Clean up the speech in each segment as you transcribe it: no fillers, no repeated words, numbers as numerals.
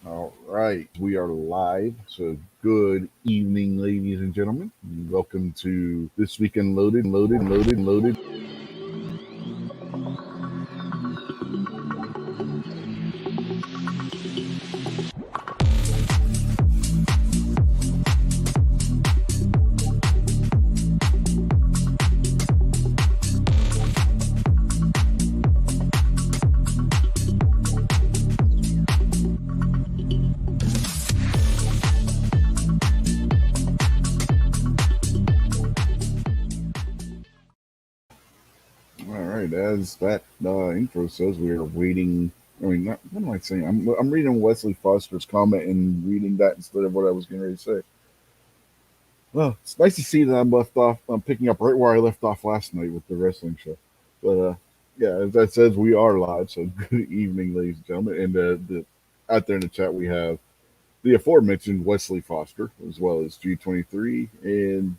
All right, we are live. So, good evening, ladies and gentlemen. Welcome to This Weekend Loaded. All right, as that intro says, we are waiting. I mean, not, what am I saying? I'm reading Wesley Foster's comment and reading that instead of what I was getting ready to say. Well, it's nice to see that I'm left off. I'm picking up right where I left off last night with the wrestling show. But yeah, as that says, we are live. So good evening, ladies and gentlemen. And out there in the chat, we have the aforementioned Wesley Foster, as well as G23, and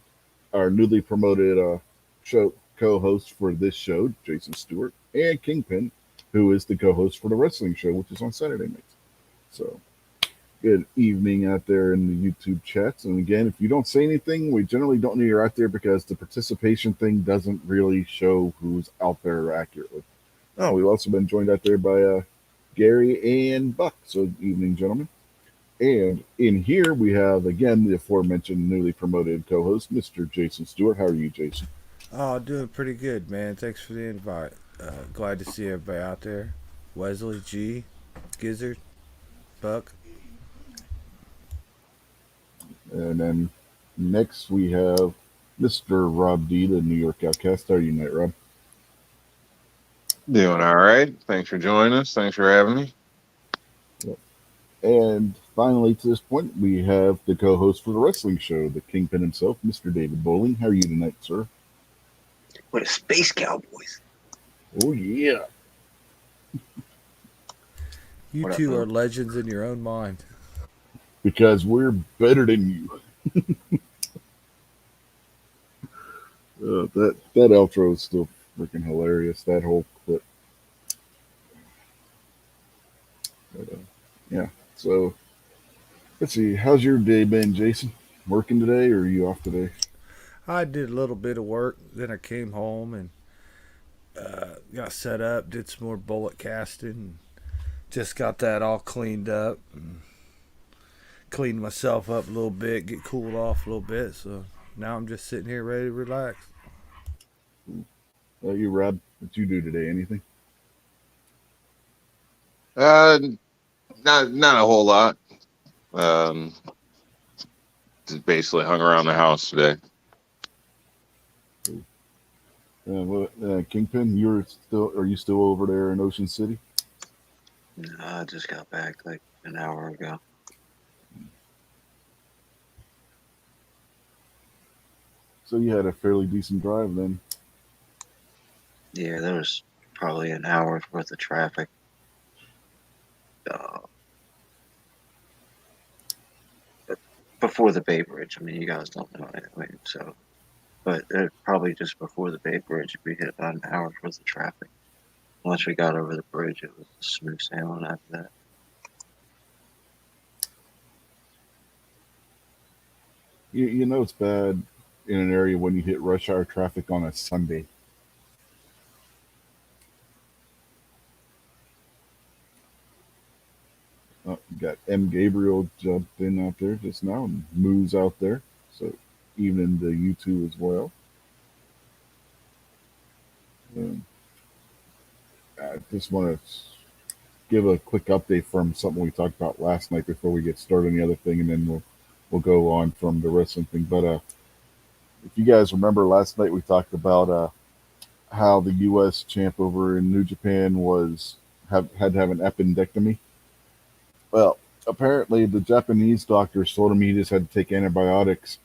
our newly promoted show co-host for this show, Jason Stewart, and Kingpin, who is the co-host for the wrestling show, which is on Saturday nights. So good evening out there in the YouTube chats. And again, if you don't say anything, we generally don't know you're out there because the participation thing doesn't really show who's out there accurately. Oh, we've also been joined out there by Gary and Buck. So evening, gentlemen. And in here we have again the aforementioned newly promoted co-host, Mr. Jason Stewart. How are you, Jason? Oh, doing pretty good, man. Thanks for the invite. Glad to see everybody out there. Wesley, G, Gizzard, Buck. And then next we have Mr. Rob D, the New York Outcast. How are you tonight, Rob? Doing all right. Thanks for joining us. Thanks for having me. And finally, to this point, we have the co-host for the wrestling show, the Kingpin himself, Mr. David Bowling. How are you tonight, sir? With a Space Cowboys. Oh yeah. You What up, two Boo? are legends in your own mind. Because we're better than you. That outro is still freaking hilarious. That whole clip. But, yeah. So let's see. How's your day been, Jason? Working today, or are you off today? I did a little bit of work, then I came home and got set up, did some more bullet casting, and just got that all cleaned up. And cleaned myself up a little bit, get cooled off a little bit. So now I'm just sitting here ready to relax. You, Rob, what you do today? Anything? Uh, not a whole lot. Um, just basically hung around the house today. Kingpin, are you still over there in Ocean City? No, I just got back like an hour ago. So you had a fairly decent drive then. Yeah, there was probably an hour's worth of traffic. Uh, Before the Bay Bridge. I mean, you guys don't know anyway, so. But probably just before the Bay Bridge, we hit about an hour's worth of traffic. Once we got over the bridge, it was smooth sailing after that. You know it's bad in an area when you hit rush hour traffic on a Sunday. Got M. Gabriel jumped in out there just now and moves out there. So evening to you two as well. Um, I just want to give a quick update from something we talked about last night before we get started on the other thing, and then we'll go on from the wrestling thing. But if you guys remember last night, we talked about how the U.S. champ over in New Japan had to have an appendectomy. Well, apparently the Japanese doctors told him he just had to take antibiotics,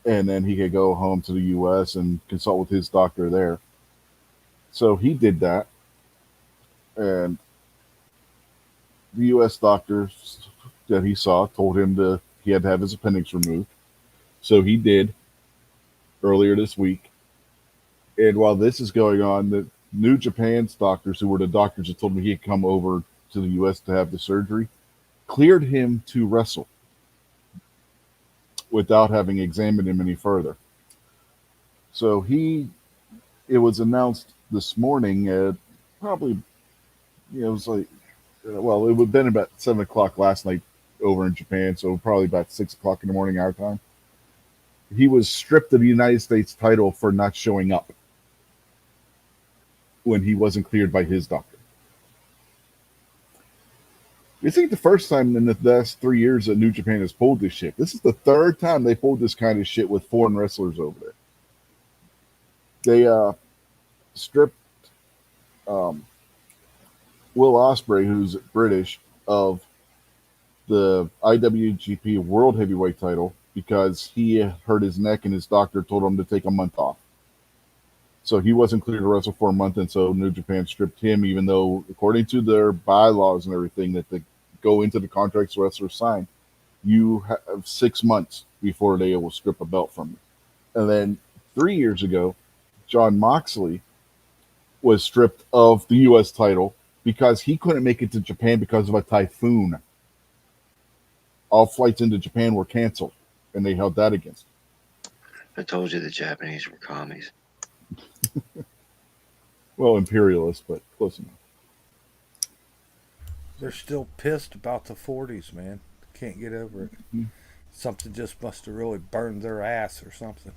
and then he could go home to the U.S. and consult with his doctor there. So he did that, and the U.S. doctors that he saw told him he had to have his appendix removed. So he did earlier this week. And while this is going on, the New Japan's doctors, who were the doctors that told me he had come over to the U.S. to have the surgery, cleared him to wrestle without having examined him any further. So it was announced this morning at probably, it was like, well, it would have been about 7 o'clock last night over in Japan, so probably about 6 o'clock in the morning our time. He was stripped of the United States title for not showing up when he wasn't cleared by his doctor. It's like the first time in the last 3 years that New Japan has pulled this shit. This is the third time they pulled this kind of shit with foreign wrestlers over there. They stripped Will Ospreay, who's British, of the IWGP World Heavyweight title because he hurt his neck and his doctor told him to take a month off. So he wasn't cleared to wrestle for a month, and so New Japan stripped him, even though, according to their bylaws and everything that they go into the contracts wrestlers sign, you have 6 months before they will strip a belt from you. And then 3 years ago, Jon Moxley was stripped of the U.S. title because he couldn't make it to Japan because of a typhoon. All flights into Japan were canceled, and they held that against him. I told you the Japanese were commies. Well, imperialist, but close enough. They're still pissed about the 40s, man. Can't get over it. Mhm. Something just must have really burned their ass or something.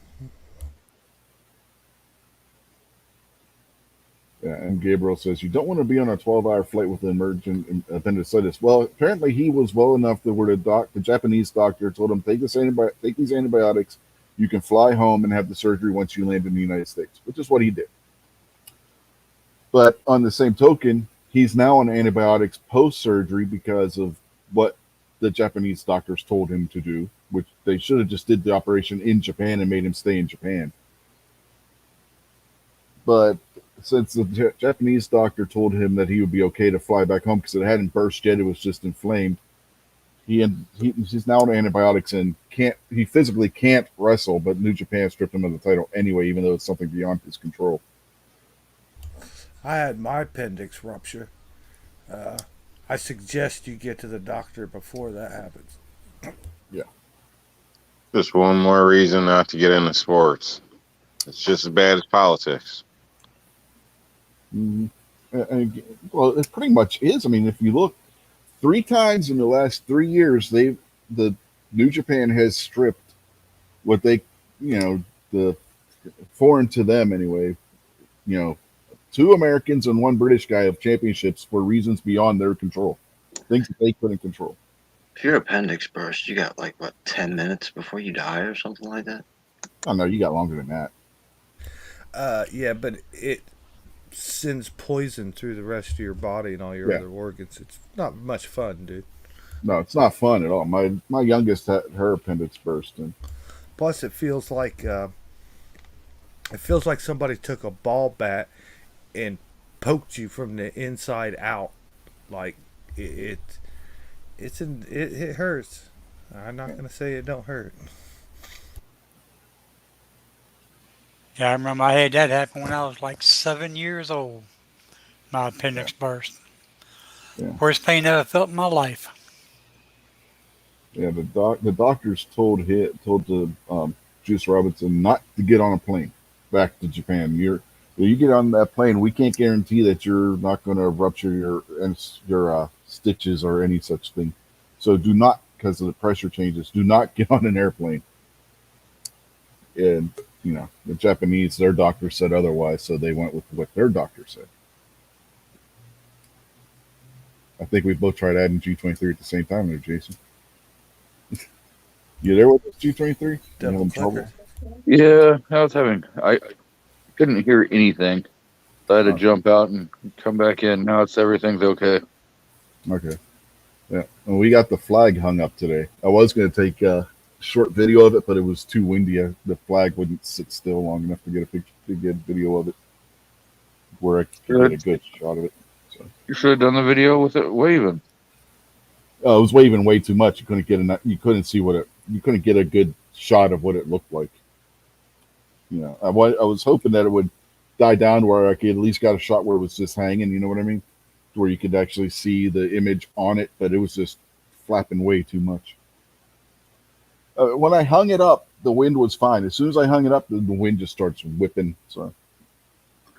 Yeah, and Gabriel says, you don't want to be on a 12-hour flight with an emergent appendicitis. Well, apparently he was well enough that where the Japanese doctor told him, take these antibiotics. You can fly home and have the surgery once you land in the United States, which is what he did. But on the same token, he's now on antibiotics post-surgery because of what the Japanese doctors told him to do, which they should have just did the operation in Japan and made him stay in Japan. But since the Japanese doctor told him that he would be okay to fly back home because it hadn't burst yet, it was just inflamed, he's now on antibiotics and he physically can't wrestle, but New Japan stripped him of the title anyway, even though it's something beyond his control. I had my appendix rupture. I suggest you get to the doctor before that happens. Just one more reason not to get into sports. It's just as bad as politics. Mm-hmm. Well, it pretty much is. I mean, if you look, 3 times in the last 3 years, the New Japan has stripped what they, the foreign to them anyway, 2 Americans and 1 British guy of championships for reasons beyond their control, things that they couldn't control. If your appendix burst, you got 10 minutes before you die or something like that? Oh no, you got longer than that. Yeah, but it sends poison through the rest of your body and all your other organs. It's not much fun, dude. No, it's not fun at all. My youngest had her appendix burst, and plus it feels like somebody took a ball bat and poked you from the inside out. Like it hurts. I'm not gonna say it don't hurt. Yeah, I remember I had that happen when I was 7 years old. My appendix burst. Yeah. Worst pain I ever felt in my life. Yeah, the doctors told the Juice Robinson not to get on a plane back to Japan. You get on that plane, we can't guarantee that you're not going to rupture your stitches or any such thing. So do not, because of the pressure changes, do not get on an airplane. And the Japanese, their doctor said otherwise, so they went with what their doctor said. I think we both tried adding G23 at the same time there, Jason. You there with us, G23? Double clicker. Yeah, I couldn't hear anything. So I had to jump out and come back in. Now everything's okay. Okay. Yeah. Well, we got the flag hung up today. I was going to take a short video of it, but it was too windy. The flag wouldn't sit still long enough to get a good video of it where I could get a good shot of it. So. You should have done the video with it waving. It was waving way too much. You couldn't get a good shot of what it looked like. I was hoping that it would die down where I could at least got a shot where it was just hanging. You know what I mean? Where you could actually see the image on it, but it was just flapping way too much. When I hung it up, the wind was fine. As soon as I hung it up, the wind just starts whipping. So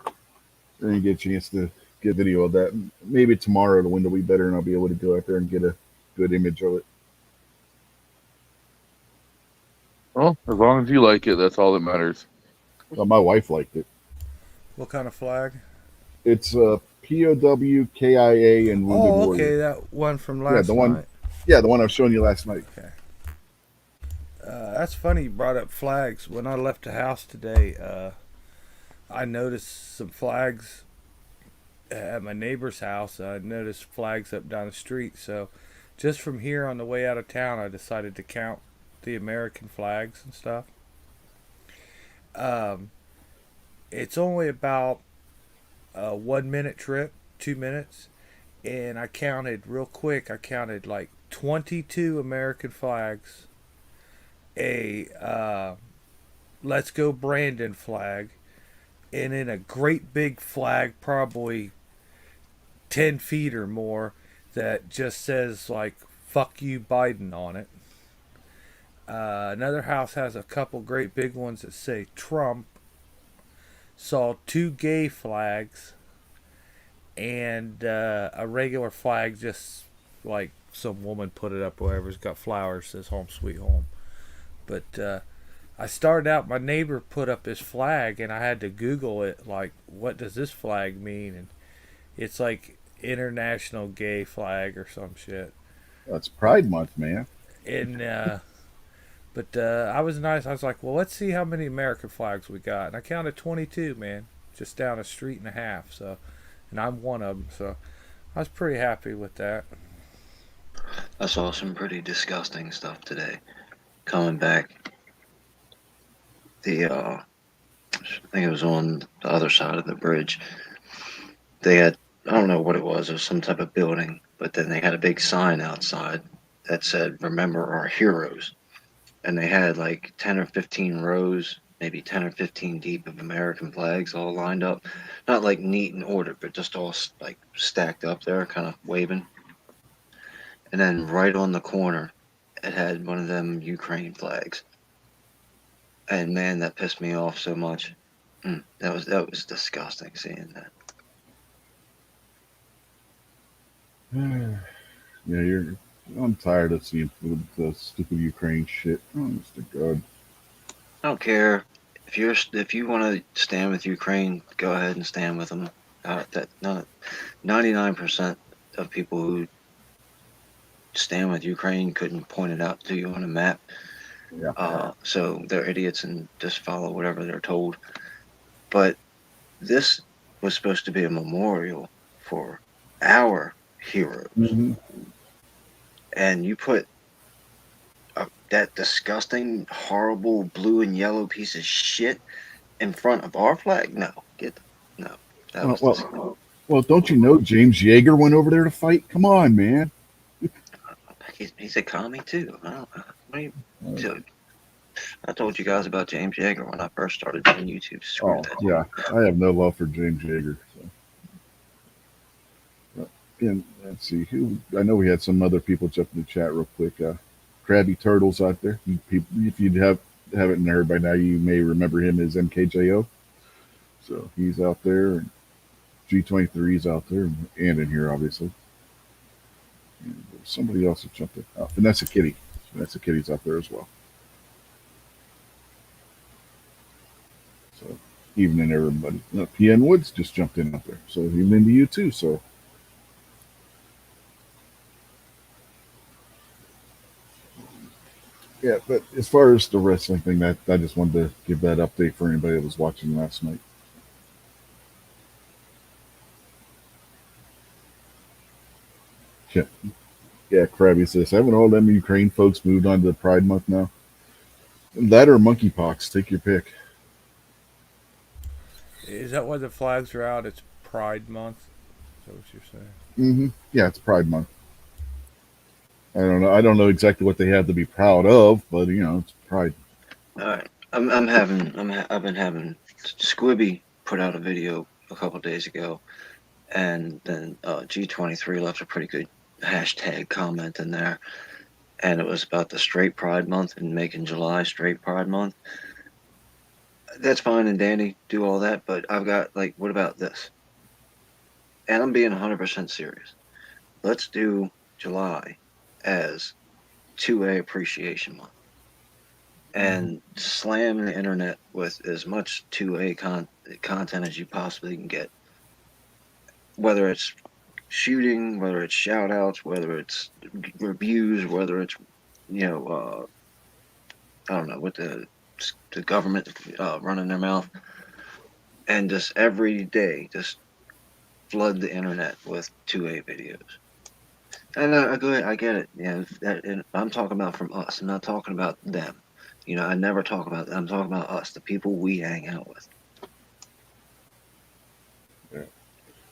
I didn't get a chance to get video of that. Maybe tomorrow the wind will be better, and I'll be able to go out there and get a good image of it. Well, as long as you like it, that's all that matters. Well, my wife liked it. What kind of flag? It's POW, KIA, and Wounded Oh, Warrior. okay, that one from Yeah, last the one. night. Yeah, the one I was showing you last night. Okay. That's funny you brought up flags. When I left the house today, I noticed some flags at my neighbor's house. I noticed flags up down the street. So just from here on the way out of town, I decided to count the American flags and stuff. It's only about a 1 minute trip, 2 minutes. And I counted real quick. I counted like 22 American flags, a Let's Go Brandon flag, and then a great big flag, probably 10 feet or more, that just says like "fuck you, Biden" on it. Another house has a couple great big ones that say Trump. Saw 2 gay flags and a regular flag, just like some woman put it up, wherever it's got flowers, says "Home Sweet Home." But I started out, my neighbor put up his flag, and I had to Google it, like, what does this flag mean? And it's like International Gay Flag or some shit. That's Pride Month, man. And but I was nice. I was like, well, let's see how many American flags we got. And I counted 22, man, just down a street and a half. So, and I'm one of them. So I was pretty happy with that. I saw some pretty disgusting stuff today. Coming back, I think it was on the other side of the bridge. They had, I don't know what it was some type of building, but then they had a big sign outside that said, "Remember our heroes." And they had like 10 or 15 rows, maybe 10 or 15 deep of American flags all lined up. Not like neat and ordered, but just all like stacked up there, kind of waving. And then right on the corner, it had one of them Ukraine flags. And man, that pissed me off so much. That was disgusting seeing that. Yeah, I'm tired of seeing the stupid Ukraine shit. Oh, Mr. God. I don't care if you want to stand with Ukraine, go ahead and stand with them. 99% of people who stand with Ukraine couldn't point it out to you on a map. Yeah. So they're idiots and just follow whatever they're told. But this was supposed to be a memorial for our heroes. Mm-hmm. And you put that disgusting, horrible blue and yellow piece of shit in front of our flag? No. That was disgusting. Well, don't you know James Yeager went over there to fight? Come on, man. He's a commie too. I told you guys about James Yeager when I first started doing YouTube. Screw that. Yeah. I have no love for James Yeager. So. And let's see I know we had some other people jump in the chat real quick. Krabby Turtles out there. If you haven't heard by now, you may remember him as MKJO. So he's out there, and G23's out there, and in here obviously. And somebody else that jumped in. Vanessa Kitty. Vanessa Kitty's out there as well. So evening, everybody. PN Woods just jumped in out there. So evening to you too. So. Yeah, but as far as the wrestling thing, that I just wanted to give that update for anybody that was watching last night. Yeah, Krabby says, haven't all them Ukraine folks moved on to Pride Month now? That or monkeypox, take your pick. Is that why the flags are out? It's Pride Month? Is that what you're saying? Mm-hmm. Yeah, it's Pride Month. I don't know exactly what they have to be proud of, but it's Pride. All right, I've been having Squibby put out a video a couple days ago, and then G23 left a pretty good hashtag comment in there, and it was about the straight Pride Month and making July straight Pride Month. That's fine and dandy, do all that, but I've got, like, what about this? And I'm being 100% serious. Let's do July as 2A Appreciation Month and slam the internet with as much 2A content as you possibly can get. Whether it's shooting, whether it's shout outs, whether it's reviews, whether it's, I don't know, with the government running their mouth. And just every day, just flood the internet with 2A videos. And I get it. And I'm talking about from us. I'm not talking about them. I never talk about them. I'm talking about us, the people we hang out with.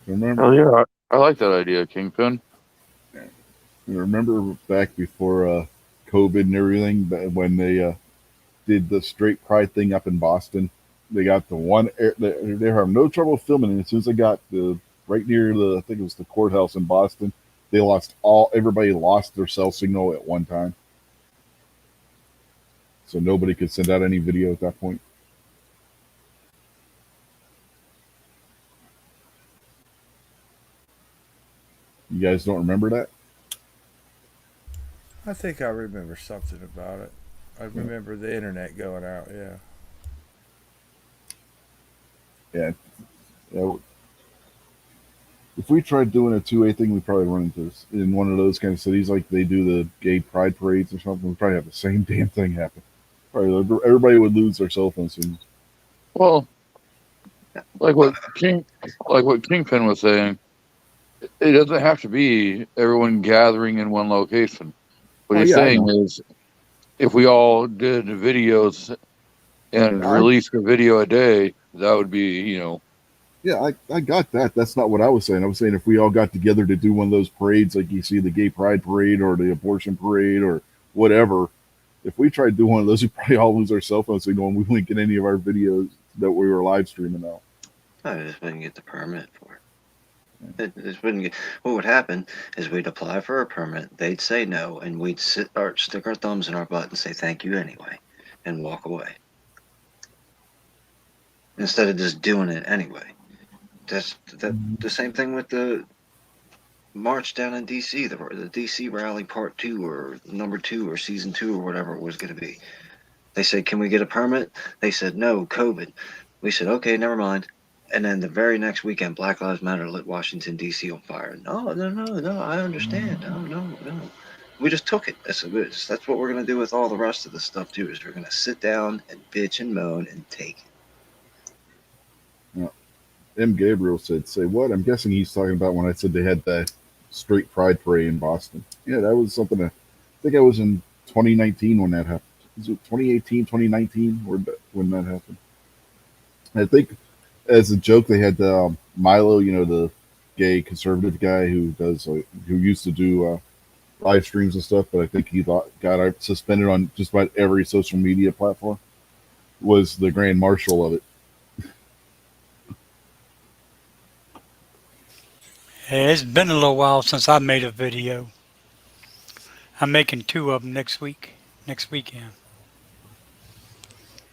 Remember? Oh yeah, I like that idea, Kingpin. Remember back before COVID and everything, when they did the straight pride thing up in Boston? They got the one. They have no trouble filming it. As soon as they got right near I think it was the courthouse in Boston, they everybody lost their cell signal at one time, so nobody could send out any video at that point. You guys don't remember that? I think I remember something about it. I remember the internet going out. Yeah. Yeah. If we tried doing a 2A thing, we'd probably run into this in one of those kind of cities, like they do the gay pride parades or something. We'd probably have the same damn thing happen. Probably everybody would lose their cell phone soon. Well, like what Kingpin was saying, it doesn't have to be everyone gathering in one location. What he's saying is, if we all did videos and released a video a day, that would be, Yeah, I got that. That's not what I was saying. I was saying if we all got together to do one of those parades, like you see the gay pride parade or the abortion parade or whatever, if we tried to do one of those, we'd probably all lose our cell phone signal and we wouldn't get any of our videos that we were live streaming out. I just wouldn't get the permit for it. What would happen is we'd apply for a permit, they'd say no, and we'd stick our thumbs in our butt and say thank you anyway, and walk away. Instead of just doing it anyway. That's the same thing with the march down in DC, the DC rally part 2 or number 2 or season 2 or whatever it was going to be. They said, can we get a permit? They said, no, COVID. We said, okay, never mind. And then the very next weekend, Black Lives Matter lit Washington, D.C. on fire. No, I understand. No. We just took it. That's what we're going to do with all the rest of the stuff, too, is we're going to sit down and bitch and moan and take it. Yeah. M. Gabriel said, say what? I'm guessing he's talking about when I said they had that straight pride parade in Boston. Yeah, that was something I think I was in 2019 when that happened. Was it 2018, 2019 when that happened? I think as a joke, they had Milo, the gay conservative guy who used to do live streams and stuff, but I think he got suspended on just about every social media platform. Was the grand marshal of it. Hey, it's been a little while since I made a video. I'm making 2 of them next weekend.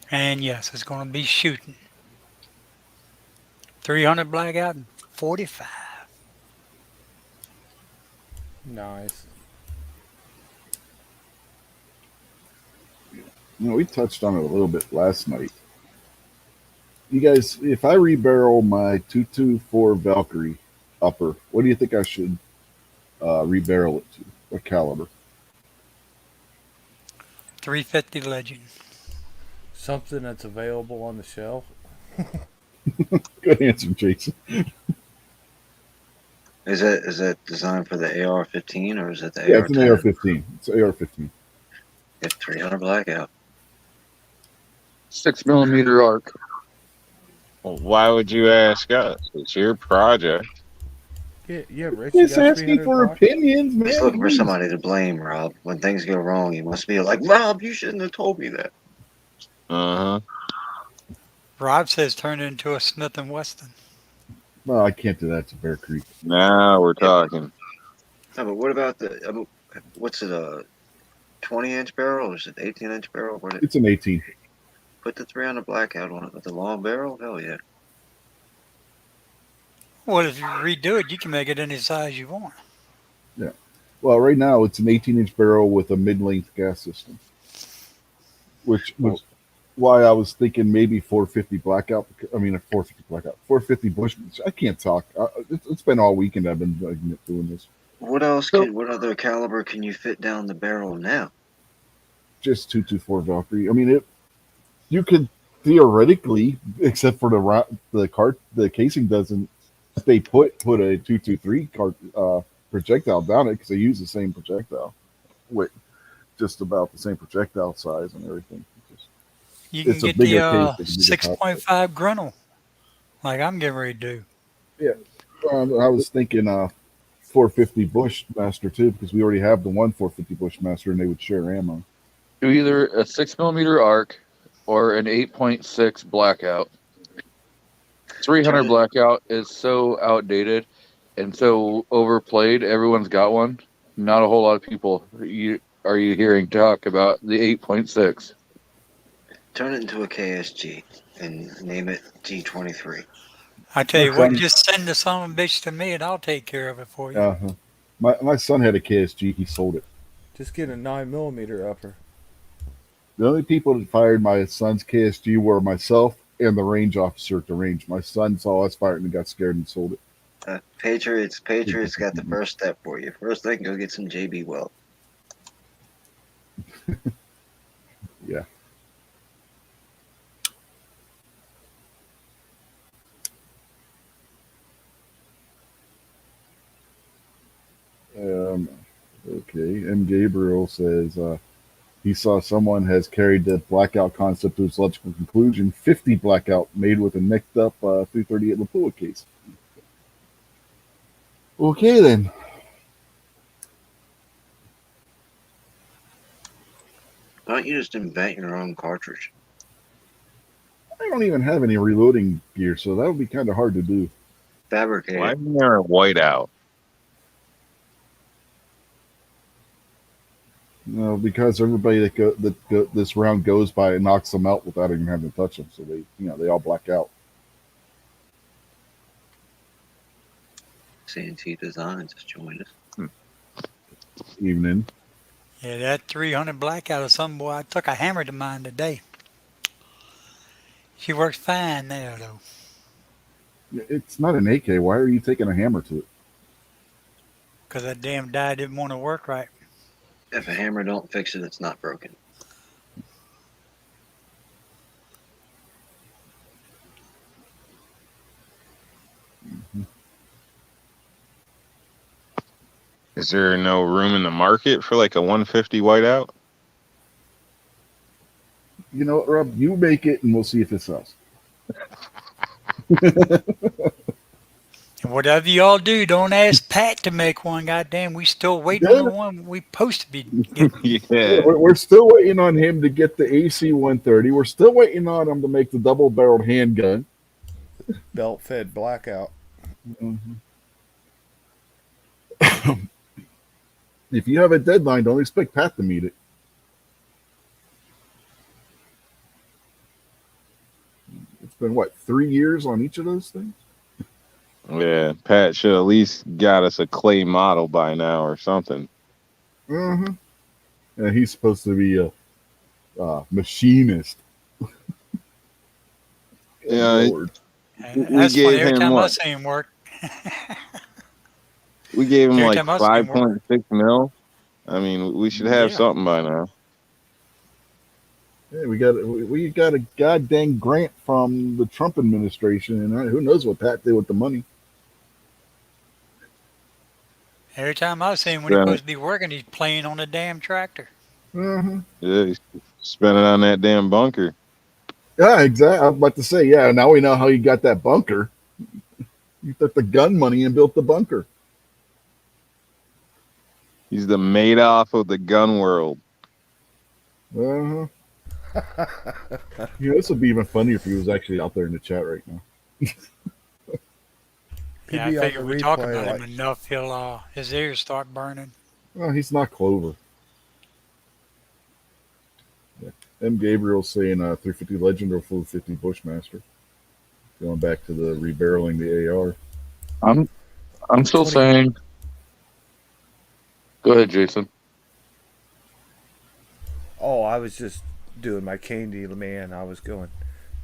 And yes, it's going to be shooting. 300 blackout and 45. Nice. We touched on it a little bit last night. You guys, if I rebarrel my 224 Valkyrie upper, what do you think I should rebarrel it to? What caliber? 350 Legend. Something that's available on the shelf. Good answer, Jason. Is that designed for the AR-15 or is it the Yeah, AR-10? it's an AR-15. It's an AR-15. It's 300 blackout. 6mm arc. Well, why would you ask us? It's your project. Yeah, Rich. Just asking for opinions, man. He's looking for somebody to blame, Rob. When things go wrong, he must be like, Rob, you shouldn't have told me that. Rob says turn it into a Smith & Wesson. Well, I can't do that to Bear Creek. Now we're talking. No, but what about what's it, 20-inch barrel or is it 18-inch barrel? It's an 18. Put the 300 blackout on it with the long barrel? Hell yeah. Well, if you redo it, you can make it any size you want. Yeah. Well, right now it's an 18-inch barrel with a mid-length gas system, which was why I was thinking maybe 450 blackout. I mean, a 450 blackout, 450 Bushman. I can't talk. It's been all weekend I've been doing this. What other caliber can you fit down the barrel now? Just 224 Valkyrie. I mean, you could theoretically, except for the casing doesn't. They put a 223 projectile down it because they use the same projectile, with just about the same projectile size and everything. You can It's a get bigger the case. Than 6.5 Grinnell, like I'm getting ready to do. Yeah, I was thinking 450 Bushmaster too, because we already have the one 450 Bushmaster, and they would share ammo. Do either a 6mm arc or an 8.6 blackout. 300 blackout is so outdated and so overplayed. Everyone's got one. Not a whole lot of people are you hearing talk about the 8.6. Turn it into a KSG and name it G23. I tell you My what, son- just send the son of a bitch to me and I'll take care of it for you. Uh-huh. My son had a KSG. He sold it. Just get a 9mm upper. The only people that fired my son's KSG were myself and the range officer at the range. My son saw us fire it and got scared and sold it. Patriots got the first step for you. First thing, go get some JB Weld. Yeah. Okay. M. Gabriel says he saw someone has carried the blackout concept to its logical conclusion. 50 blackout made with a necked up 338 Lapua case. Okay, then. Why don't you just invent your own cartridge? I don't even have any reloading gear, so that would be kind of hard to do. Fabricate Why it. isn't there a whiteout? No, because everybody that this round goes by, it knocks them out without even having to touch them. So they all black out. CNC Designs has joined us. Evening. Yeah, that 300 blackout of some boy. I took a hammer to mine today. She works fine there, though. It's not an AK. Why are you taking a hammer to it? Because that damn die didn't want to work right. If a hammer don't fix it, it's not broken. Is there no room in the market for like a 150 whiteout? You know what, Rob? You make it, and we'll see if it sells. And whatever y'all do, don't ask Pat to make one. Goddamn, we still waiting on the one we supposed to be getting. Yeah. We're still waiting on him to get the AC 130. We're still waiting on him to make the double-barreled handgun. Belt-fed blackout. Mm-hmm. If you have a deadline, don't expect Pat to meet it. It's been, 3 years on each of those things? Yeah, Pat should at least got us a clay model by now or something. Mm-hmm. And he's supposed to be a machinist. Yeah, Lord. That's funny. Every time I see him work. We gave him Every like time I see him work. 5.6 mil. I mean, we should have something by now. Yeah, we got a goddamn grant from the Trump administration, and who knows what Pat did with the money. Every time I see him when he's supposed to be working, he's playing on a damn tractor. Mm-hmm. Yeah, he's spending on that damn bunker. Yeah, exactly. I was about to say, yeah, now we know how you got that bunker. You took the gun money and built the bunker. He's the Madoff of the gun world. Uh-huh. This would be even funnier if he was actually out there in the chat right now. Yeah, He'd I be on figure the we talk replay about him like, enough, he'll his ears start burning. Well, he's not Clover. Yeah. M. Gabriel saying 350 Legend or 450 Bushmaster. Going back to the rebarreling the AR. I'm still 20 saying. Go ahead, Jason. Oh, I was just doing my candy man. I was going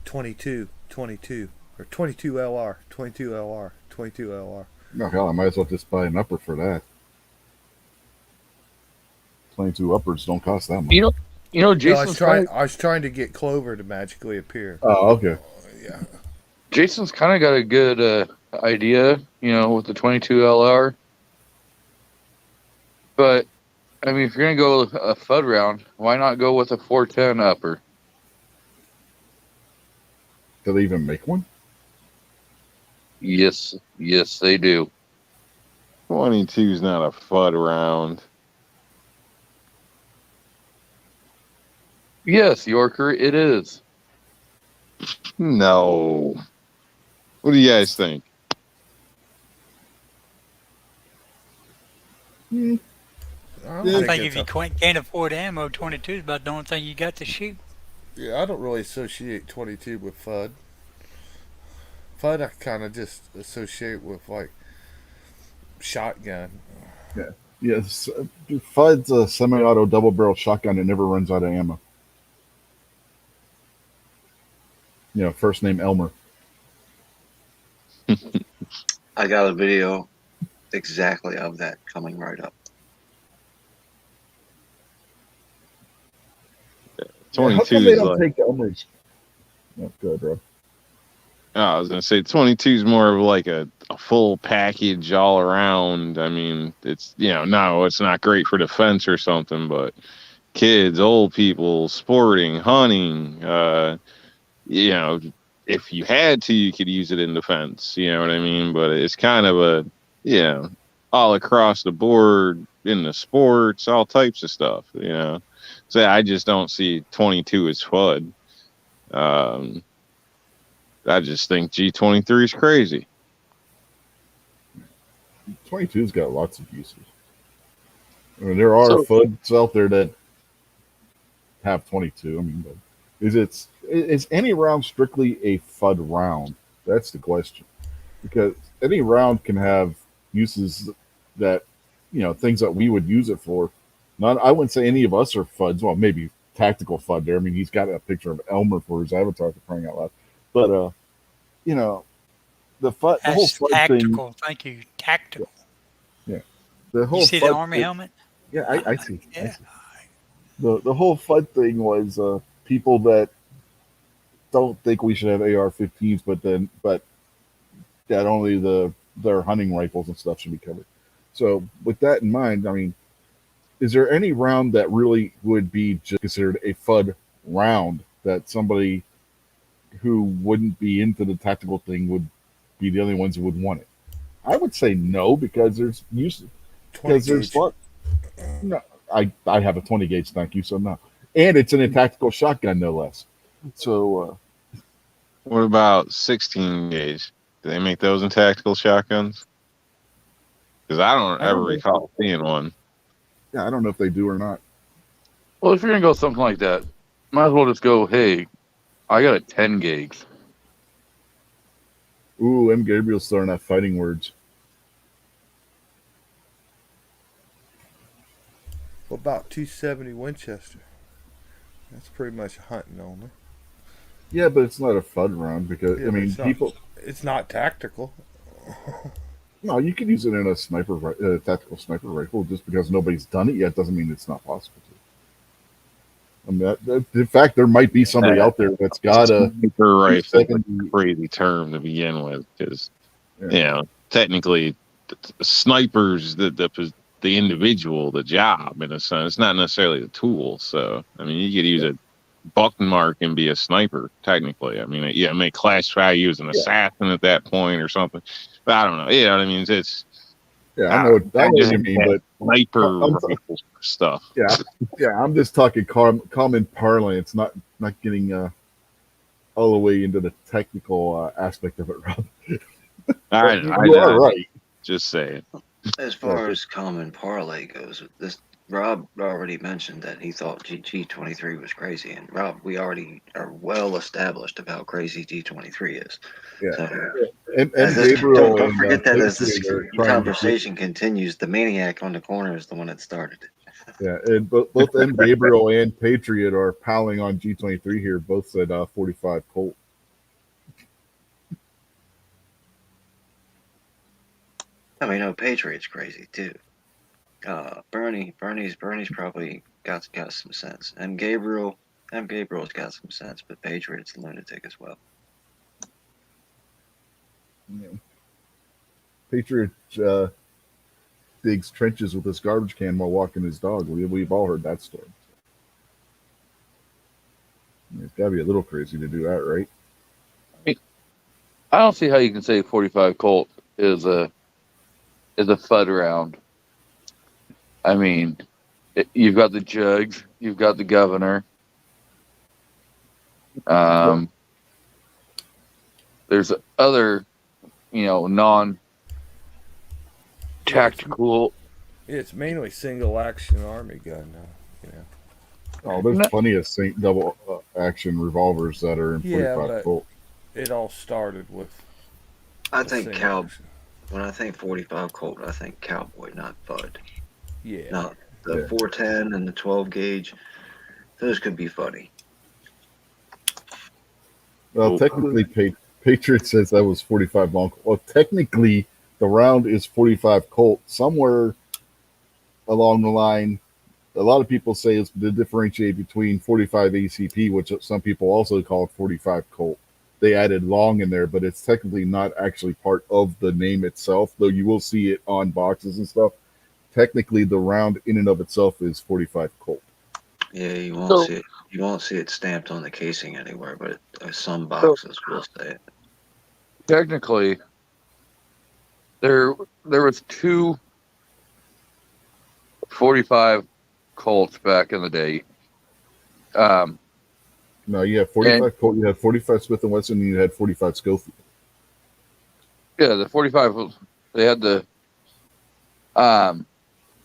22, 22, or 22 LR, 22 LR, 22 LR. No, hell, I might as well just buy an upper for that. 22 uppers don't cost that much. You know, No, Jason's I was trying to get Clover to magically appear. Oh, okay. Yeah. Jason's kind of got a good idea, with the 22 LR. But I mean, if you're gonna go a FUD round, why not go with a 410 upper? Do they even make one? Yes, they do. 22 is not a FUD round. Yes, Yorker, it is. No. What do you guys think? I don't I think it's if you can't afford ammo, 22 is about the only thing you got to shoot. Yeah, I don't really associate 22 with FUD. FUD I kind of just associate with like shotgun. Yes. FUD's a semi-auto double-barrel shotgun that never runs out of ammo. First name Elmer. I got a video exactly of that coming right up. How 22 come they is don't like, take Elmer's? Oh, good, bro. I was gonna say 22 is more of like a full package all around. I mean, it's no, it's not great for defense or something, but kids, old people, sporting, hunting, if you had to, you could use it in defense. You know what I mean? But it's kind of a all across the board in the sports, all types of stuff. So I just don't see 22 as FUD. I just think G23 is crazy. 22's got lots of uses. I mean, there are So- FUDs out there that have 22. I mean, but is any round strictly a FUD round? That's the question. Because any round can have uses that, things that we would use it for. I wouldn't say any of us are FUDs. Well, maybe tactical FUD there. I mean, he's got a picture of Elmer for his avatar for crying out loud. But, the FUD, the whole That's FUD tactical. Thank you. Tactical. thing, the whole You see FUD the army thing- helmet? Yeah, I see. I Yeah. see. The whole FUD thing was people that don't think we should have AR-15s, but that only their hunting rifles and stuff should be covered. So with that in mind, I mean, is there any round that really would be just considered a FUD round that somebody who wouldn't be into the tactical thing would be the only ones who would want it? I would say no, because there's 20 there's gauge. fun. No, I have a 20 gauge, thank you, so no. And it's in a tactical shotgun, no less. So What about 16 gauge? Do they make those in tactical shotguns? Because I don't I ever don't know. recall seeing one. yeah, I don't know if they do or not. Well, if you're gonna go something like that, might as well just go. Hey, I got a 10 gauge. Ooh, M. Gabriel's throwing out fighting words. What about 270 Winchester? That's pretty much hunting only. Yeah, but it's not a FUD round because Yeah, I but mean, it's not- people. It's not tactical. No, you could use it in a tactical sniper rifle. Just because nobody's done it yet doesn't mean it's not possible to. I mean, in fact, there might be somebody out there that's got a Sniper rifle is 270. a crazy term to begin with, because Yeah. technically, snipers the individual, the job in a sense. It's not necessarily the tool. So I mean, you could use a buckmark and be a sniper technically. I mean, it may classify you as an assassin at that point or something. But I don't know. You know what I mean? It's Yeah, I know what you mean, but sniper I'm- rifle stuff. yeah, I'm just talking common parlance, not getting all the way into the technical aspect of it, Rob. You are right. Just saying. As far as common parlay goes, this Rob already mentioned that he thought G23 was crazy, and Rob, we already are well established of how crazy G23 is. Yeah. So, And don't Gabriel forget that as this Patriot are trying to conversation continues, the maniac on the corner is the one that started it. Yeah, and both M. Gabriel and Patriot are piling on G23 here. Both said 45 Colt. I mean, no, Patriot's crazy too. Bernie's probably got some sense. M. Gabriel's got some sense, but Patriot's a lunatic as well. Yeah. Patriot digs trenches with his garbage can while walking his dog. We've all heard that story. It's got to be a little crazy to do that, right? I don't see how you can say 45 Colt is a FUD round. I mean, you've got the judge, you've got the governor. There's other, non-tactical. It's mainly single action army gun now. Oh, there's plenty of double action revolvers that are in 45 Colt. It all started with. I think when I think 45 Colt, I think Cowboy, not Bud. Yeah. Not the 410 and the 12 gauge. Those could be funny. Well, technically, Patriot says that was 45 long. Well, technically, the round is 45 Colt. Somewhere along the line, a lot of people say it's to differentiate between 45 ACP, which some people also call 45 Colt. They added long in there, but it's technically not actually part of the name itself, though you will see it on boxes and stuff. Technically, the round in and of itself is 45 Colt. Yeah, you won't see it. You won't see it stamped on the casing anywhere, but some boxes will say it. Technically, there was two 45 Colts back in the day. No, you have 45 Colt, you had 45 Smith & Wesson, and you had 45 Schofield. Yeah, the 45, they had the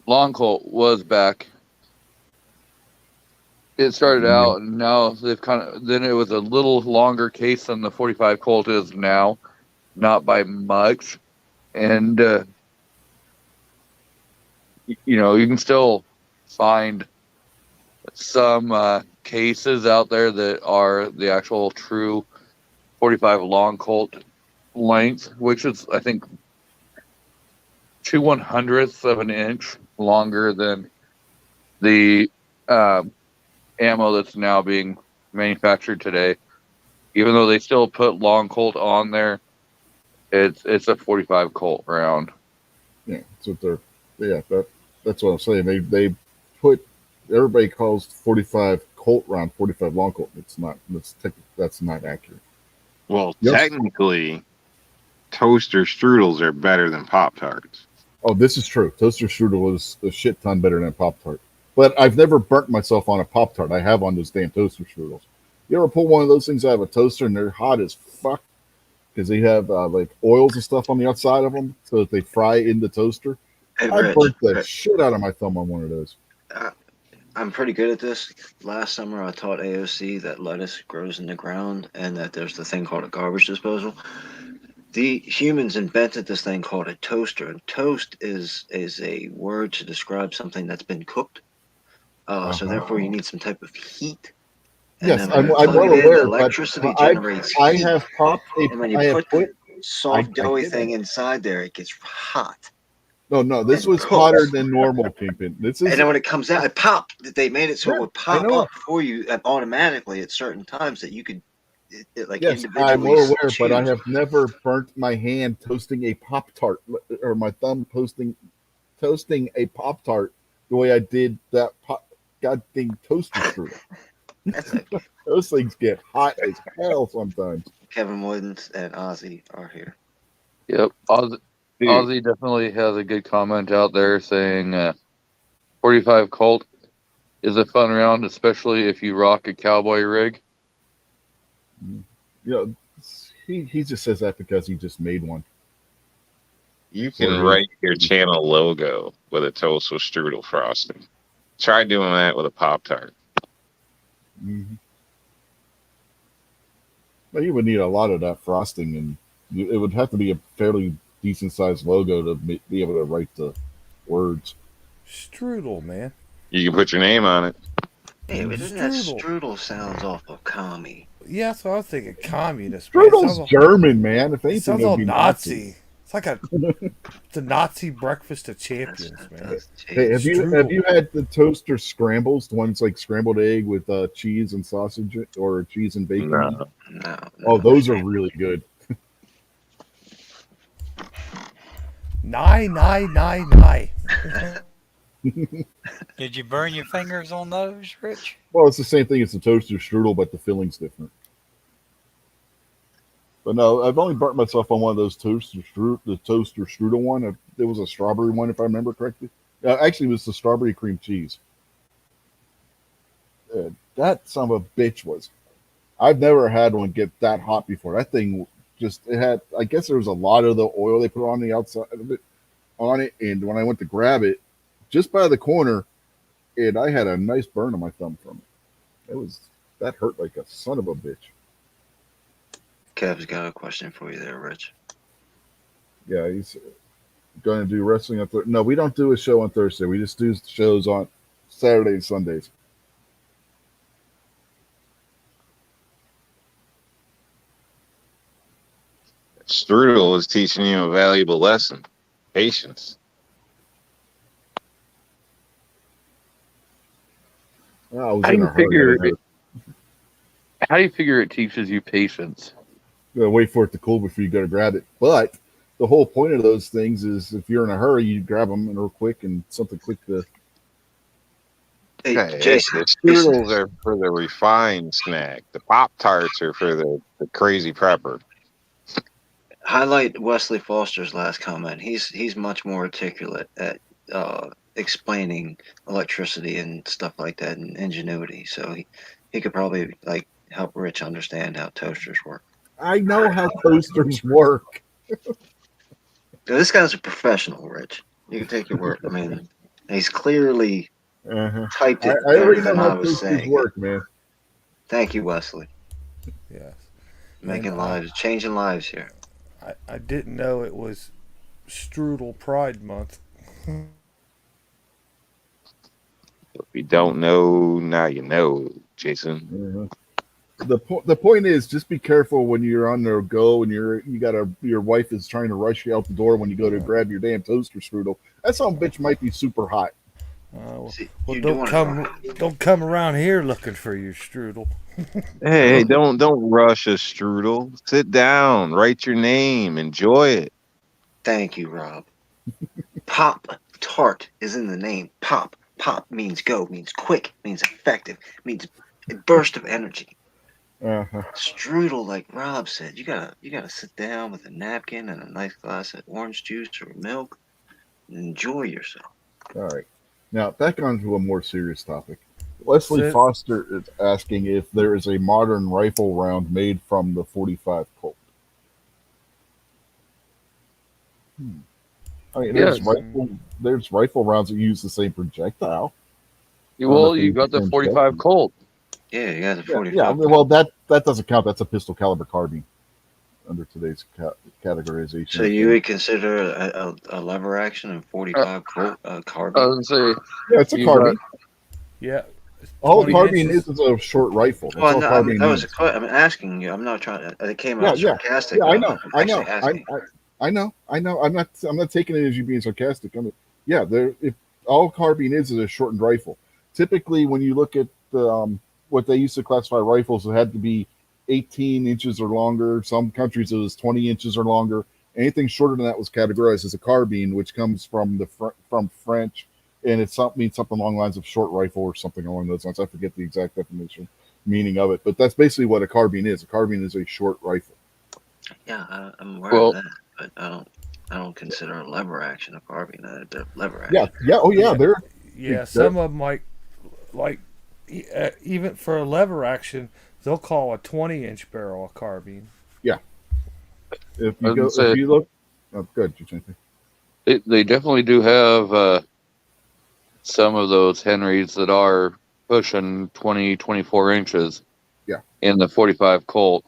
long Colt was back. It started out, and now they've then it was a little longer case than the 45 Colt is now, not by much. And, you can still find some cases out there that are the actual true 45 long Colt length, which is, I think, 2/100ths of an inch longer than the ammo that's now being manufactured today. Even though they still put long Colt on there, it's a 45 Colt round. Yeah, that's what that's what I'm saying. They put, everybody calls 45 Colt round 45 long Colt. It's not. That's not accurate. Well, technically, toaster strudels are better than Pop Tarts. Oh, this is true. Toaster strudel is a shit ton better than Pop Tart. But I've never burnt myself on a Pop Tart. I have on those damn toaster strudels. You ever pull one of those things out of a toaster and they're hot as fuck because they have like oils and stuff on the outside of them so that they fry in the toaster? Hey, I burnt the shit out of my thumb on one of those. I'm pretty good at this. Last summer, I taught AOC that lettuce grows in the ground and that there's the thing called a garbage disposal. The humans invented this thing called a toaster. And toast is a word to describe something that's been cooked. So therefore, you need some type of heat. And yes, I'm well aware. Electricity generates heat. I have popped a. And when you put soft, doughy thing inside there, it gets hot. No, this was hotter than normal, Kingpin. And then when it comes out, it popped. They made it so it would pop up for you automatically at certain times that you could, yes, I'm well aware, but I have never burnt my hand toasting a Pop-Tart or my thumb toasting a Pop-Tart the way I did that goddamn toaster strudel. Those things get hot as hell sometimes. Kevin Woodens and Ozzy are here. Yep, Ozzy definitely has a good comment out there saying 45 Colt is a fun round, especially if you rock a cowboy rig. He just says that because he just made one. You can Or- write your channel logo with a toast with strudel frosting. Try doing that with a Pop Tart. Mhm. Well, you would need a lot of that frosting, and it would have to be a fairly decent sized logo to be able to write the words. Strudel, man. You can put your name on it. Hey, but isn't that Strudel. strudel sounds awful commie? Yeah, that's what I was thinking. Communist, man. It sounds Strudel's all, German, man. If it anything, sounds it would all be Nazi. It's like it's a Nazi breakfast of That's, champions, that man. does Hey, have Strudel. you had the toaster scrambles? The ones like scrambled egg with cheese and sausage, or cheese and bacon? No. No. Oh, those are really good. Nye. Did you burn your fingers on those, Rich? Well, it's the same thing as the toaster strudel, but the filling's different. But no, I've only burnt myself on one of those the toaster strudel one. There was a strawberry one, if I remember correctly. Actually, it was the strawberry cream cheese. That son of a bitch was. I've never had one get that hot before. That thing it had. I guess there was a lot of the oil they put on the outside of it, and when I went to grab it, just by the corner, and I had a nice burn on my thumb from it. That hurt like a son of a bitch. Kev's got a question for you there, Rich. Yeah, he's going to do wrestling on Thursday. No, we don't do a show on Thursday. We just do shows on Saturday and Sundays. Strudel is teaching you a valuable lesson. Patience. I was How do in you a hurry. figure I had How do you figure it teaches you patience? to wait for it to cool before you go to grab it. But the whole point of those things is if you're in a hurry, you grab them and real quick and something quick to. Hey, Hey, Jason. the strudels are for the refined snack. The Pop Tarts are for the crazy prepper. Highlight Wesley Foster's last comment. He's much more articulate at explaining electricity and stuff like that and ingenuity. So he could probably like help Rich understand how toasters work. I know how toasters work. So this guy's a professional, Rich. You can take your word. I mean, he's clearly Uh-huh. typed it I already better know than how I was toasters saying. work, man. Thank you, Wesley. Yes. Making And, lives, changing lives here. I didn't know it was Strudel Pride Month. If you don't know, now you know, Jason. The point is just be careful when you're on the go and your wife is trying to rush you out the door when you go to grab your damn toaster strudel. That son of a bitch might be super hot. See, Well, you're don't doing it come wrong. don't come around here looking for your strudel. Hey, don't rush a strudel. Sit down, write your name, enjoy it. Thank you, Rob. Pop Tart is in the name. Pop. Pop means go, means quick, means effective, means a burst of energy. Uh-huh. Strudel, like Rob said, you gotta sit down with a napkin and a nice glass of orange juice or milk and enjoy yourself. All right. Now back onto a more serious topic. Wesley Sit. Foster is asking if there is a modern rifle round made from the 45 Colt. I mean, there's rifle rounds that use the same projectile. Well, you got the 45 Colt. Yeah, you got the Yeah, 45. yeah. Well, that doesn't count. That's a pistol caliber carbine under today's categorization. So you would consider a lever action and 45 I carbine? was gonna say, Yeah, it's a you carbine. Yeah. All 20 carbine inches. is a short rifle. That's Well, all no, carbine that was is. I'm asking you. I'm not trying to. It came Yeah, out yeah. sarcastic. Yeah, I but know. I'm I know. actually asking. I know. I'm not taking it as you being sarcastic. If all carbine is a shortened rifle. Typically, when you look at the what they used to classify rifles, it had to be 18 inches or longer. Some countries it was 20 inches or longer. Anything shorter than that was categorized as a carbine, which comes from from French, and it means something along the lines of short rifle or something along those lines. I forget the exact definition meaning of it, but that's basically what a carbine is. A carbine is a short rifle. Yeah, I'm aware of that, but I don't consider a lever action a carbine. A lever action. Yeah. Oh, yeah. They're Yeah, some of them like even for a lever action, they'll call a 20-inch barrel a carbine. if you look. Oh, good. You think? They definitely do have some of those Henrys that are pushing 20, 24 inches. Yeah. In the 45 Colt.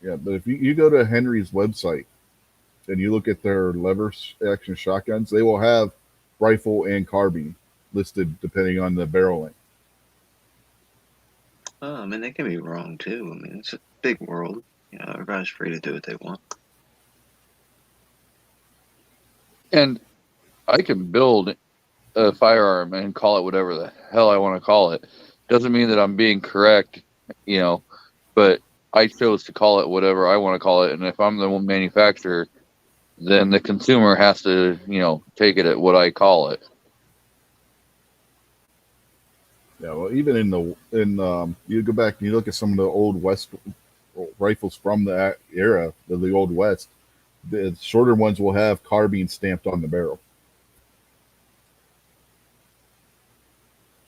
Yeah, but if you go to Henry's website and you look at their lever action shotguns, they will have rifle and carbine listed depending on the barrel length. I mean, they can be wrong too. I mean, it's a big world. You know, everybody's free to do what they want. And I can build a firearm and call it whatever the hell I want to call it. Doesn't mean that I'm being correct, you know, but I chose to call it whatever I want to call it. And if I'm the one manufacturer, then the consumer has to, you know, take it at what I call it. Yeah, well, even you go back and you look at some of the old West rifles from that era, the old West. The shorter ones will have carbine stamped on the barrel.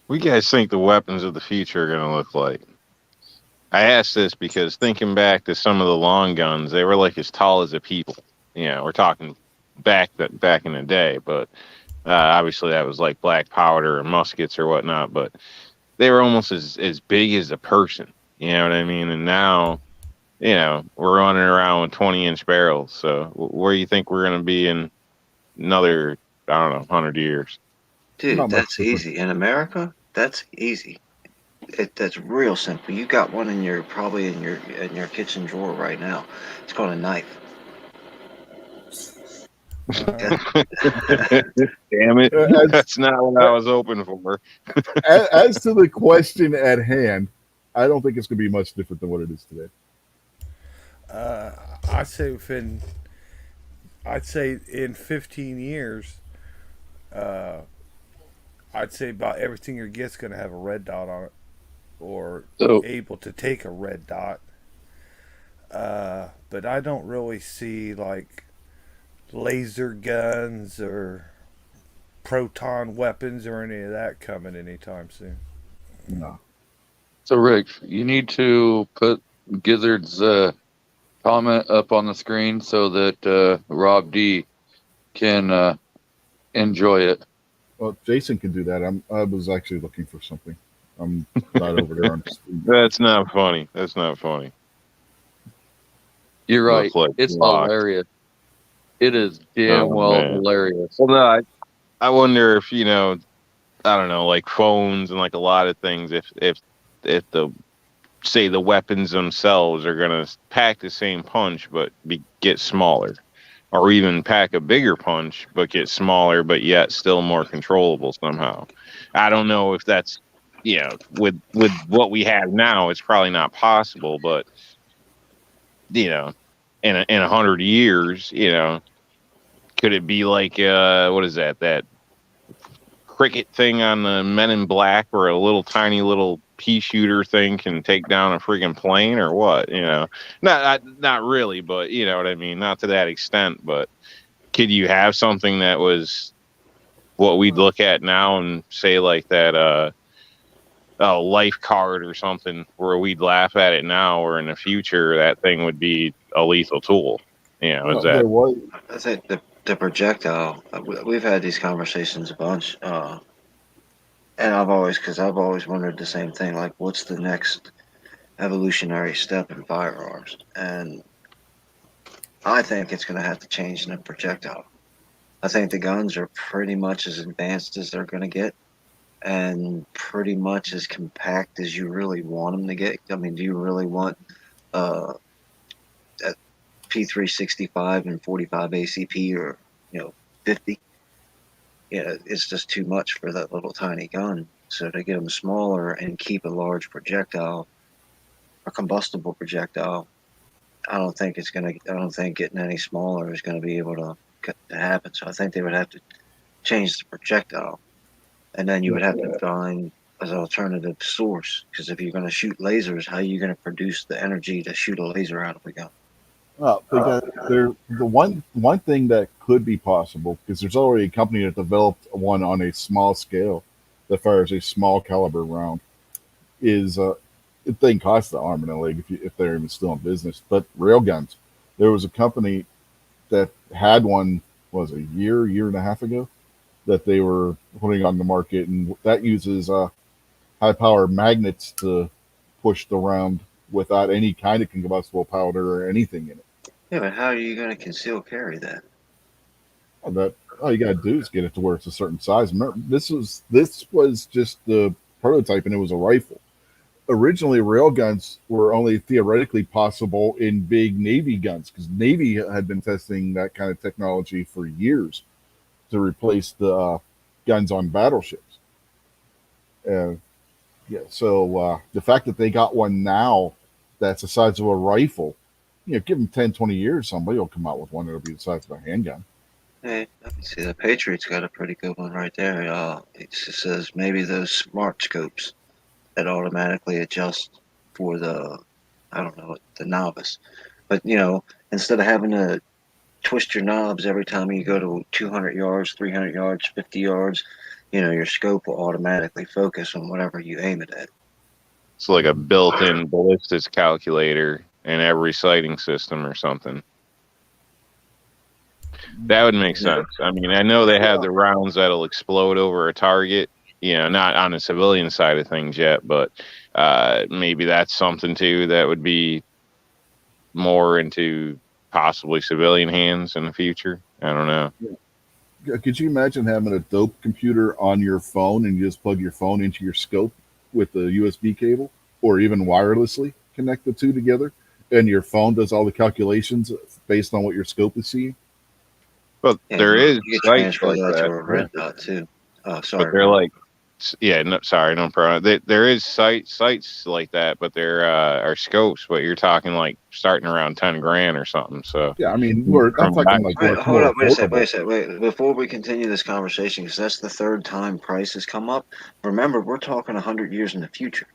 What do you guys think the weapons of the future are going to look like? I asked this because thinking back to some of the long guns, they were like as tall as a people. You know, we're talking back in the day, but obviously that was like black powder and muskets or whatnot. But they were almost as big as a person. You know what I mean? And now, you know, we're running around with 20-inch barrels. So where do you think we're going to be in another, I don't know, 100 years? Dude, Not much that's different. easy. In America, that's easy. That's real simple. You got one in your probably in your kitchen drawer right now. It's called a knife. Damn it. As, That's not what I was hoping for. as to the question at hand, I don't think it's going to be much different than what it is today. I'd say in 15 years, I'd say about everything you get's going to have a red dot on it, or So able to take a red dot. But I don't really see like laser guns or proton weapons or any of that coming anytime soon. No. So Rick, you need to put Gizzard's comment up on the screen so that Rob D can enjoy it. Well, Jason can do that. I was actually looking for something. I'm not over there on screen. That's not funny. That's not funny. You're right. Looks like It's locked. hilarious. It is damn Oh, well man. hilarious. Well, no, I wonder if, you know, I don't know, like phones and like a lot of things, if the say the weapons themselves are gonna pack the same punch but get smaller, or even pack a bigger punch but get smaller but yet still more controllable somehow. I don't know if that's, you know, with what we have now, it's probably not possible, but you know, in 100 years, you know, could it be like what is that cricket thing on the Men in Black, where a little tiny little pea shooter thing can take down a friggin' plane, or what? You know, not really, but you know what I mean. Not to that extent, but could you have something that was what we'd look at now and say like that a life card or something, where we'd laugh at it now, or in the future that thing would be a lethal tool? You know, is that There was, I think the projectile. We've had these conversations a bunch, and I've always wondered the same thing. Like, what's the next evolutionary step in firearms? And I think it's going to have to change in the projectile. I think the guns are pretty much as advanced as they're going to get, and pretty much as compact as you really want them to get. I mean, do you really want a P365 and 45 ACP, or 50? Yeah, it's just too much for that little tiny gun. So to get them smaller and keep a large projectile, a combustible projectile, I don't think getting any smaller is going to be able to happen. So I think they would have to change the projectile, and then you would have to find an alternative source. Because if you're going to shoot lasers, how are you going to produce the energy to shoot a laser out of a gun? the one thing that could be possible, because there's already a company that developed one on a small scale that fires a small caliber round, is thing costs the arm and a leg if they're even still in business. But railguns, there was a company that had one was a year and a half ago that they were putting on the market, and that uses high power magnets to push the round without any kind of combustible powder or anything in it. Yeah, but how are you going to conceal carry that? That all you gotta do is get it to where it's a certain size. Remember, this was just the prototype, and it was a rifle. Originally, railguns were only theoretically possible in big Navy guns because Navy had been testing that kind of technology for years to replace the guns on battleships. Yeah, so the fact that they got one now that's the size of a rifle, give them 10, 20 years, somebody will come out with one that'll be the size of a handgun. Hey, I can see the Patriots got a pretty good one right there. It just says maybe those smart scopes that automatically adjust for the, I don't know, the novice. But, instead of having to twist your knobs every time you go to 200 yards, 300 yards, 50 yards, your scope will automatically focus on whatever you aim it at. It's like a built-in ballistics calculator in every sighting system or something. That would make sense. I mean, I know they have the rounds that'll explode over a target, not on the civilian side of things yet, but maybe that's something too that would be more into possibly civilian hands in the future. I don't know. Yeah. Could you imagine having a dope computer on your phone and you just plug your phone into your scope with a USB cable, or even wirelessly connect the two together, and your phone does all the calculations based on what your scope is seeing? But there is you can transfer that to a red dot too. Sorry, but they're like, no problem. There is sites like that, but there are scopes. But you're talking like starting around 10 grand or something. So yeah, I mean, I'm talking like hold up, wait a second. Before we continue this conversation, because that's the third time prices come up. Remember, we're talking 100 years in the future.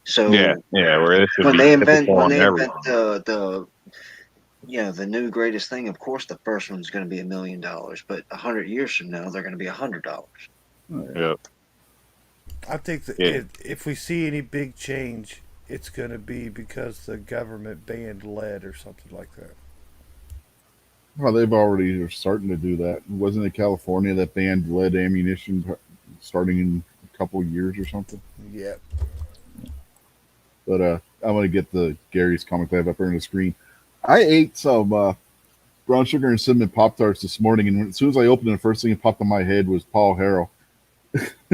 So yeah, where this when they invent the new greatest thing, of course, the first one's going to be $1 million, but 100 years from now, they're going to be $100. Yep. I think that if we see any big change, it's going to be because the government banned lead or something like that. Well, they've already are starting to do that. Wasn't it California that banned lead ammunition starting in a couple of years or something? Yeah. But I'm going to get the Gary's comment I have up here on the screen. I ate some brown sugar and cinnamon Pop-Tarts this morning, and as soon as I opened it, the first thing that popped in my head was Paul Harrell.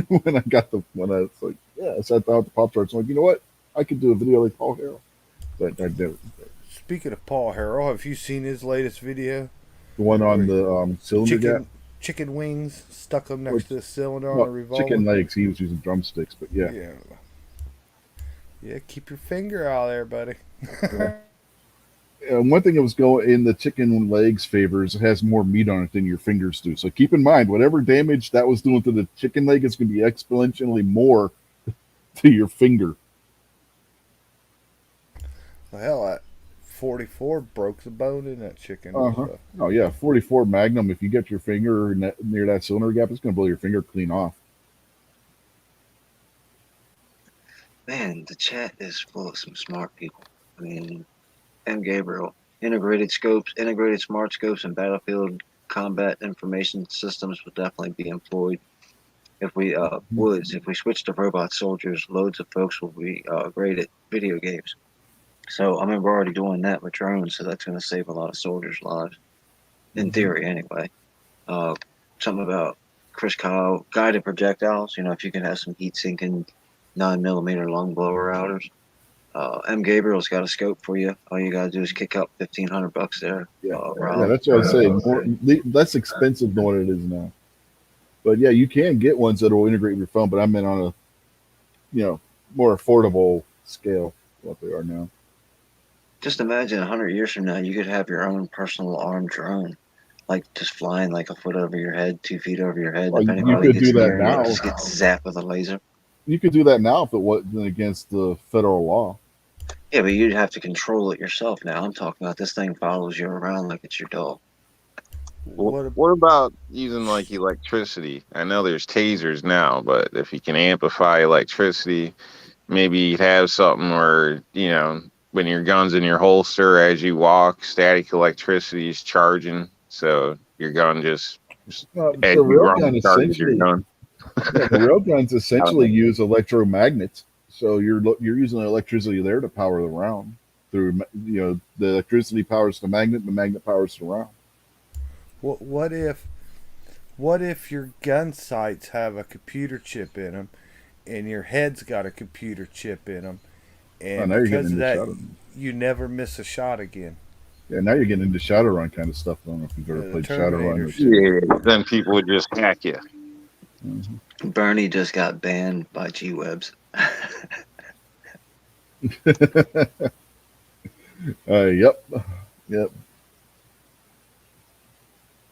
when I was like, I sat down with the Pop-Tarts, I'm like, you know what? I could do a video like Paul Harrell. But I never. Speaking of Paul Harrell, have you seen his latest video? The one on the cylinder gap? Chicken wings, stuck them next to the cylinder on a revolver. Chicken legs, he was using drumsticks, but yeah. Yeah, keep your finger out there, buddy. One thing that was going in the chicken legs favor is it has more meat on it than your fingers do. So keep in mind, whatever damage that was doing to the chicken leg is going to be exponentially more to your finger. Well, hell, that 44 broke the bone in that chicken. Oh yeah, 44 Magnum. If you get your finger near that cylinder gap, it's going to blow your finger clean off. Man, the chat is full of some smart people. I mean, M. Gabriel, integrated scopes, integrated smart scopes, and battlefield combat information systems would definitely be employed. If we if we switch to robot soldiers, loads of folks will be great at video games. So I mean, we're already doing that with drones, so that's going to save a lot of soldiers' lives, in theory, anyway. Something about Chris Kyle guided projectiles. If you can have some heat-sinking 9mm lung blower routers. M. Gabriel's got a scope for you. All you gotta do is kick up $1,500 there. Yeah, that's what I was saying. Less expensive than what it is now. But yeah, you can get ones that will integrate with your phone. But I meant on a, more affordable scale what they are now. Just imagine 100 years from now, you could have your own personal armed drone, like just flying like a foot over your head, 2 feet over your head. Well, if anybody you could gets do that near now. you, just get zapped with a laser. You could do that now if it wasn't against the federal law. Yeah, but you'd have to control it yourself now. I'm talking about this thing follows you around like it's your dog. What about using like electricity? I know there's tasers now, but if you can amplify electricity, maybe you'd have something where, when your gun's in your holster as you walk, static electricity is charging. So your gun just, as The you railgun run, charges your essentially, gun. yeah, the railguns I don't essentially know. use electromagnets. So you're using the electricity there to power the round. Through the electricity powers the magnet powers the round. What if your gun sights have a computer chip in them, and your head's got a computer chip in them, Oh, and now you're getting because of into that, Shadowrun. you never miss a shot again? Yeah, now you're getting into Shadowrun kind of stuff. I don't know if you've ever The played Terminator Shadowrun. shit. Yeah, then people would just hack you. Bernie just got banned by G-Webs. Yep, yep.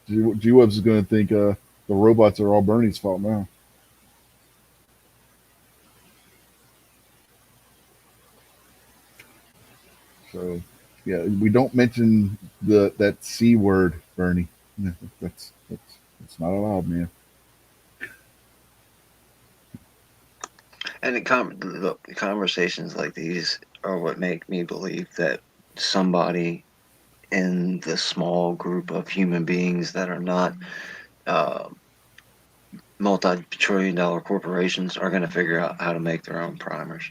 G-Webs is going to think the robots are all Bernie's fault now. So, yeah, we don't mention that C word, Bernie. No, that's not allowed, man. And look, conversations like these are what make me believe that somebody in the small group of human beings that are not uh, multi-trillion-dollar corporations are going to figure out how to make their own primers.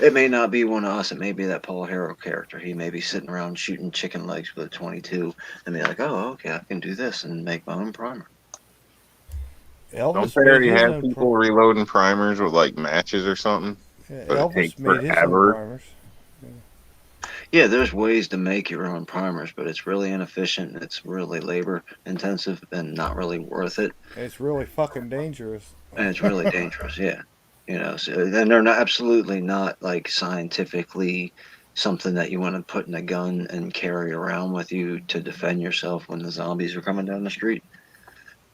It may not be one of us. It may be that Paul Harrow character. He may be sitting around shooting chicken legs with a 22 and be like, oh, okay, I can do this and make my own primer. Don't Elvis they made already his have own. people reloading primers with like matches or something? Yeah, But it Elvis takes made his own forever. primers. Yeah, there's ways to make your own primers, but it's really inefficient. It's really labor intensive and not really worth it. It's really fucking dangerous. And it's really dangerous. Yeah. So then they're not absolutely not like scientifically something that you want to put in a gun and carry around with you to defend yourself when the zombies are coming down the street.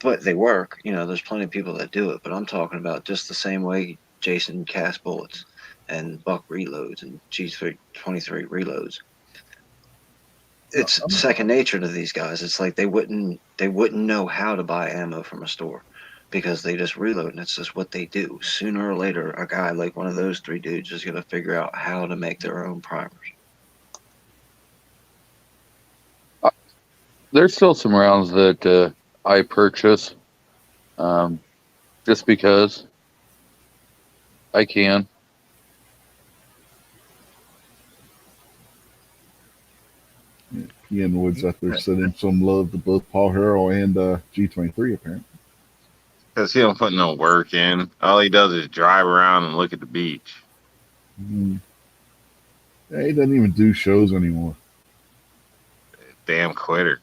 But they work. There's plenty of people that do it. But I'm talking about just the same way Jason casts bullets and Buck reloads and G23 reloads. It's second nature to these guys. It's like they wouldn't know how to buy ammo from a store because they just reload and it's just what they do. Sooner or later, a guy like one of those three dudes is going to figure out how to make their own primers. There's still some rounds that I purchase just because I can. Ian Woods out there sending some love to both Paul Harrell and G23, apparently. Because he don't put no work in. All he does is drive around and look at the beach. Mm. Yeah, he doesn't even do shows anymore. Damn quitter.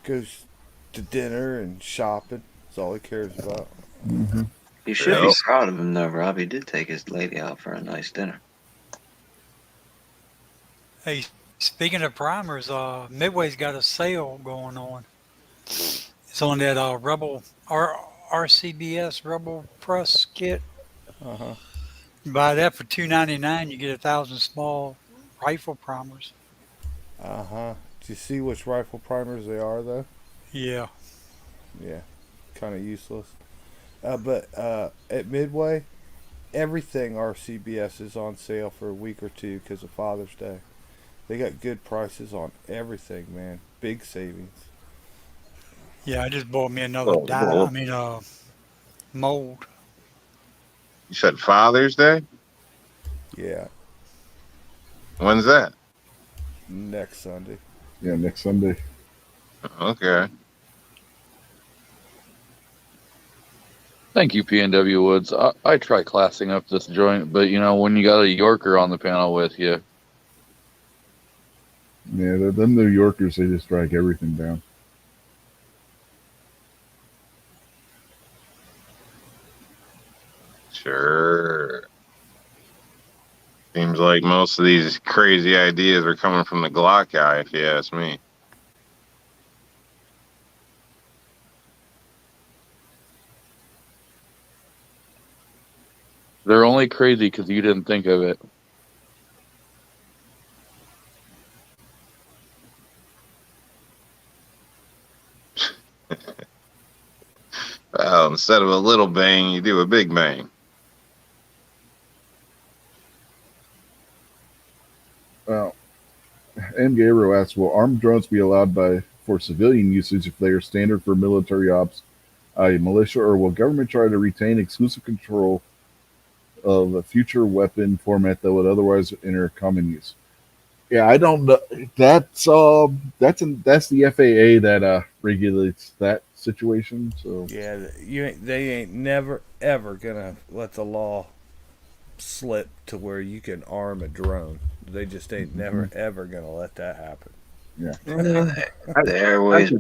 Goes to dinner and shopping. That's all he cares about. Mm-hmm. You should be Yep. proud of him, though, Rob. He did take his lady out for a nice dinner. Hey, speaking of primers, Midway's got a sale going on. It's on that Rebel RCBS Rebel Press kit. Uh huh. You buy that for $2.99, you get 1,000 small rifle primers. Uh huh. Do you see which rifle primers they are, though? Yeah. Yeah. Kind of useless. But at Midway, everything RCBS is on sale for a week or two because of Father's Day. They got good prices on everything, man. Big savings. Yeah, I just bought me another Oh, mold. You said Father's Day? Yeah. When's that? Next Sunday. Yeah, next Sunday. Okay. Thank you, PNW Woods. I try classing up this joint, but when you got a Yorker on the panel with you, Yeah, them New Yorkers, they just drag everything down. Sure. Seems like most of these crazy ideas are coming from the Glock guy, if you ask me. they're only crazy because you didn't think of it. Oh instead of a little bang, you do a big bang. Well, M. Gabriel asks, will armed drones be allowed for civilian usage if they are standard for military ops, i.e. militia, or will government try to retain exclusive control of a future weapon format that would otherwise enter common use? Yeah, I don't know. That's the FAA that regulates that situation. So Yeah, they ain't never ever gonna let the law slip to where you can arm a drone. They just ain't never ever gonna let that happen. yeah, The airways.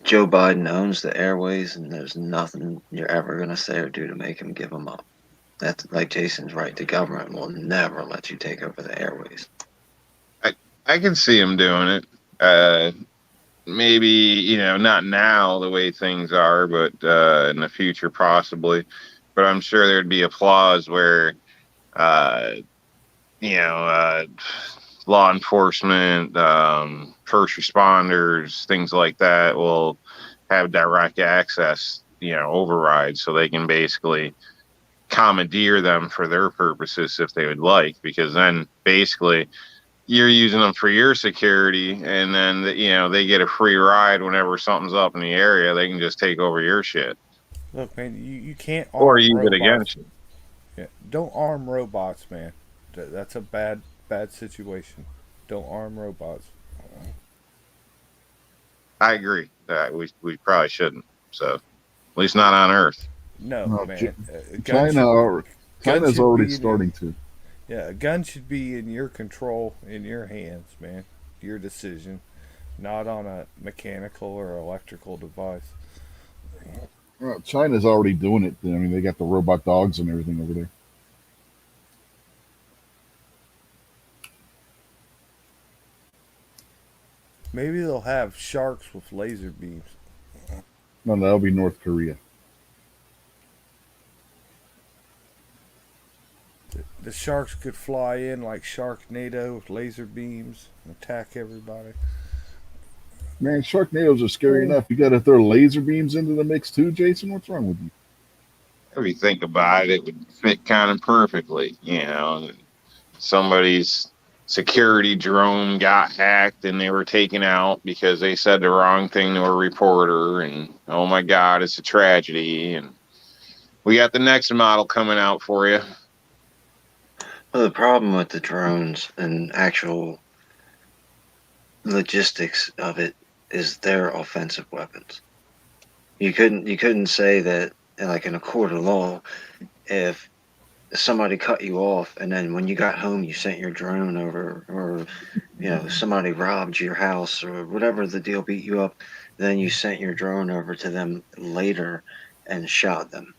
Joe Biden owns the airways, and there's nothing you're ever gonna say or do to make him give them up. That's like Jason's right. The government will never let you take over the airways. I can see him doing it. Maybe, not now the way things are, but in the future possibly. But I'm sure there'd be applause where, law enforcement, first responders, things like that will have direct access, override, so they can basically commandeer them for their purposes if they would like, because then basically you're using them for your security, and then they get a free ride whenever something's up in the area. They can just take over your shit, Look, man, you can't arm or use robots. it against you. Yeah, don't arm robots, man. That's a bad situation. Don't arm robots. I agree. We probably shouldn't. So, at least not on Earth. No, No, man. China's already starting to. Yeah, a gun should be in your control, in your hands, man. Your decision, not on a mechanical or electrical device. Well, China's already doing it. I mean, they got the robot dogs and everything over there. Maybe they'll have sharks with laser beams. No, that'll be North Korea. The sharks could fly in like Sharknado with laser beams and attack everybody. Man, Sharknadoes are scary enough. You got to throw laser beams into the mix too, Jason. What's wrong with you? If you think about it, it would fit kind of perfectly. Somebody's security drone got hacked and they were taken out because they said the wrong thing to a reporter, and oh my God, it's a tragedy. And we got the next model coming out for you. Well, the problem with the drones and actual logistics of it is they're offensive weapons. You couldn't say that, like in a court of law, if somebody cut you off and then when you got home you sent your drone over, or somebody robbed your house or whatever the deal, beat you up, then you sent your drone over to them later and shot them.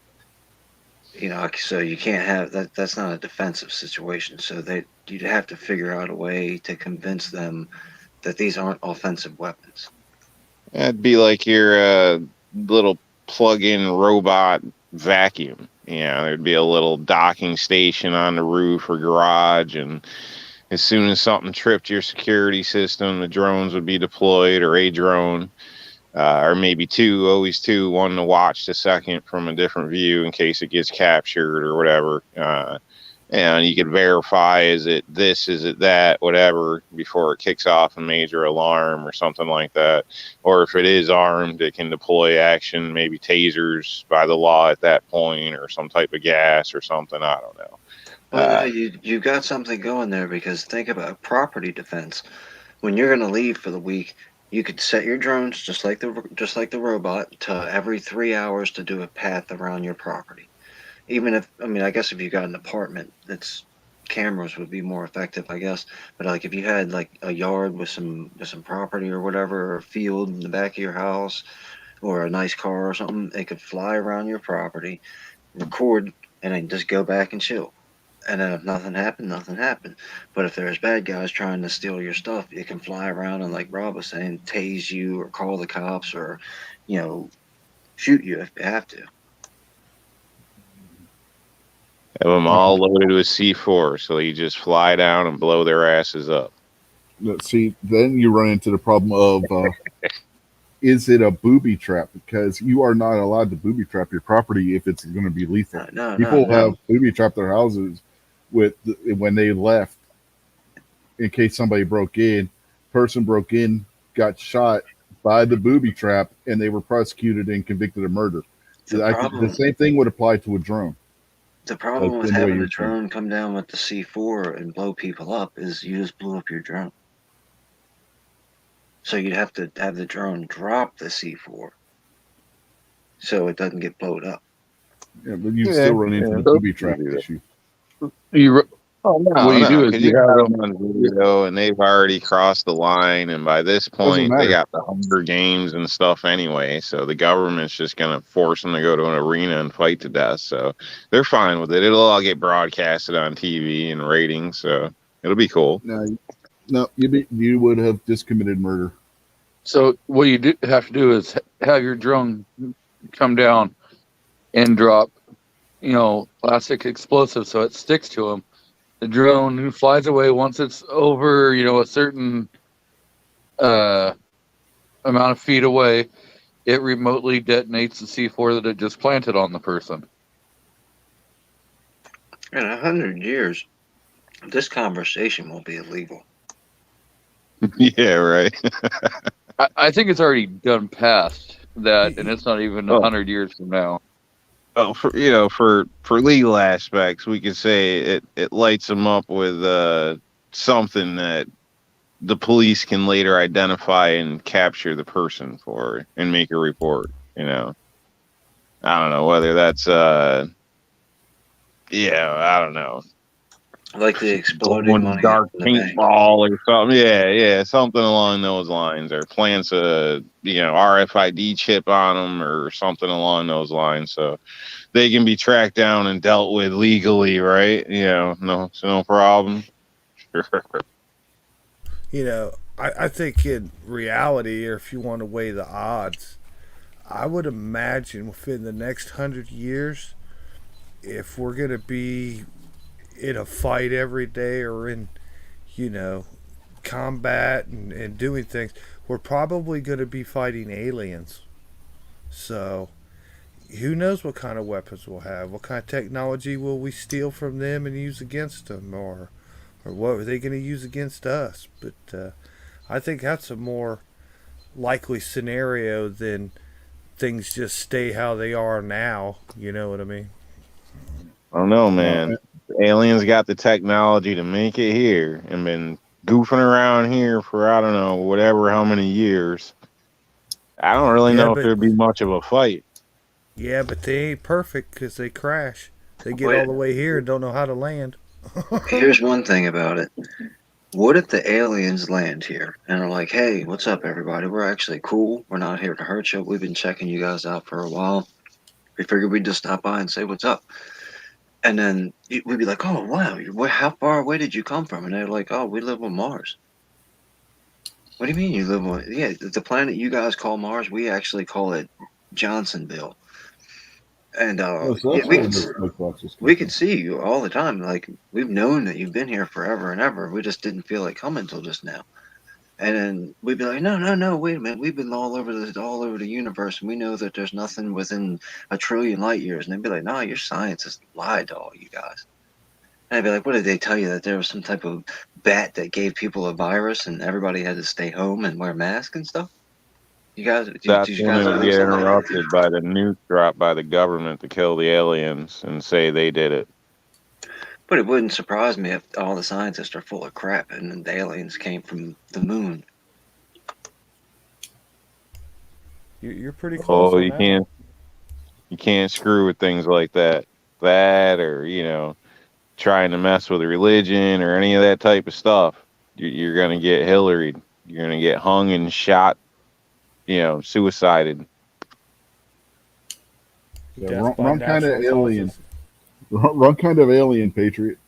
So you can't have that. That's not a defensive situation. So you'd have to figure out a way to convince them that these aren't offensive weapons. That'd be like your little plug-in robot vacuum. There'd be a little docking station on the roof or garage, and as soon as something tripped your security system, the drones would be deployed, or a drone, or maybe two, always two, one to watch the second from a different view in case it gets captured or whatever. And you could verify, is it this, is it that, whatever, before it kicks off a major alarm or something like that. Or if it is armed, it can deploy action, maybe tasers by the law at that point, or some type of gas or something. I don't know. Well, you got something going there, because think about property defense. When you're going to leave for the week, you could set your drones just like the robot to every 3 hours to do a path around your property. Even if, I guess if you got an apartment, cameras would be more effective, I guess. But like if you had like a yard with some property or whatever, or a field in the back of your house, or a nice car or something, they could fly around your property, record, and then just go back and chill. And then if nothing happened, nothing happened. But if there's bad guys trying to steal your stuff, it can fly around and, like Rob was saying, tase you or call the cops, or shoot you if they have to. Have them all loaded with C4, so you just fly down and blow their asses up. See, then you run into the problem of is it a booby trap? Because you are not allowed to booby trap your property if it's going to be lethal. No. People have booby trapped their houses when they left in case somebody broke in. Person broke in, got shot by the booby trap, and they were prosecuted and convicted of murder. The I think the same thing would apply to a drone. The problem Like, with in the way having a you're saying. drone come down with the C4 and blow people up is you just blew up your drone. So you'd have to have the drone drop the C4 so it doesn't get blown up. Yeah, but you still run into the booby trap issue. Oh no, What you do is because you you have got them. them on video and they've already crossed the line, and by this point they matter. got the Hunger Games and stuff anyway. So the government's just gonna force them to go to an arena and fight to death. So they're fine with it. It'll all get broadcasted on TV and ratings, so it'll be cool. No, you would have just committed murder. So what you have to do is have your drone come down and drop, plastic explosives so it sticks to them. The drone flies away once it's over, a certain amount of feet away. It remotely detonates the C4 that it just planted on the person. In 100 years, this conversation will be illegal. Yeah, right. I think it's already done past that, and it's not even 100 years from now. Well, for legal aspects, we could say it lights them up with something that the police can later identify and capture the person for and make a report. I don't know whether that's I don't know. Like the exploding money dark in the bank. paintball or something. Yeah, something along those lines, or plants a RFID chip on them or something along those lines, so they can be tracked down and dealt with legally, right? No problem. Sure. I think in reality, or if you want to weigh the odds, I would imagine within the next 100 years, if we're going to be in a fight every day or in, combat and doing things, we're probably going to be fighting aliens. So, who knows what kind of weapons we'll have? What kind of technology will we steal from them and use against them? Or what are they going to use against us? But I think that's a more likely scenario than things just stay how they are now. You know what I mean? I don't know, man. Aliens got the technology to make it here and been goofing around here for, I don't know, whatever, how many years. I don't really know if there'd be much of a fight. Yeah, but they ain't perfect because they crash. They get all the way here and don't know how to land. Here's one thing about it. What if the aliens land here and are like, hey, what's up, everybody? We're actually cool. We're not here to hurt you. We've been checking you guys out for a while. We figured we'd just stop by and say what's up. And then we'd be like, oh, wow, how far away did you come from? And they're like, oh, we live on Mars. What do you mean you live on? Yeah, the planet you guys call Mars, we actually call it Johnsonville. And we could see you all the time. Like, we've known that you've been here forever and ever. We just didn't feel like coming until just now. And then we'd be like, no, wait a minute. We've been all over the universe, and we know that there's nothing within a trillion light years. And they'd be like, no, your scientists lied to all you guys. And I'd be like, what did they tell you? That there was some type of bat that gave people a virus and everybody had to stay home and wear masks and stuff? That's when it would get interrupted by the nuke dropped by the government to kill the aliens and say they did it. But it wouldn't surprise me if all the scientists are full of crap and the aliens came from the moon. You're pretty close. Oh, you can't screw with things like that. That or, trying to mess with religion or any of that type of stuff. You're going to get Hillaried. You're going to get hung and shot, suicided. Yeah, wrong kind of alien. Wrong kind of alien, Patriot.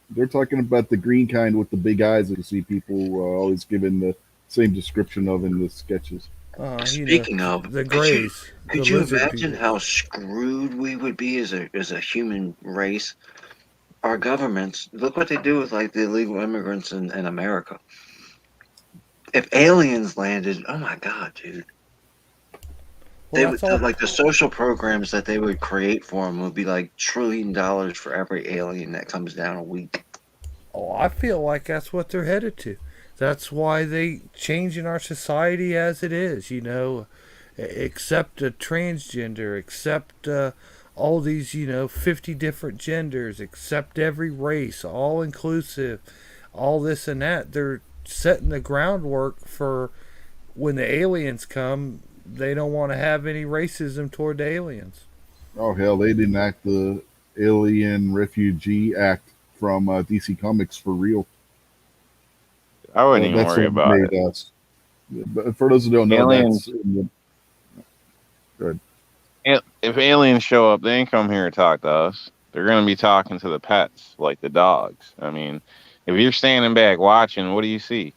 They're talking about the green kind with the big eyes that you see people always giving the same description of in the sketches. Speaking of the grays, could you imagine how screwed we would be as a human race? Our governments, look what they do with like the illegal immigrants in America. If aliens landed, oh my God, dude. Well, that's all. like the social programs that they would create for them would be like $1 trillion for every alien that comes down a week. Oh, I feel like that's what they're headed to. That's why they changing our society as it is. Accept a transgender, accept all these 50 different genders, accept every race, all inclusive, all this and that. They're setting the groundwork for when the aliens come. They don't want to have any racism toward the aliens. Oh hell, they didn't act the Alien Refugee Act from DC Comics for real. I wouldn't even That's worry what about it. made us. But for those who don't know, Aliens. that's good. If aliens show up, they ain't come here to talk to us. They're going to be talking to the pets, like the dogs. I mean, if you're standing back watching, what do you see?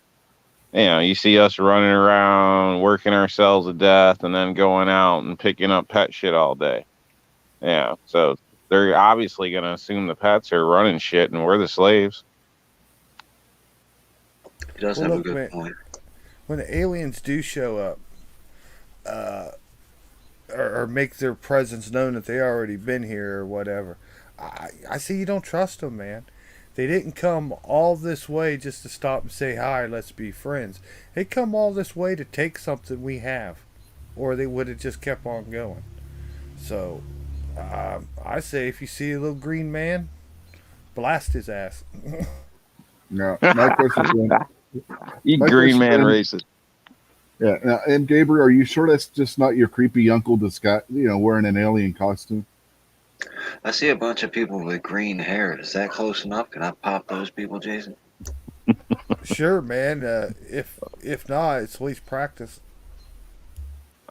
You see us running around, working ourselves to death, and then going out and picking up pet shit all day. Yeah, so they're obviously going to assume the pets are running shit and we're the slaves. He does Well, have look, a good man. point. When the aliens do show up, or make their presence known that they already been here or whatever, I see you don't trust them, man. They didn't come all this way just to stop and say hi, let's be friends. They come all this way to take something we have, or they would have just kept on going. So, I say if you see a little green man, blast his ass. Now, my question You My green question man is- racist. yeah. Now, and Gabriel, are you sure that's just not your creepy uncle disguise, wearing an alien costume? I see a bunch of people with green hair. Is that close enough? Can I pop those people, Jason? Sure, man. If not, it's at least practice.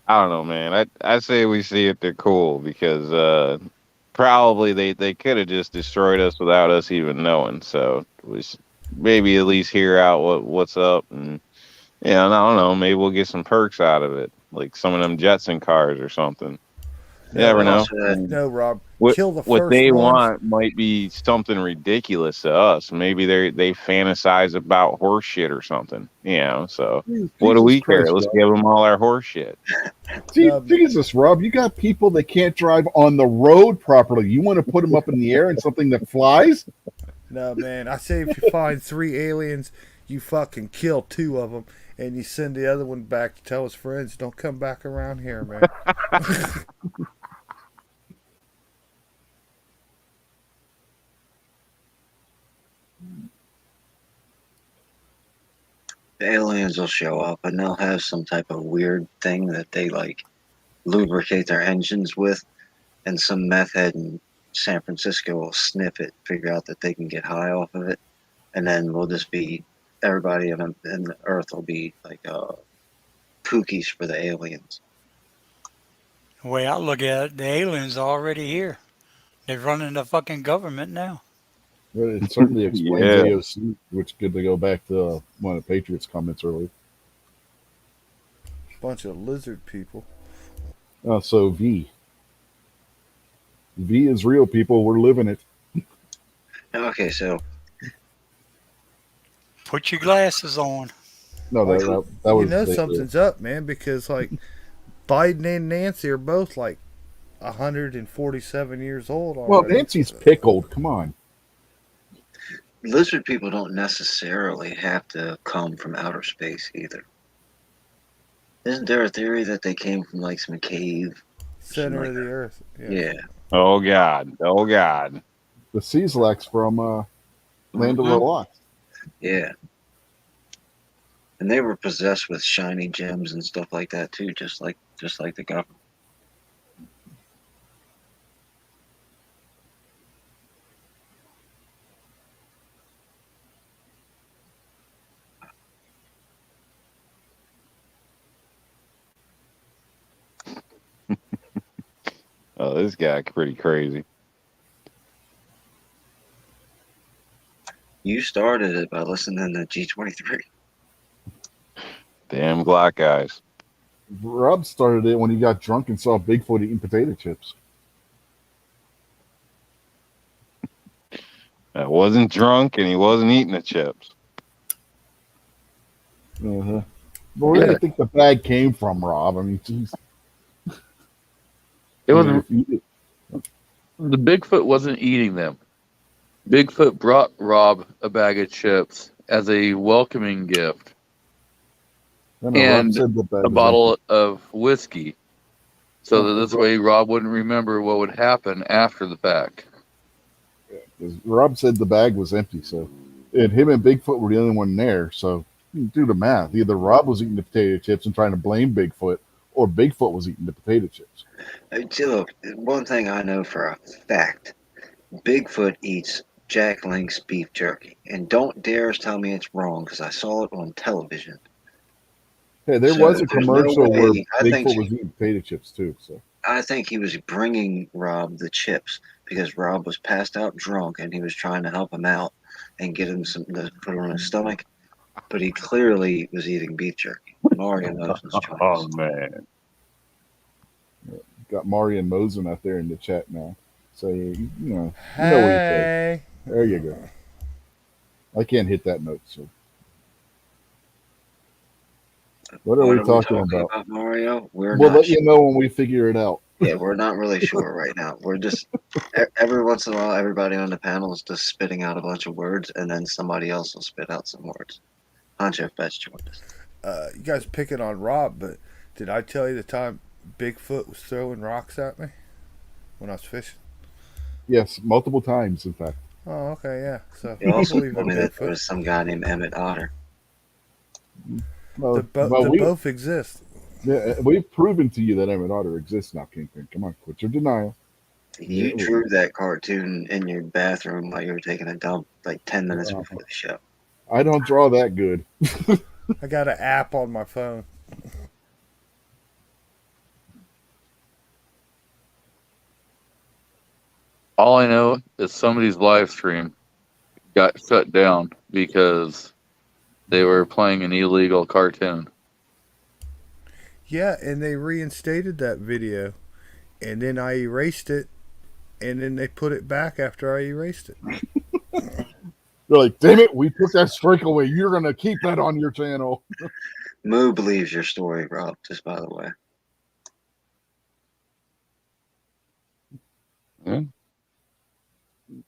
I don't know, man. I say we see it. They're cool because probably they could have just destroyed us without us even knowing. So we should maybe at least hear out what's up, and I don't know. Maybe we'll get some perks out of it, like some of them Jetson cars or something. You never know. Also, No, Rob. What, Kill the what first they ones. want might be something ridiculous to us. Maybe they fantasize about horse shit or something. So what do Jesus we care? Christ, Let's Rob. give them all our horse shit. Jesus, Rob, you got people that can't drive on the road properly. You want to put them up in the air in something that flies? No, man. I say if you find 3 aliens, you fucking kill 2 of them, and you send the other one back to tell his friends, don't come back around here, man. the aliens will show up and they'll have some type of weird thing that they like lubricate their engines with, and some meth head in San Francisco will sniff it, figure out that they can get high off of it, and then we'll just be everybody in the Earth will be like kookies for the aliens. The way I look at it, the aliens are already here. They're running the fucking government now. Well, it certainly explains Yeah. AOC, which good to go back to one of the Patriots' comments earlier. Bunch of lizard people. So V is real, people. We're living it. Okay, so Put your glasses on. No, that was Something's up, man, because like Biden and Nancy are both like 147 years old already. Well, Nancy's pickled. Come on. lizard people don't necessarily have to come from outer space either. Isn't there a theory that they came from like some cave? Center like of the earth. Yeah. Oh God. The Cieslax from Land of the Lost. Yeah. And they were possessed with shiny gems and stuff like that too, just like the government. Oh, this guy pretty crazy. You started it by listening to G23. Damn Glock guys. Rob started it when he got drunk and saw Bigfoot eating potato chips. I wasn't drunk and he wasn't eating the chips. Uh-huh. But where do you think the bag came from, Rob? I mean, geez. It And then was if you, the Bigfoot wasn't eating them. Bigfoot brought Rob a bag of chips as a welcoming gift I know Rob and said the bag a was empty. bottle of whiskey, so that this way Rob wouldn't remember what would happen after the fact. 'Cause Rob said the bag was empty, so and him and Bigfoot were the only one there. So you can do the math. Either Rob was eating the potato chips and trying to blame Bigfoot, or Bigfoot was eating the potato chips. See, look, one thing I know for a fact: Bigfoot eats Jack Link's beef jerky, and don't dare tell me it's wrong because I saw it on television. Hey, there So was a there's no commercial where way. I think Bigfoot was eating potato chips too. So he was bringing Rob the chips because Rob was passed out drunk and he was trying to help him out and get him some to put on his stomach. But he clearly was eating beef jerky. Mario knows his choice. Oh man. got Marion Mosen out there in the chat now. So you know what he said. Hey. There you go. I can't hit that note, so. What are we talking about? Mario? We'll let you know when we figure it out. Yeah, we're not really sure right now. We're just every once in a while, everybody on the panel is just spitting out a bunch of words, and then somebody else will spit out some words. Honcho Fetch joined us. You guys picking on Rob, but did I tell you the time Bigfoot was throwing rocks at me when I was fishing? Yes, multiple times, in fact. Oh, okay, yeah. So You also believe told in me that there Bigfoot. was some guy named Emmett Otter. Well, The we, both exist. yeah, we've proven to you that Emmett Otter exists now, Kingpin. Come on, quit your denial. You Yeah. drew that cartoon in your bathroom while you were taking a dump like 10 minutes before the show. I don't draw that good. I got an app on my phone. All I know is somebody's live stream got shut down because they were playing an illegal cartoon. Yeah, and they reinstated that video, and then I erased it, and then they put it back after I erased it. They're like, damn it, we took that strike away. You're going to keep that on your channel. Moo believes your story, Rob, just by the way.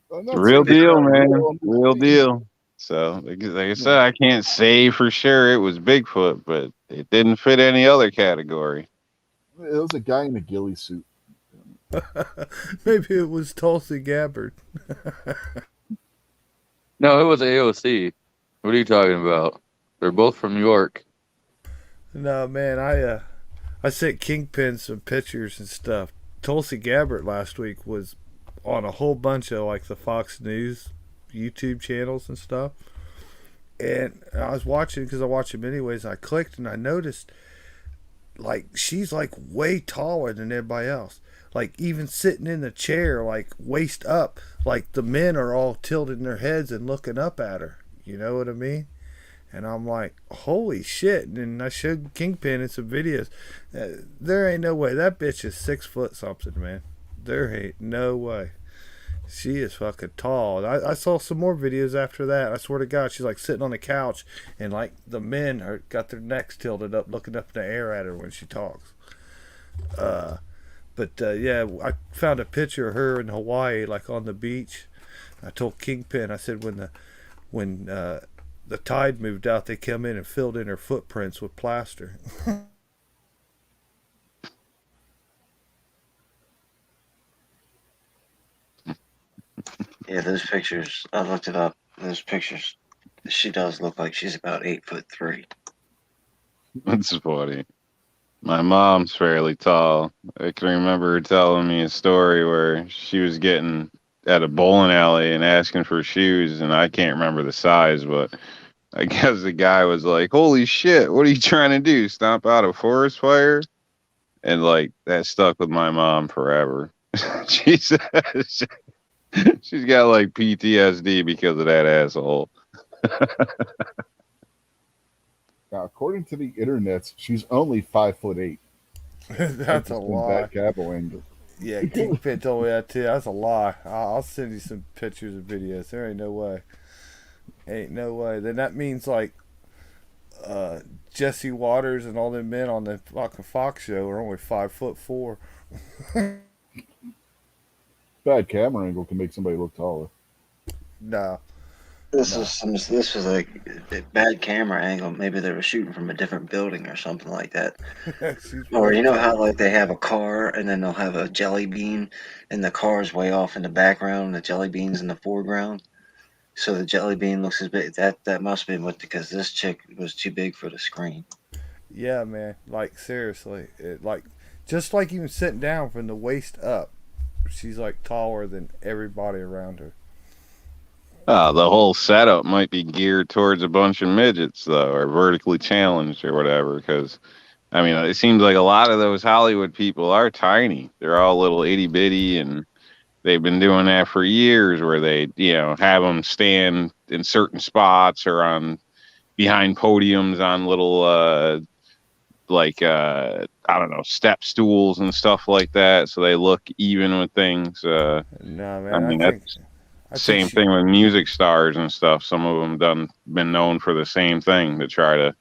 Real deal, man. Real deal. So, like I said, I can't say for sure it was Bigfoot, but it didn't fit any other category. It was a guy in a ghillie suit. Maybe it was Tulsi Gabbard. No, it was AOC. What are you talking about? They're both from New York. No, man, I sent Kingpin some pictures and stuff. Tulsi Gabbard last week was on a whole bunch of like the Fox News YouTube channels and stuff. And I was watching because I watch them anyways. I clicked and I noticed like she's like way taller than everybody else. Like even sitting in the chair, like waist up, like the men are all tilting their heads and looking up at her. You know what I mean? And I'm like, holy shit. And I showed Kingpin in some videos. There ain't no way. That bitch is 6 foot something, man. There ain't no way. She is fucking tall. I saw some more videos after that. I swear to God, she's like sitting on the couch and like the men are got their necks tilted up, looking up in the air at her when she talks. But yeah, I found a picture of her in Hawaii, like on the beach. I told Kingpin, I said when the tide moved out, they come in and filled in her footprints with plaster. Yeah, those pictures, I looked it up. Those pictures, she does look like she's about 8'3". That's funny. My mom's fairly tall. I can remember her telling me a story where she was getting at a bowling alley and asking for shoes, and I can't remember the size, but I guess the guy was like, "Holy shit, what are you trying to do? Stomp out a forest fire?" And like that stuck with my mom forever. She says she's got like PTSD because of that asshole. Now, according to the internet, she's only 5'8". That's a lie. Back cabo angle. Yeah, Kingpin told me that too. That's a lie. I'll send you some pictures and videos. There ain't no way. Ain't no way. Then that means like Jesse Waters and all them men on the fucking Fox show are only 5'4". Bad camera angle can make somebody look taller. No. This No. was this was like a bad camera angle. Maybe they were shooting from a different building or something like that. She's Or real you know how tall. like they have a car and then they'll have a jelly bean and the car's way off in the background and the jelly bean's in the foreground. So the jelly bean looks as big. That must have been what because this chick was too big for the screen. Yeah, man. Like seriously, like just like even sitting down from the waist up, she's like taller than everybody around her. The whole setup might be geared towards a bunch of midgets, though, or vertically challenged or whatever. Because, I mean, it seems like a lot of those Hollywood people are tiny. They're all little itty bitty, and they've been doing that for years where they, have them stand in certain spots or on behind podiums on little, I don't know, step stools and stuff like that. So they look even with things. No, I man. mean, that's I think same she. thing with music stars and stuff. Some of them been known for the same thing to try to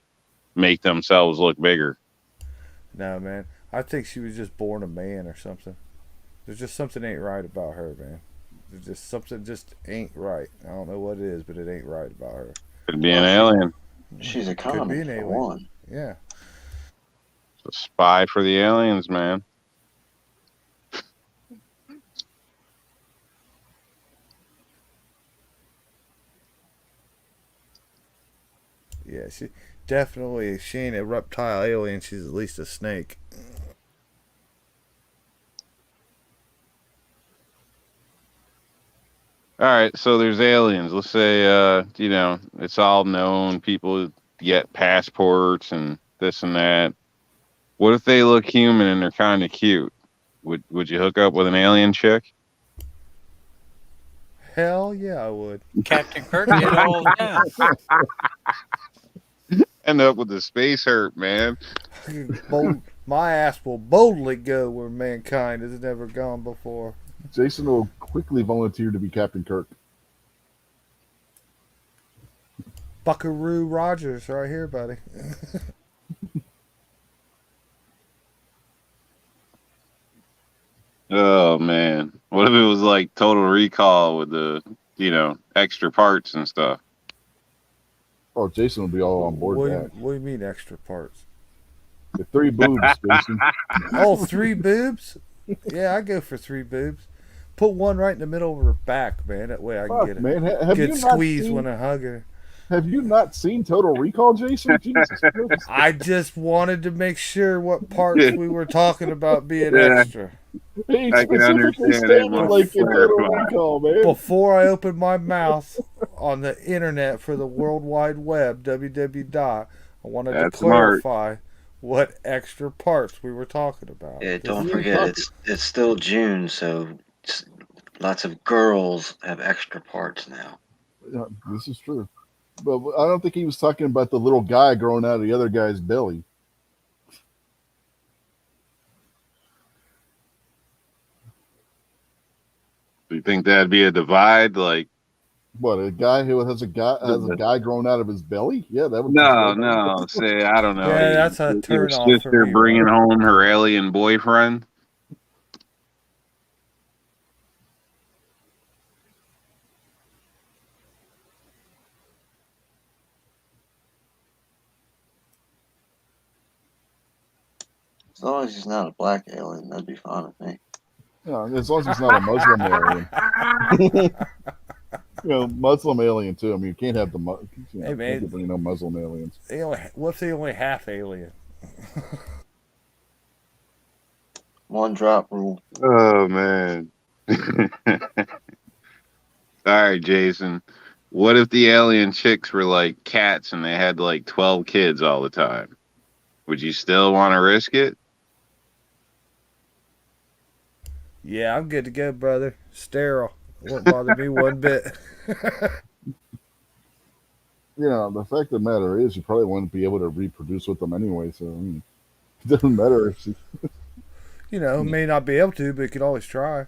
make themselves look bigger. No, man. I think she was just born a man or something. There's just something ain't right about her, man. There's just something just ain't right. I don't know what it is, but it ain't right about her. Could be an Well, alien. She's a Could be comic an for alien. one. Yeah. It's a spy for the aliens, man. Yeah, she ain't a reptile alien, she's at least a snake. All right, so there's aliens. Let's say, it's all known. People get passports and this and that. What if they look human and they're kind of cute? Would you hook up with an alien chick? Hell yeah, I would. Captain Kirk did it all the time. End up with the space hurt, man. My ass will boldly go where mankind has never gone before. Jason will quickly volunteer to be Captain Kirk. Buckaroo Rogers right here, buddy. Oh man, what if it was like Total Recall with the extra parts and stuff? Oh, Jason will be all on board with that. What do you mean extra parts? The 3 boobs, Jason. Oh, 3 boobs? Yeah, I go for 3 boobs. Put one right in the middle of her back, man. That way I can Fuck, get a man. Have you good not squeeze seen- when I hug her. Have you not seen Total Recall, Jason? Jesus Christ. I just wanted to make sure what parts we were talking about being Yeah. extra. He I can specifically understand it stated more like in Total clarify. Recall, man. Before I opened my mouth on the internet for the World Wide Web, www. I wanted That's to clarify what extra parts we were talking about. Yeah, don't you forget talk- it's still June, so lots of girls have extra parts now. Yeah, this is true. But I don't think he was talking about the little guy growing out of the other guy's belly. Do you think that'd be a divide? Like, What, a guy who has a guy growing out of his belly? Yeah, that would. no. Say, I don't know. Yeah, that's a your turn off for sister me, bringing bro. home her alien boyfriend. As long as he's not a black alien, that'd be fine with me. Yeah, as long as he's not a Muslim alien. Muslim alien too. I mean, you can't have the Hey, man. can't bring no Muslim aliens. What if they only half alien? One drop rule. Oh man. Sorry, Jason. What if the alien chicks were like cats and they had like 12 kids all the time? Would you still want to risk it? Yeah, I'm good to go, brother. Sterile. Won't bother me one bit. The fact of the matter is, you probably wouldn't be able to reproduce with them anyway. So I mean, it doesn't matter if she. May not be able to, but you could always try.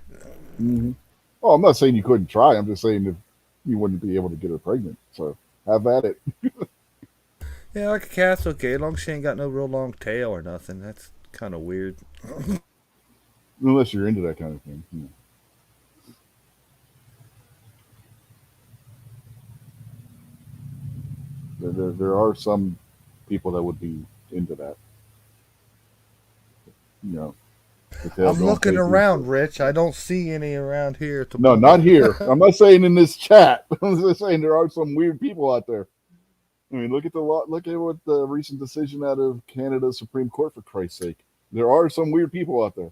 Mm-hmm. Oh, I'm not saying you couldn't try. I'm just saying if you wouldn't be able to get her pregnant. So have at it. Yeah, like a cat's okay, as long as she ain't got no real long tail or nothing. That's kind of weird. Unless you're into that kind of thing. There are some people that would be into that. You know, the tail I'm don't looking take around, you. Rich. I don't see any around here at the No, moment. not here. I'm not saying in this chat. I'm just saying there are some weird people out there. I mean, look at what the recent decision out of Canada's Supreme Court, for Christ's sake. There are some weird people out there.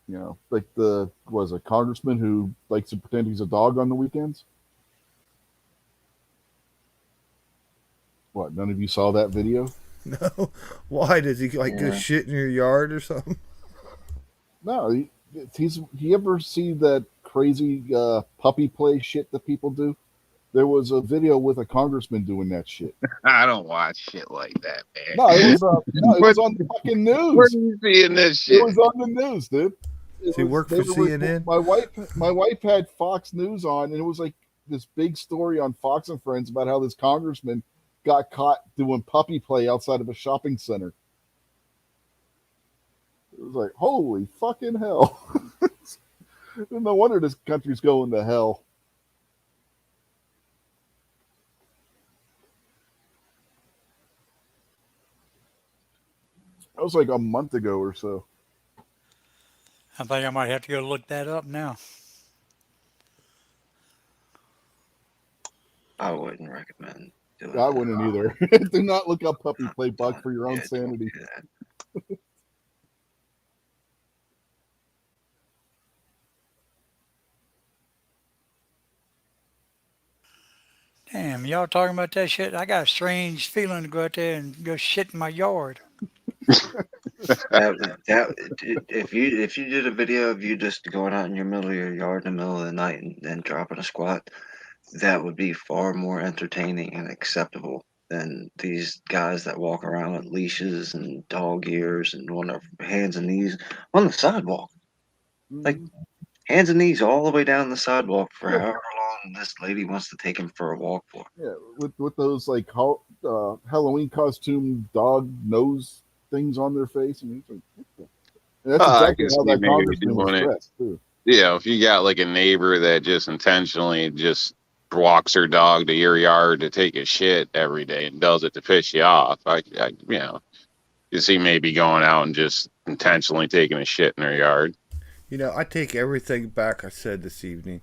You know, like was a congressman who likes to pretend he's a dog on the weekends. What? None of you saw that video? No. Why does he like go Yeah. shit in your yard or something? No, he ever see that crazy puppy play shit that people do? There was a video with a congressman doing that shit. I don't watch shit like that, man. No, it was on the fucking Where news. are you seeing this It shit? was on the news, dude. Does he work for CNN? My wife had Fox News on, and it was like this big story on Fox and Friends about how this congressman got caught doing puppy play outside of a shopping center. It was like, holy fucking hell. No wonder this country's going to hell. That was like a month ago or so. I think I might have to go look that up now. I wouldn't recommend doing I that. wouldn't either. Do not look up puppy play, Buck, for your own Yeah, don't sanity. do that. Damn, y'all talking about that shit? I got a strange feeling to go out there and go shit in my yard. If you did a video of you just going out in your middle of your yard in the middle of the night and dropping a squat, that would be far more entertaining and acceptable than these guys that walk around with leashes and dog ears and on their hands and knees on the sidewalk. Like, hands and knees all the way down the sidewalk for Yeah. however long this lady wants to take him for a walk for. Yeah, with those like Halloween costume dog nose things on their face. I mean, it's like, that's I exactly can how see that maybe congressman was doing it. dressed too. Yeah, if you got like a neighbor that just intentionally just walks her dog to your yard to take a shit every day and does it to piss you off, you see maybe going out and just intentionally taking a shit in her yard. You know, I take everything back I said this evening.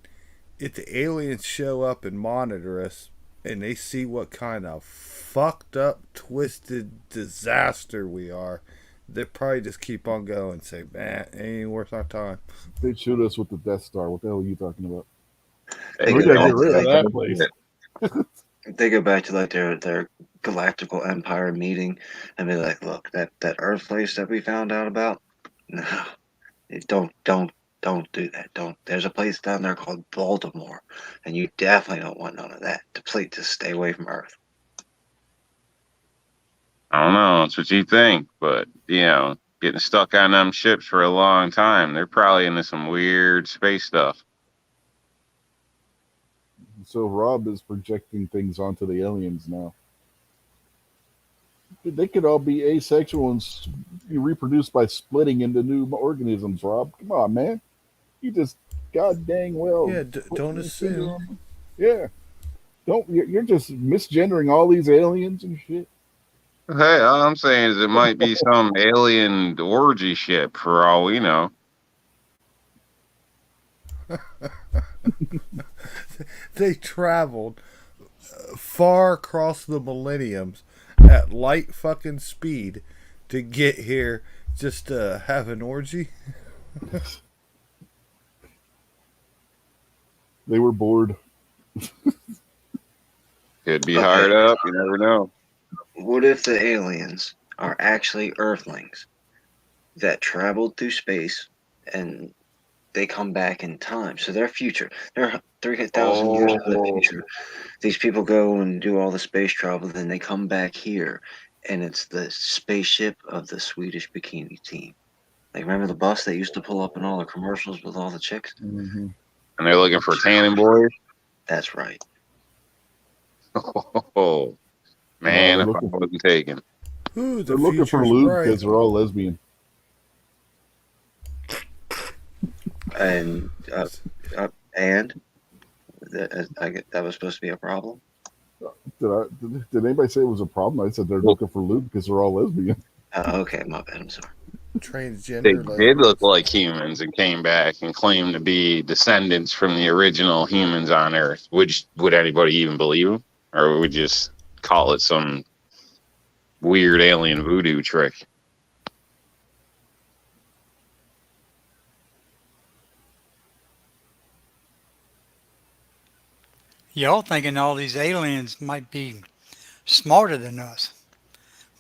If the aliens show up and monitor us and they see what kind of fucked up, twisted disaster we are, they probably just keep on going and say, man, it ain't worth our time. They'd shoot us with the Death Star. What the hell are you talking about? They We go gotta back get rid of to, that place. they go back to like their galactical empire meeting and be like, look, that Earth place that we found out about, no, don't do that. Don't. There's a place down there called Baltimore, and you definitely don't want none of that. Please just stay away from Earth. I don't know, it's what you think, but getting stuck on them ships for a long time, they're probably into some weird space stuff. So Rob is projecting things onto the aliens now. They could all be asexual and be reproduced by splitting into new organisms. Rob, come on, man. You just god dang well. Yeah, don't assume. Yeah. You're just misgendering all these aliens and shit. Hey, all I'm saying is it might be some alien orgy ship for all we know. They traveled far across the millenniums at light fucking speed to get here just to have an orgy. They were bored. Could be hard up, you never know. What if the aliens are actually Earthlings that traveled through space and they come back in time? So their future, they're 3,000 years into the future. These people go and do all the space travel, then they come back here, and it's the spaceship of the Swedish bikini team. Like, remember the bus that used to pull up in all the commercials with all the chicks? Mm-hmm. And they're looking for tanning boys. That's right. Oh, man, No, if I wasn't taken. Ooh, the They're looking for future's Luke bright. because they're all lesbian. and and that was supposed to be a problem. Did anybody say it was a problem? I said they're looking for lube because they're all lesbian. Okay, my bad. I'm sorry. They Transgender did look lesbians. like humans and came back and claimed to be descendants from the original humans on Earth. Would anybody even believe them, or would we just call it some weird alien voodoo trick? Y'all thinking all these aliens might be smarter than us.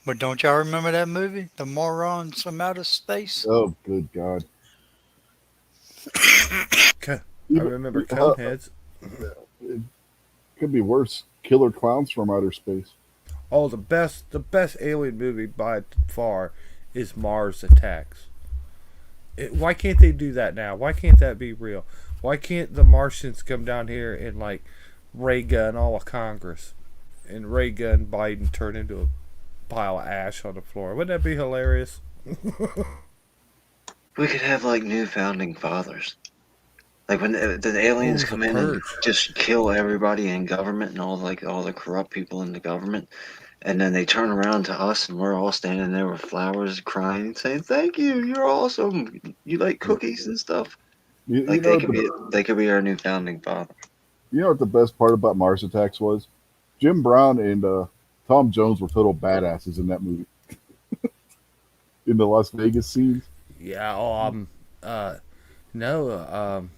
But don't y'all remember that movie, The Morons from Outer Space? Oh, good God! I remember Coneheads. It could be worse. Killer clowns from outer space. Oh, the best alien movie by far is Mars Attacks. Why can't they do that now? Why can't that be real? Why can't the Martians come down here and like ray gun all of Congress and ray gun Biden turn into a pile of ash on the floor? Wouldn't that be hilarious? We could have like new founding fathers. Like when the aliens Oh, come the in and purge. just kill everybody in government and all the corrupt people in the government, and then they turn around to us and we're all standing there with flowers, crying, and saying, "Thank you, you're awesome. You like cookies and stuff." You Like know what the they could be our new founding father. you know what the best part about Mars Attacks was? Jim Brown and Tom Jones were total badasses in that movie. In the Las Vegas scenes. Yeah. No.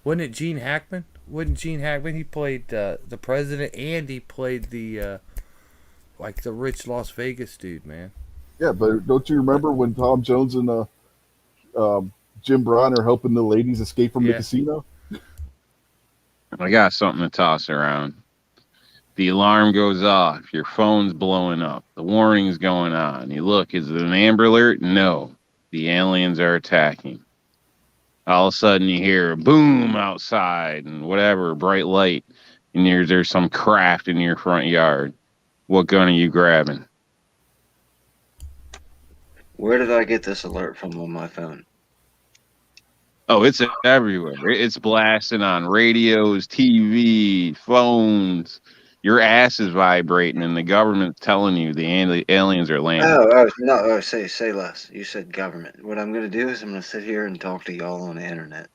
Wasn't it Gene Hackman? Wasn't Gene Hackman? He played the president and he played the like the rich Las Vegas dude, man. Yeah, but don't you remember when Tom Jones and Jim Brown are helping the ladies escape from the Yeah. casino? I got something to toss around. The alarm goes off. Your phone's blowing up. The warning's going on. You look, is it an Amber Alert? No. The aliens are attacking. All of a sudden you hear a boom outside and whatever, bright light. And there's some craft in your front yard. What gun are you grabbing? Where did I get this alert from on my phone? Oh, it's everywhere. It's blasting on radios, TV, phones. Your ass is vibrating, and the government's telling you the aliens are landing. No, say less. You said government. What I'm gonna do is I'm gonna sit here and talk to y'all on the internet.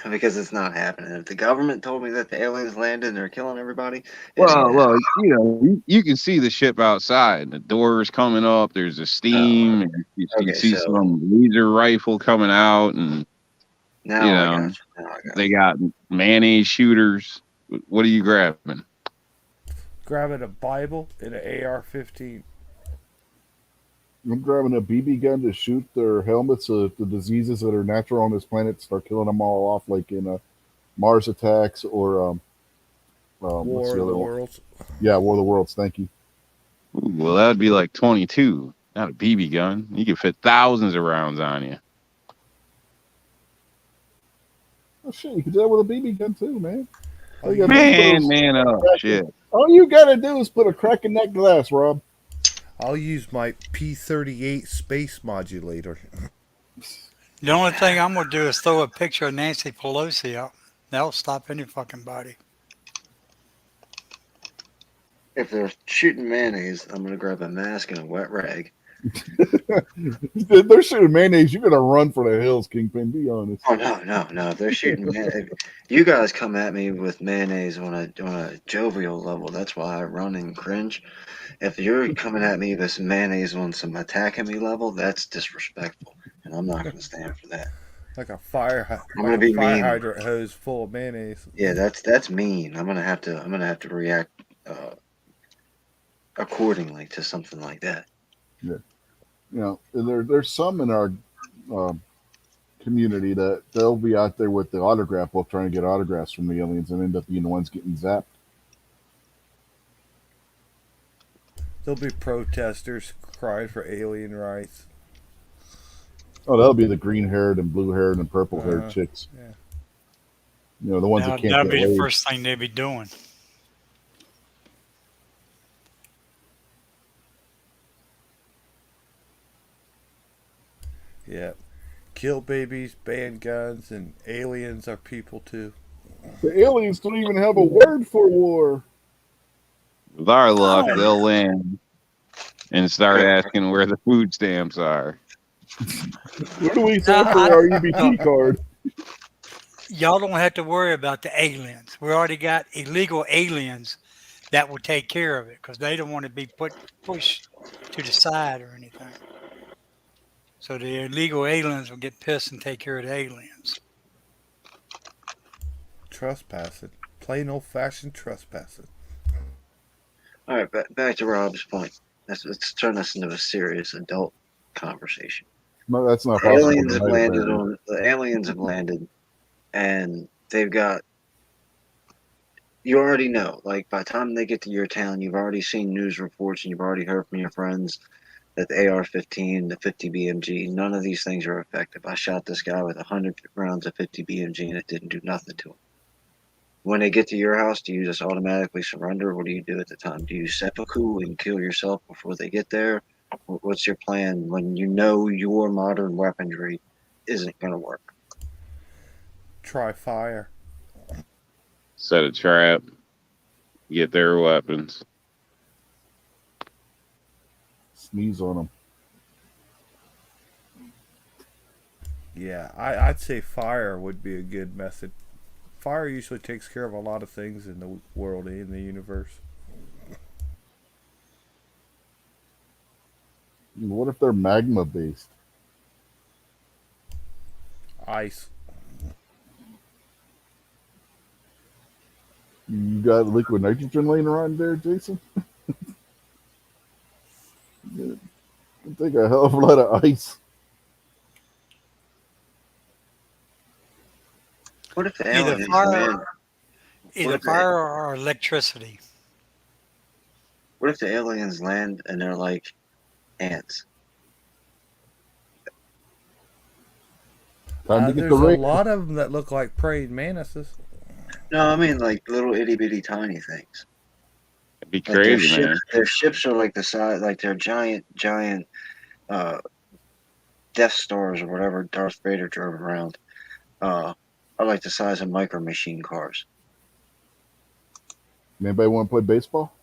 Because it's not happening. If the government told me that the aliens landed and they're killing everybody, it's gonna happen. You can see the ship outside. The doors coming up. There's a steam. And you Okay, see so some laser rifle coming out, and now you I know got you. Now I got they you. got mayonnaise shooters. What are you grabbing? Grabbing a Bible and an AR-15. I'm grabbing a BB gun to shoot their helmets so that the diseases that are natural on this planet start killing them all off, like in Mars Attacks or what's War the of other the one? Worlds. Yeah, War of the Worlds. Thank you. Ooh, well, that would be like 22, not a BB gun. You can fit thousands of rounds on you. Oh shit, you can do that with a BB gun too, man. Oh, you gotta do is Man, oh crack shit. all you gotta do is put a crack in that glass, Rob. I'll use my P-38 space modulator. The only thing I'm gonna do is throw a picture of Nancy Pelosi up. That'll stop any fucking body. If they're shooting mayonnaise, I'm gonna grab a mask and a wet rag. They're shooting mayonnaise. You're gonna run for the hills, Kingpin. Be honest. Oh no! If they're shooting, if you guys come at me with mayonnaise on a jovial level, that's why I run and cringe. If you're coming at me with some mayonnaise on some attacking me level, that's disrespectful, and I'm not gonna stand for that. Like a I'm gonna be mean. hydrant hose full of mayonnaise. Yeah, that's mean. I'm gonna have to react accordingly to something like that. Yeah, you know, and there's some in our um, community that they'll be out there with the autograph book trying to get autographs from the aliens and end up being the ones getting zapped. There'll be protesters crying for alien rights. Oh, that'll be the green-haired and blue-haired and purple-haired chicks. Yeah. You know, the ones Now, that can't that'd get be the laid. first thing they'd be doing. Yeah. kill babies, ban guns, and aliens are people too. The aliens don't even have a word for war. With our luck, Oh, they'll land and start asking where the food stamps are. Where do we no, sign for our EBT card? y'all don't have to worry about the aliens. We already got illegal aliens that will take care of it because they don't want to be pushed to the side or anything. So the illegal aliens will get pissed and take care of the aliens. Trespassing. Plain old fashioned trespassing. All right, back to Rob's point. Let's turn this into a serious adult conversation. No, that's not The possible. aliens have tonight, landed Barry. on. The aliens have landed, and they've got. You already know. Like by the time they get to your town, you've already seen news reports, and you've already heard from your friends that the AR-15, the 50 BMG, none of these things are effective. I shot this guy with 100 rounds of 50 BMG, and it didn't do nothing to him. When they get to your house, do you just automatically surrender? What do you do at the time? Do you seppuku and kill yourself before they get there? What's your plan when you know your modern weaponry isn't going to work? Try fire. Set a trap, get their weapons. Sneeze on them. Yeah, I'd say fire would be a good method. Fire usually takes care of a lot of things in the world and in the universe. What if they're magma based? Ice. You got liquid nitrogen laying around there, Jason? It'll take a hell of a lot of ice. What if the Either aliens fire, land? either if they- fire or electricity. What if the aliens land and they're like ants? Time to get There's the a rain. lot of them that look like praying mantises. No, I mean like little itty bitty tiny things. It'd be Like crazy, man. their ships are like the size, like they're giant Death Stars or whatever Darth Vader drove around. Are like the size of micro machine cars. Anybody want to play baseball?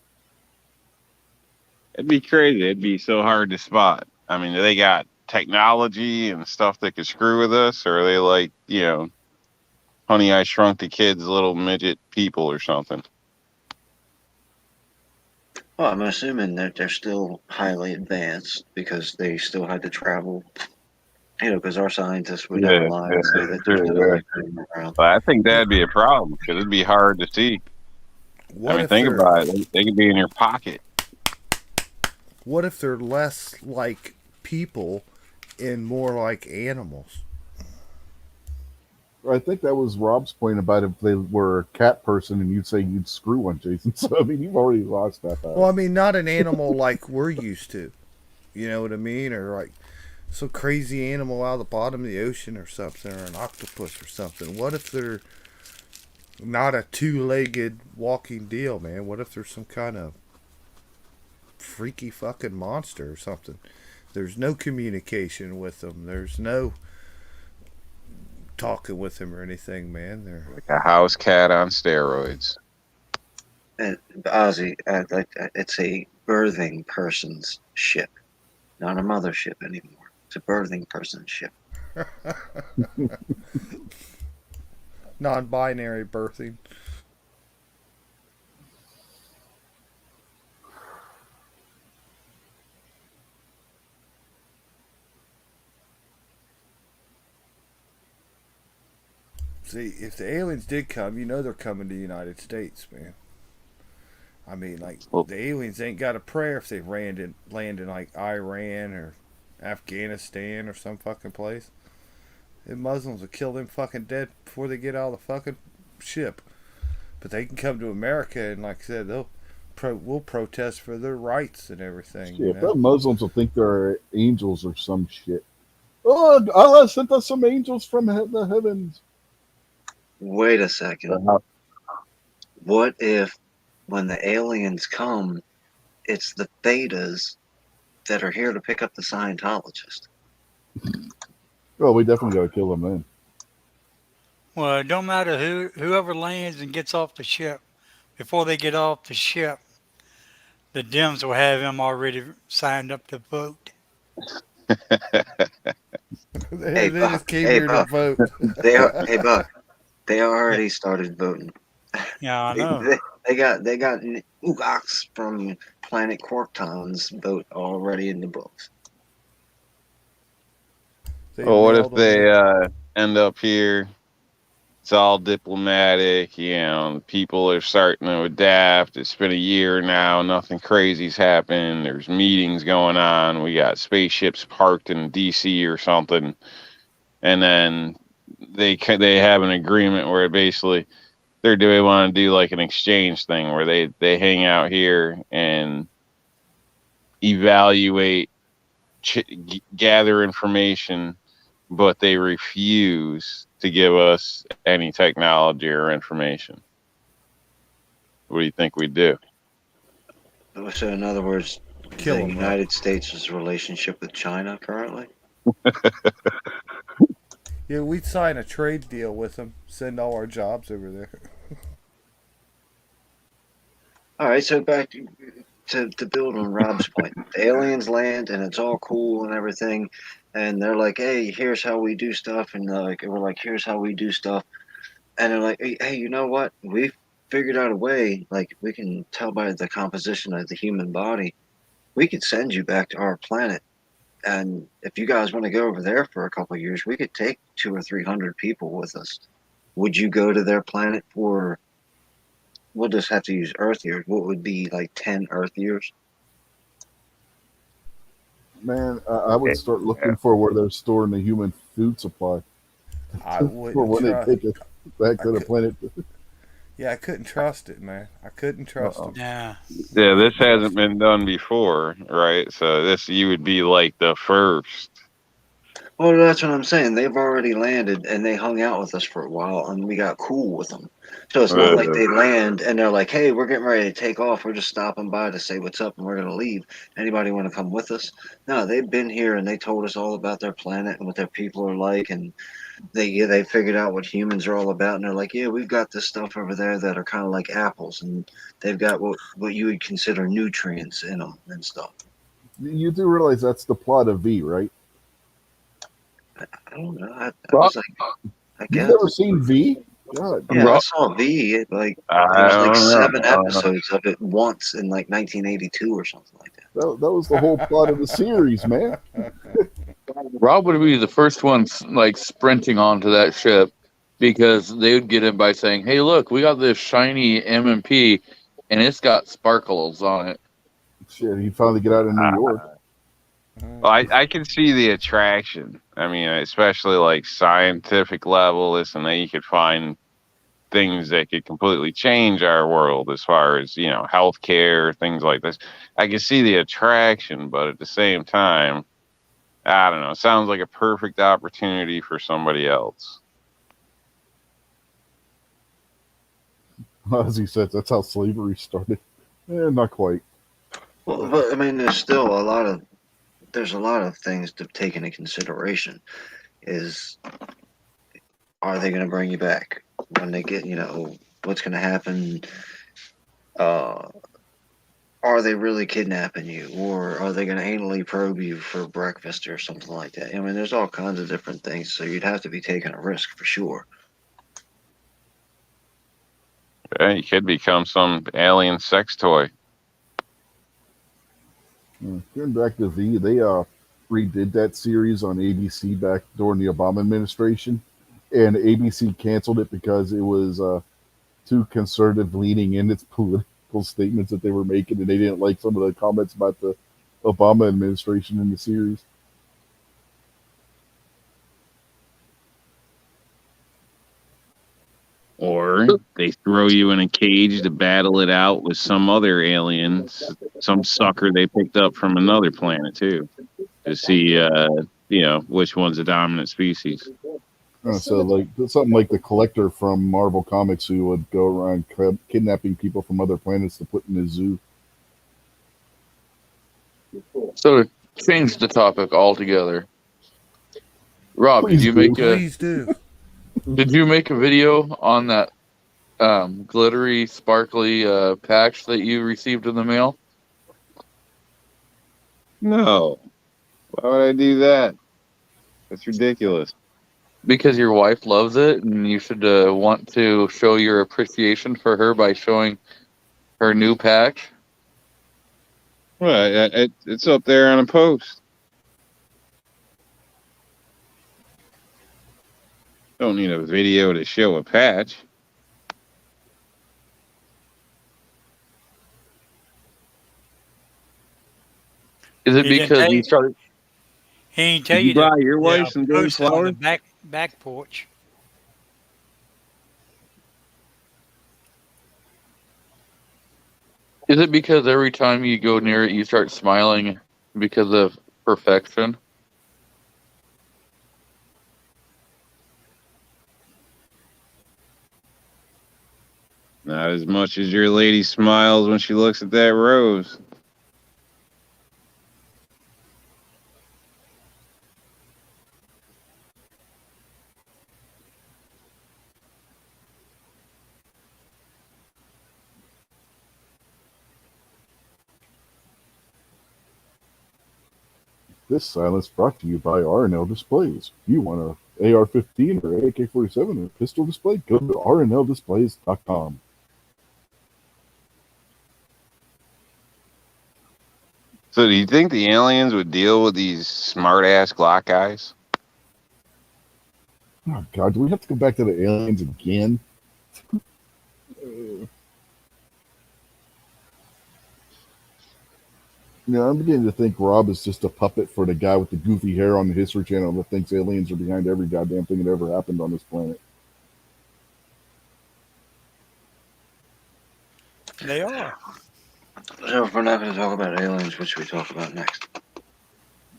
It'd be crazy. It'd be so hard to spot. I mean, they got technology and stuff that could screw with us, or are they like, Honey, I Shrunk the Kids, little midget people or something? Well, I'm assuming that they're still highly advanced because they still had to travel. Because our scientists would never lie and say that there's no life around. But I think that'd be a problem because it'd be hard to see. What if Think they're about it. They could be in your pocket. what if they're less like people and more like animals? I think that was Rob's point about if they were a cat person and you'd say you'd screw one, Jason. So, I mean, you've already lost that. Well, I mean, not an animal like we're used to. You know what I mean? Or like some crazy animal out of the bottom of the ocean or something, or an octopus or something. What if they're not a two-legged walking deal, man? What if there's some kind of freaky fucking monster or something? There's no communication with them. There's no talking with them or anything, man. They're Like a house cat on steroids. And Ozzy, it's a birthing person's ship, not a mothership anymore. It's a birthing person's ship. non-binary birthing. See, if the aliens did come, you know they're coming to the United States, man. I mean, like, Well- the aliens ain't got a prayer if they land in like Iran or Afghanistan or some fucking place. The Muslims will kill them fucking dead before they get out of the fucking ship. But they can come to America and, like I said, we'll protest for their rights and everything. Yeah, You if know? the Muslims will think they're angels or some shit. Oh, Allah sent us some angels from the heavens. Wait a second. What if when the aliens come, it's the betas that are here to pick up the Scientologist? Well, we definitely got to kill them then. Well, it don't matter whoever lands and gets off the ship. Before they get off the ship, the Dems will have him already signed up to vote. They Buck. just came Hey, here to Buck. vote. Hey, Buck. They already started voting. Yeah, I They, know. they, they got Ugox from Planet Quarkton's vote already in the books. They Well, what if mailed 'em they in. end up here? It's all diplomatic, people are starting to adapt. It's been a year now, nothing crazy's happened. There's meetings going on. We got spaceships parked in DC or something. And then they have an agreement where basically they want to do like an exchange thing where they hang out here and evaluate, gather information, but they refuse to give us any technology or information. What do you think we'd do? So, in other words, Kill the 'em, right? United States' relationship with China currently. Yeah, we'd sign a trade deal with them. Send all our jobs over there. All right, so back to build on Rob's point. The aliens land and it's all cool and everything, and they're like, "Hey, here's how we do stuff," and we're like, "Here's how we do stuff," and they're like, "Hey, you know what? We've figured out a way. Like we can tell by the composition of the human body. We could send you back to our planet, and if you guys want to go over there for a couple of years, we could take 200 or 300 people with us. Would you go to their planet for?" We'll just have to use Earth years. What would be like 10 Earth years? Man, I would start looking for where they're storing the human food supply I for wouldn't when they trust. take it back I to the could, planet. yeah, I couldn't trust it, man. I couldn't trust them. Yeah. Yeah, this hasn't been done before, right? So you would be like the first. Well, that's what I'm saying. They've already landed and they hung out with us for a while and we got cool with them. So it's not like Uh, they land and they're like, "Hey, we're getting ready to take off. We're just stopping by to say what's up and we're going to leave. Anybody want to come with us?" No, they've been here and they told us all about their planet and what their people are like, and they figured out what humans are all about, and they're like, "Yeah, we've got this stuff over there that are kind of like apples, and they've got what you would consider nutrients in them and stuff." You do realize that's the plot of V, right? I don't know. I Rob, was like, I You've guess. never seen V? God, Yeah, I Rob, saw V. Like there I was like don't know. 7 episodes of it once in like 1982 or something like that. that was the whole plot of the series, man. Rob would be the first one like sprinting onto that ship because they would get him by saying, "Hey, look, we got this shiny M&P, and it's got sparkles on it." Shit, he'd finally get out of New York. Well, I can see the attraction. I mean, especially like scientific level, this and that. You could find things that could completely change our world as far as, healthcare, things like this. I can see the attraction, but at the same time, I don't know. It sounds like a perfect opportunity for somebody else. As he said, that's how slavery started. Not quite. Well, but I mean, there's a lot of things to take into consideration. Is are they going to bring you back when they get? What's going to happen? Uh, are they really kidnapping you, or are they going to anally probe you for breakfast or something like that? I mean, there's all kinds of different things, so you'd have to be taking a risk for sure. Yeah, you could become some alien sex toy. Getting back to V, they redid that series on ABC back during the Obama administration, and ABC canceled it because it was too conservative leaning in its political statements that they were making, and they didn't like some of the comments about the Obama administration in the series. Or they throw you in a cage to battle it out with some other aliens, some sucker they picked up from another planet too, to see, which one's the dominant species. So like something like the Collector from Marvel Comics, who would go around kidnapping people from other planets to put in a zoo. So to change the topic altogether, Rob, Please do. Please do. did you make a video on that glittery, sparkly patch that you received in the mail? No. Why would I do that? That's ridiculous. Because your wife loves it, and you should want to show your appreciation for her by showing her new patch. Well, it's up there on a post. Don't need a video to show a patch. Is it He didn't because tell you you. started? He ain't tell Did you you to buy your wife some gold post it on the flowers? back porch. Is it because every time you go near it, you start smiling because of perfection? Not as much as your lady smiles when she looks at that rose. This silence brought to you by R&L Displays. If you want a AR-15 or AK-47 or pistol display, go to rnldisplays.com. So do you think the aliens would deal with these smart-ass Glock guys? Oh, God, do we have to go back to the aliens again? I'm beginning to think Rob is just a puppet for the guy with the goofy hair on the History Channel that thinks aliens are behind every goddamn thing that ever happened on this planet. They are. So if we're not going to talk about aliens, what should we talk about next?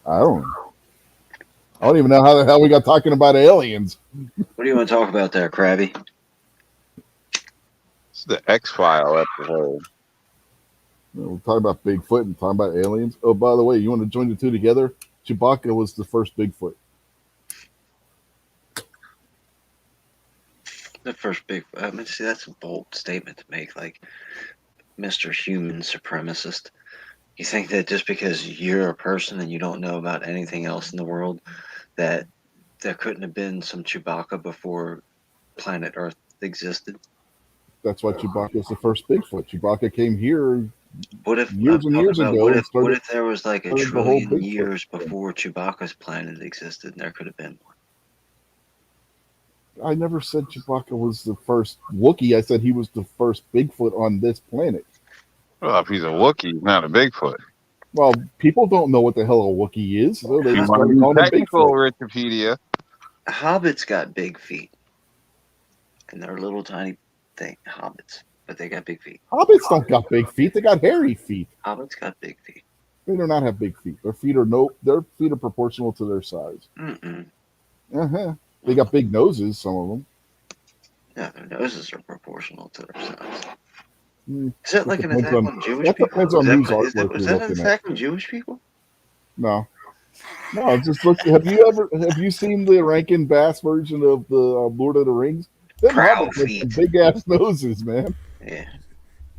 I don't know. I don't even know how the hell we got talking about aliens. What do you want to talk about there, Krabby? It's the X-File episode. We're talking about Bigfoot and talking about aliens. Oh, by the way, you want to join the two together? Chewbacca was the first Bigfoot. The first big. I mean, see, that's a bold statement to make, like Mr. Human Supremacist. You think that just because you're a person and you don't know about anything else in the world, that there couldn't have been some Chewbacca before planet Earth existed? That's why Chewbacca was the first Bigfoot. Chewbacca came here What if years and years ago. What and if started there was like a started the whole trillion Bigfoot years thing. before Chewbacca's planet existed, and there could have been one? I never said Chewbacca was the first Wookiee. I said he was the first Bigfoot on this planet. Well, if he's a Wookiee, he's not a Bigfoot. Well, people don't know what the hell a Wookiee is, so they You just want started to calling use him technical Bigfoot. Wikipedia. Hobbits got big feet, and they're little tiny thing hobbits, but they got big feet. Hobbits don't got big feet; they got hairy feet. Hobbits got big feet. They do not have big feet. Their feet are proportional to their size. Mm-mm. They got big noses, some of them. Yeah, their noses are proportional to their size. Mm, Is that like an attack on Jewish that people? depends on whose artwork Was you're that an looking at. attack on Jewish people? No, just look. Have you seen the Rankin Bass version of the Lord of the Rings? Them Proud hobbits have feet. big ass noses, man. Yeah.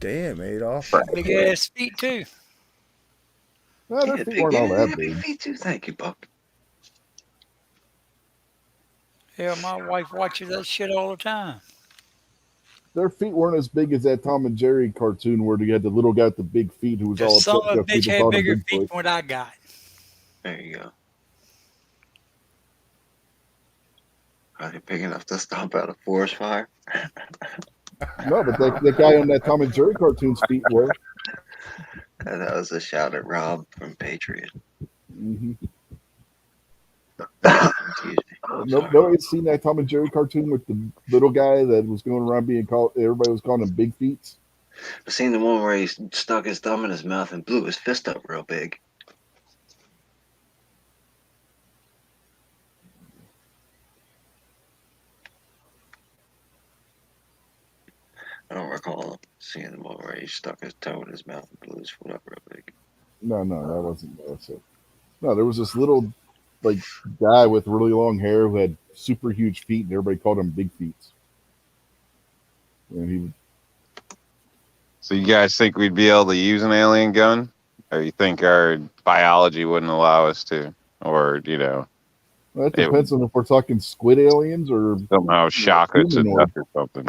Damn, Adolf. Big ass feet too. Well, their Yeah, feet weren't all yeah, that big big. feet too. Thank you, Buck. Hell, my wife watches that shit all the time. Their feet weren't as big as that Tom and Jerry cartoon where you had the little guy with the big feet who was The all son upset of a because bitch people had called him bigger Bigfoot. feet than what I got. There you go. Are they big enough to stomp out a forest fire? No, but the guy on that Tom and Jerry cartoon's feet were. That was a shout at Rob from Patriot. Mm-hmm. Excuse me. Nobody's seen that Tom and Jerry cartoon with the little guy that was going around being called. Everybody was calling him Big Feet. I've seen the one where he stuck his thumb in his mouth and blew his fist up real big. I don't recall seeing the one where he stuck his toe in his mouth and blew his foot up real big. No, that wasn't. That's it. No, there was this little like guy with really long hair who had super huge feet, and everybody called him Big Feet. And he So you guys think we'd be able to use an alien gun, or you think our biology wouldn't allow us to, or well, that it would depends on if we're talking squid aliens or somehow shock us to humanoid. death or something?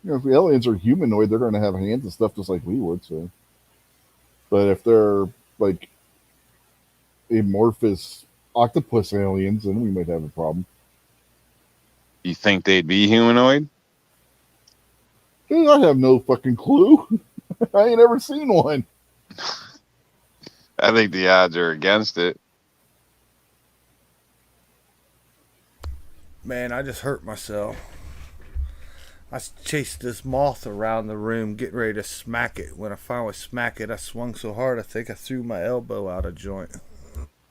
If the aliens are humanoid, they're going to have hands and stuff just like we would. So, but if they're like amorphous octopus aliens, then we might have a problem. You think they'd be humanoid? Dude, I have no fucking clue. I ain't ever seen one. I think the odds are against it. Man, I just hurt myself. I chased this moth around the room, getting ready to smack it. When I finally smacked it, I swung so hard I think I threw my elbow out of joint.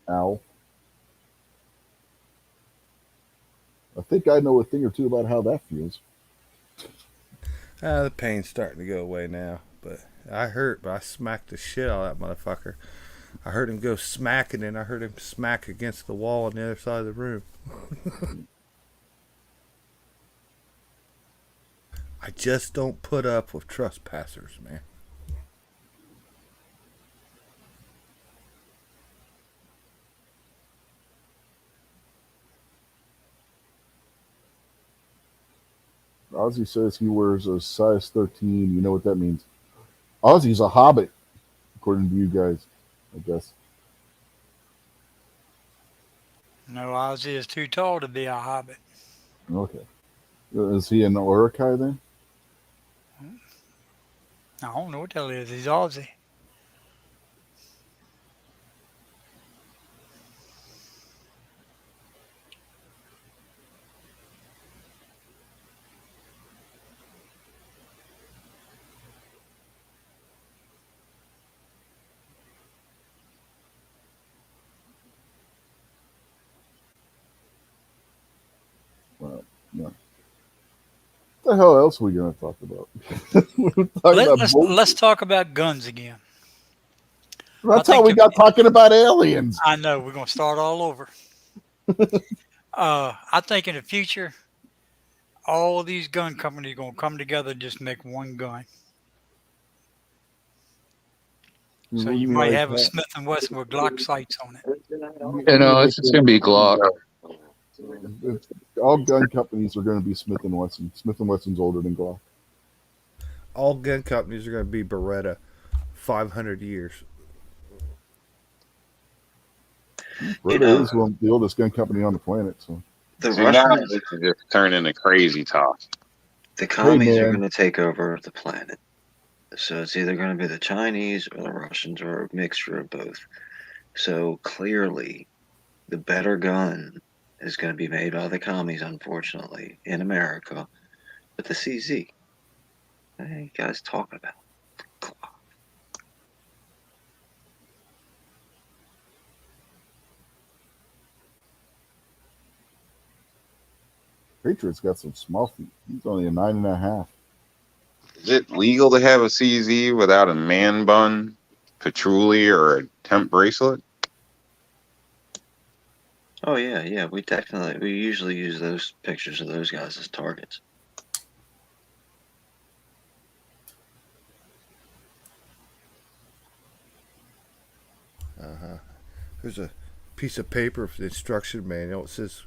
Ow. I think I know a thing or two about how that feels. The pain's starting to go away now, but I hurt, but I smacked the shit out of that motherfucker. I heard him go smacking, and I heard him smack against the wall on the other side of the room. I just don't put up with trespassers, man. Ozzy says he wears a size 13. You know what that means? Ozzy's a hobbit, according to you guys, I guess. No, Ozzy is too tall to be a hobbit. Okay. Is he an Urukai then? I don't know what the hell it is. He's Ozzy. Well, no. What the hell else are we going to talk about? We're talking about Let's talk about guns again. That's how we got talking about aliens. I know. We're going to start all over. I think in the future, all these gun companies are going to come together and just make one gun. So you might have a Smith & Wesson with Glock sights on it. It's just going to be Glock. All gun companies are going to be Smith & Wesson. Smith & Wesson's older than Glock. All gun companies are going to be Beretta. 500 years. Beretta is the oldest gun company on the planet. So The See, now Russians, this is just turning into crazy talk. the commies are man. going to take over the planet. So it's either going to be the Chinese or the Russians or a mixture of both. So clearly, the better gun is going to be made by the commies, unfortunately, in America. But the CZ, what are you guys talking about? Patriot's got some small feet. He's only a 9.5. Is it legal to have a CZ without a man bun, patchouli, or a temp bracelet? Oh yeah. We usually use those pictures of those guys as targets. There's a piece of paper for the instruction manual. It says,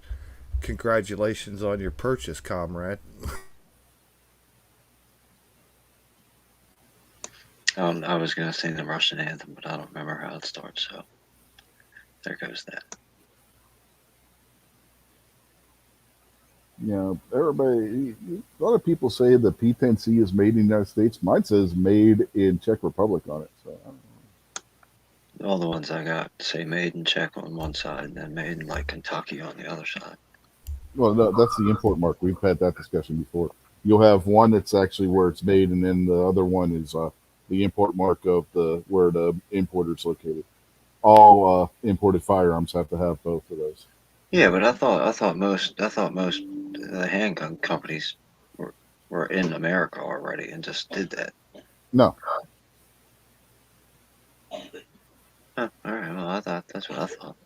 "Congratulations on your purchase, comrade." I was going to sing the Russian anthem, but I don't remember how it starts, so there goes that. Yeah, everybody. A lot of people say the P10C is made in the United States. Mine says made in Czech Republic on it. So I don't know. All the ones I got say made in Czech on one side and then made in like Kentucky on the other side. Well, no, that's the import mark. We've had that discussion before. You'll have one that's actually where it's made, and then the other one is the import mark of where the importer's located. All imported firearms have to have both of those. Yeah, but I thought most of the handgun companies were in America already and just did that. No, Huh, all right, well, that's what I thought.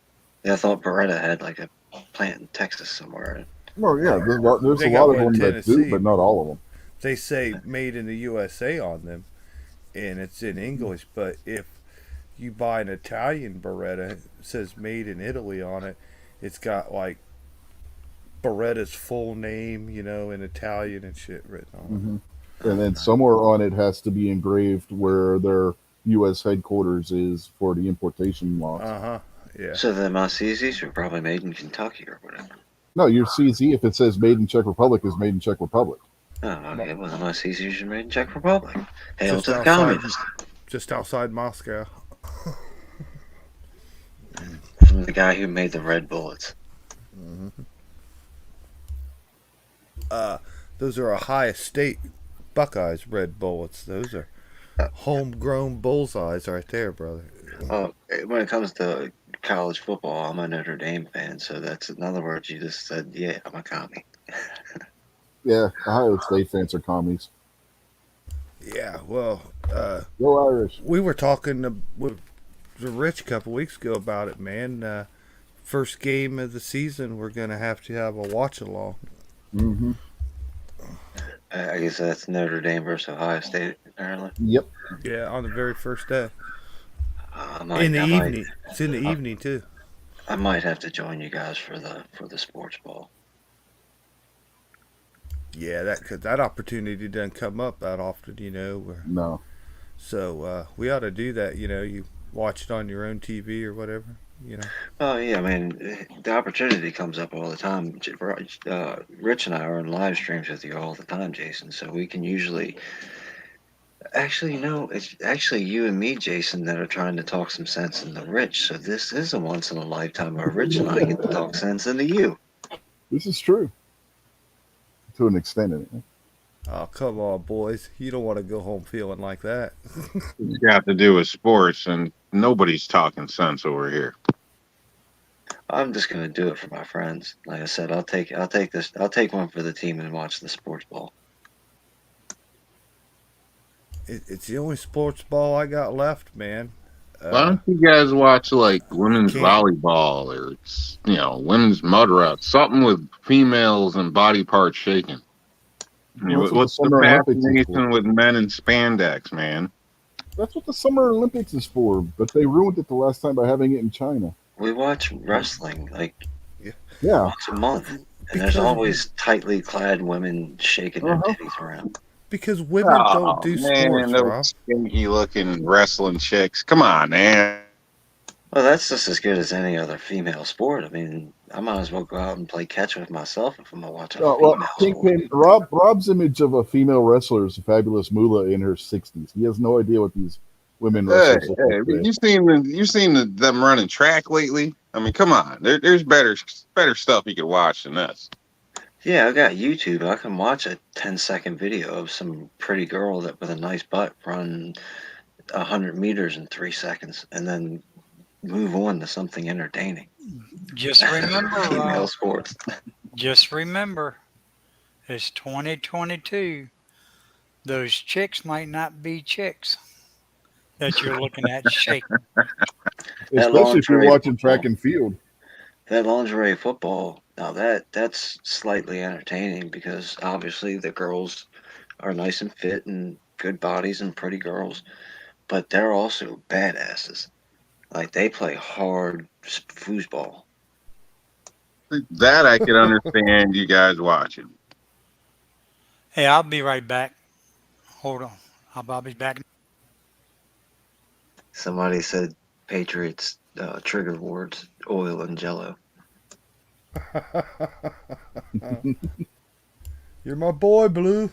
Yeah, I thought Beretta had like a plant in Texas somewhere. Well, yeah, there's They a got lot of one in them that do, Tennessee. but not all of them. They say "Made in the USA" on them, and it's in Mm-hmm. English. But if you buy an Italian Beretta, it says "Made in Italy" on it. It's got like Beretta's full name, in Italian and shit written on Hmm. it. And then somewhere on it has to be engraved where their U.S. headquarters is for the importation laws. Uh huh. Yeah. So the Massizis were probably made in Kentucky or whatever. No, your CZ, if it says made in Czech Republic, is made in Czech Republic. Oh, okay. Well, the Massizis are made in Czech Republic. Hail Just to the outside, communists. just outside Moscow. From the guy who made the red bullets. Those are Ohio State Buckeyes red bullets. Those are homegrown bullseyes right there, brother. Oh, when it comes to college football, I'm a Notre Dame fan. So that's, in other words, you just said, yeah, I'm a commie. Yeah, Ohio State fans are commies. Yeah. Well, Go Irish. we were talking with Rich a couple weeks ago about it, man. First game of the season, we're gonna have to have a watch along. Mm-hmm. I guess that's Notre Dame versus Ohio State, apparently. Yep. Yeah, on the very first day. I In the I evening. It's in the evening too. I might have to join you guys for the sports ball. Yeah, that opportunity doesn't come up that often, No. So we ought to do that. You watch it on your own TV or whatever. Oh yeah, I mean the opportunity comes up all the time. Rich and I are on live streams with you all the time, Jason. So we can usually, actually, it's actually you and me, Jason, that are trying to talk some sense into Rich. So this is a once in a lifetime where Rich and I get to talk sense into you. This is true. To an extent, anyway. Oh, come on, boys. You don't want to go home feeling like that. It's got to do with sports, and nobody's talking sense over here. I'm just gonna do it for my friends. Like I said, I'll take one for the team and watch the sports ball. It's the only sports ball I got left, man. Why don't you guys watch like women's Can't. volleyball or women's mud ruts, something with females and body parts shaking? I mean, Well, that's what what's the the Summer Olympics is fascination for. with men in spandex, man? That's what the Summer Olympics is for, but they ruined it the last time by having it in China. We watch wrestling like Yeah. once a month, and there's Because- always tightly clad women shaking their Uh-huh. titties around. Because women don't do sports, those Rob. stinky looking wrestling chicks. Come on, man. Well, that's just as good as any other female sport. I mean, I might as well go out and play catch with myself if I'm gonna watch a Well, female sport. Kingpin, Rob's image of a female wrestler is a fabulous Moolah in her 60s. He has no idea what these women Hey, wrestlers look hey, like today. you seen them running track lately? I mean, come on. There's better stuff you could watch than this. Yeah, I got YouTube. I can watch a 10-second video of some pretty girl that with a nice butt run 100 meters in 3 seconds, and then move on to something entertaining. Just remember, Female sports. just remember, it's 2022. Those chicks might not be chicks that you're looking at shaking. Especially if you're lingerie watching football. track and field. That lingerie football, now that's slightly entertaining because obviously the girls are nice and fit and good bodies and pretty girls, but they're also badasses. Like they play hard foosball. That I could understand you guys watching. Hey, I'll be right back. Hold on. I'll be back. Somebody said Patriots trigger words oil and jello. You're my boy, Blue.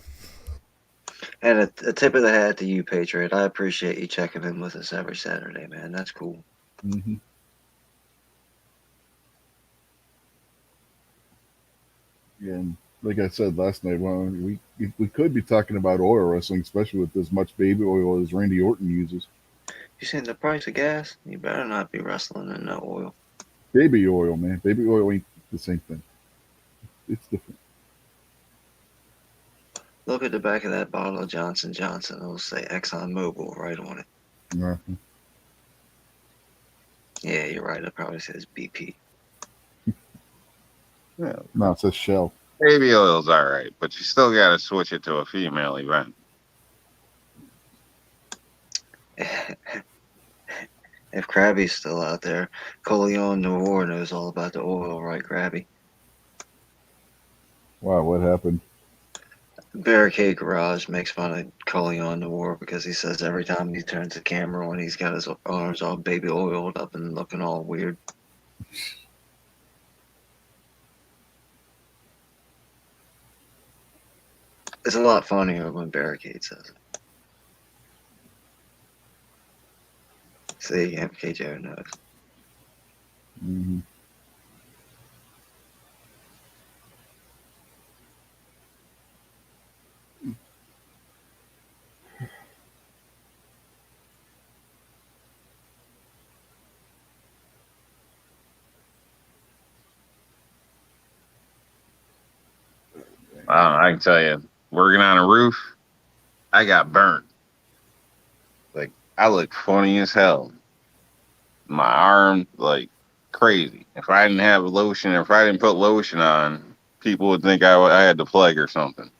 And a tip of the hat to you, Patriot. I appreciate you checking in with us every Saturday, man. That's cool. Mm-hmm. And like I said last night, well, we could be talking about oil wrestling, especially with as much baby oil as Randy Orton uses. You seen the price of gas? You better not be wrestling in no oil. Baby oil, man. Baby oil ain't the same thing. It's different. Look at the back of that bottle of Johnson Johnson. It'll say Exxon Mobil right on it. Mhm. Yeah, you're right. It probably says BP. Yeah, No, it's a shell. baby oil's all right, but you still got to switch it to a female event. If Krabby's still out there, Coleon Noir knows all about the oil, right, Krabby? Wow, what happened? Barricade Garage makes fun of Coleon Noir because he says every time he turns the camera on, he's got his arms all baby oiled up and looking all weird. It's a lot funnier when Barricade says it. See, MKJ knows. Mm-hmm. I can tell you, working on a roof, I got burnt. Like, I look funny as hell. My arm, like, crazy. If I didn't have lotion, if I didn't put lotion on, people would think I had the plague or something.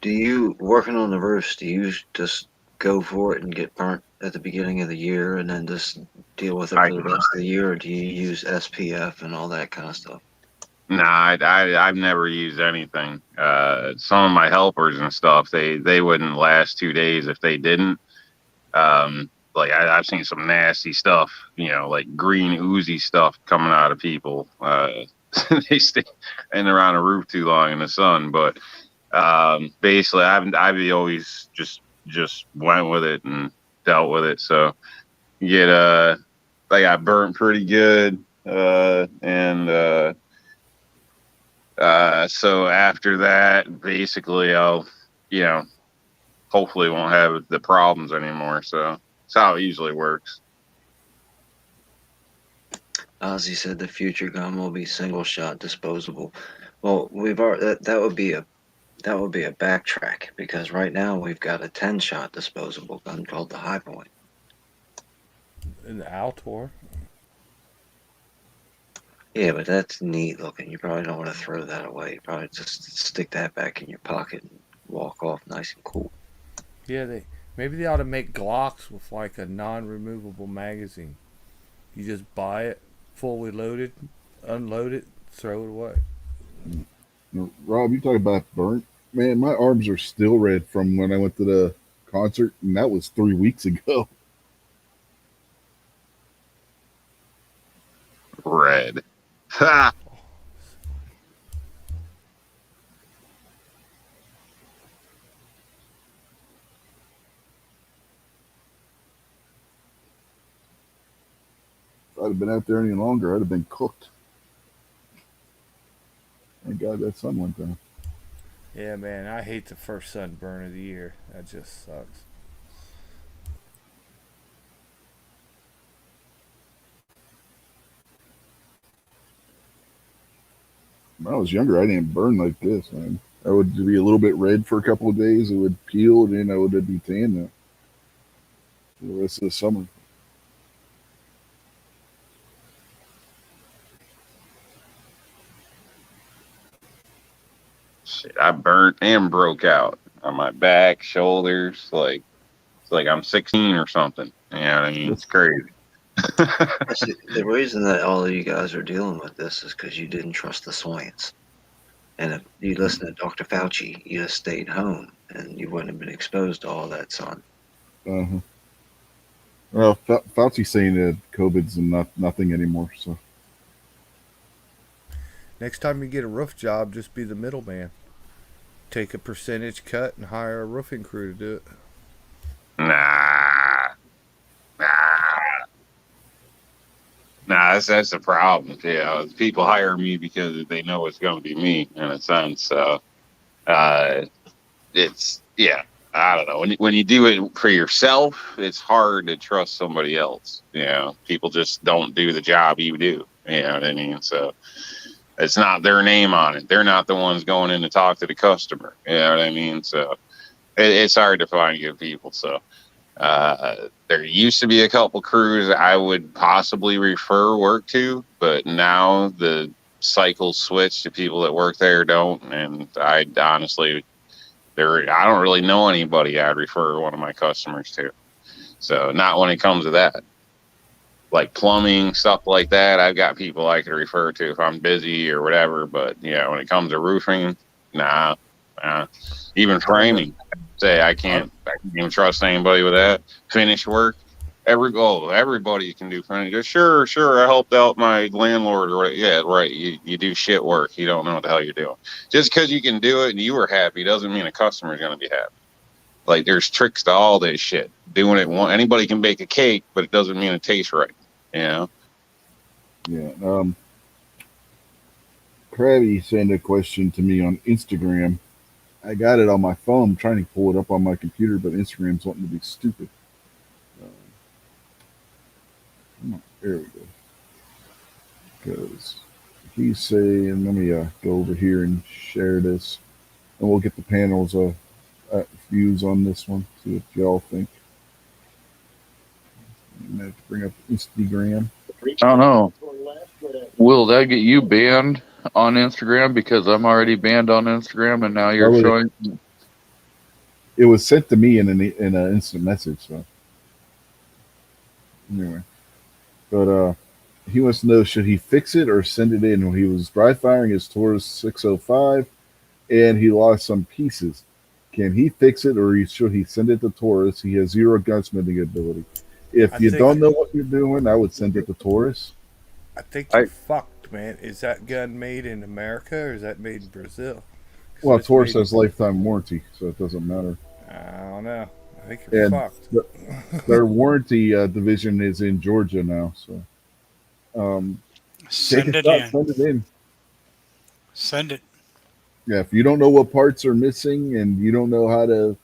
Do you, working on the roofs, do you just go for it and get burnt at the beginning of the year and then just deal with it for the rest of the year, or do you use SPF and all that kind of stuff? Nah, I've never used anything. Some of my helpers and stuff, they wouldn't last 2 days if they didn't. Like I've seen some nasty stuff, like green oozy stuff coming out of people. They stay in around a roof too long in the sun. But basically, I've always just went with it and dealt with it. So I got burnt pretty good, and so after that, basically, I'll, hopefully won't have the problems anymore. So that's how it usually works. Ozzy said the future gun will be single shot disposable. Well, we've already, that would be a backtrack because right now we've got a 10-shot disposable gun called the High Point. In the Altor. Yeah, but that's neat looking. You probably don't want to throw that away. You probably just stick that back in your pocket and walk off nice and cool. Yeah, maybe they ought to make Glocks with like a non-removable magazine. You just buy it fully loaded, unload it, throw it away. Rob, you talk about burnt. Man, my arms are still red from when I went to the concert, and that was 3 weeks ago. Red. Ha! If I'd have been out there any longer, I'd have been cooked. Thank God that sun went down. Yeah, man, I hate the first sunburn of the year. That just sucks. When I was younger, I didn't burn like this, man. I would be a little bit red for a couple of days. It would peel, and then I would be tan now. The rest of the summer. Shit, I burnt and broke out on my back, shoulders. It's like I'm 16 or something. You know what I mean? It's crazy. See, the reason that all of you guys are dealing with this is because you didn't trust the science. And if you listen to Dr. Fauci, you just stayed home and you wouldn't have been exposed to all that sun. Uh-huh. Well, Fauci's saying that COVID's nothing anymore. So Next time you get a roof job, just be the middleman. Take a percentage cut and hire a roofing crew to do it. Nah, that's the problem. People hire me because they know it's going to be me in a sense. So, it's I don't know. When you do it for yourself, it's hard to trust somebody else. People just don't do the job you do. You know what I mean? So it's not their name on it. They're not the ones going in to talk to the customer. You know what I mean? So it's hard to find good people. So there used to be a couple crews I would possibly refer work to, but now the cycles switch to people that work there don't, and I honestly, I don't really know anybody I'd refer one of my customers to. So not when it comes to that, like plumbing stuff like that. I've got people I could refer to if I'm busy or whatever. But yeah, when it comes to roofing, nah. Even framing, say I can't even trust anybody with that. Finish work, everybody can do finish. Sure, I helped out my landlord. Or yeah, right. You do shit work. You don't know what the hell you're doing. Just because you can do it and you were happy doesn't mean a customer's gonna be happy. Like there's tricks to all this shit. Doing it anybody can bake a cake, but it doesn't mean it tastes right. You know? Yeah. Krabby sent a question to me on Instagram. I got it on my phone. I'm trying to pull it up on my computer, but Instagram's wanting to be stupid. There we go. Because he's saying, let me go over here and share this, and we'll get the panel's views on this one. See what y'all think. I'm gonna have to bring up Instagram. I don't know. Will that get you banned on Instagram? Because I'm already banned on Instagram, and now you're showing. It was sent to me in an instant message. So anyway, but he wants to know, should he fix it or send it in? When he was dry firing his Taurus 605, and he lost some pieces. Can he fix it, or should he send it to Taurus? He has 0 gunsmithing ability. If you don't know what you're doing, I would send it to Taurus. I think you're fucked, man. Is that gun made in America or is that made in Brazil? Well, Taurus has lifetime warranty, so it doesn't matter. I don't know. I think you're fucked. Their warranty division is in Georgia now, so send it in. Send it in. Send it. Yeah, if you don't know what parts are missing and you don't know how to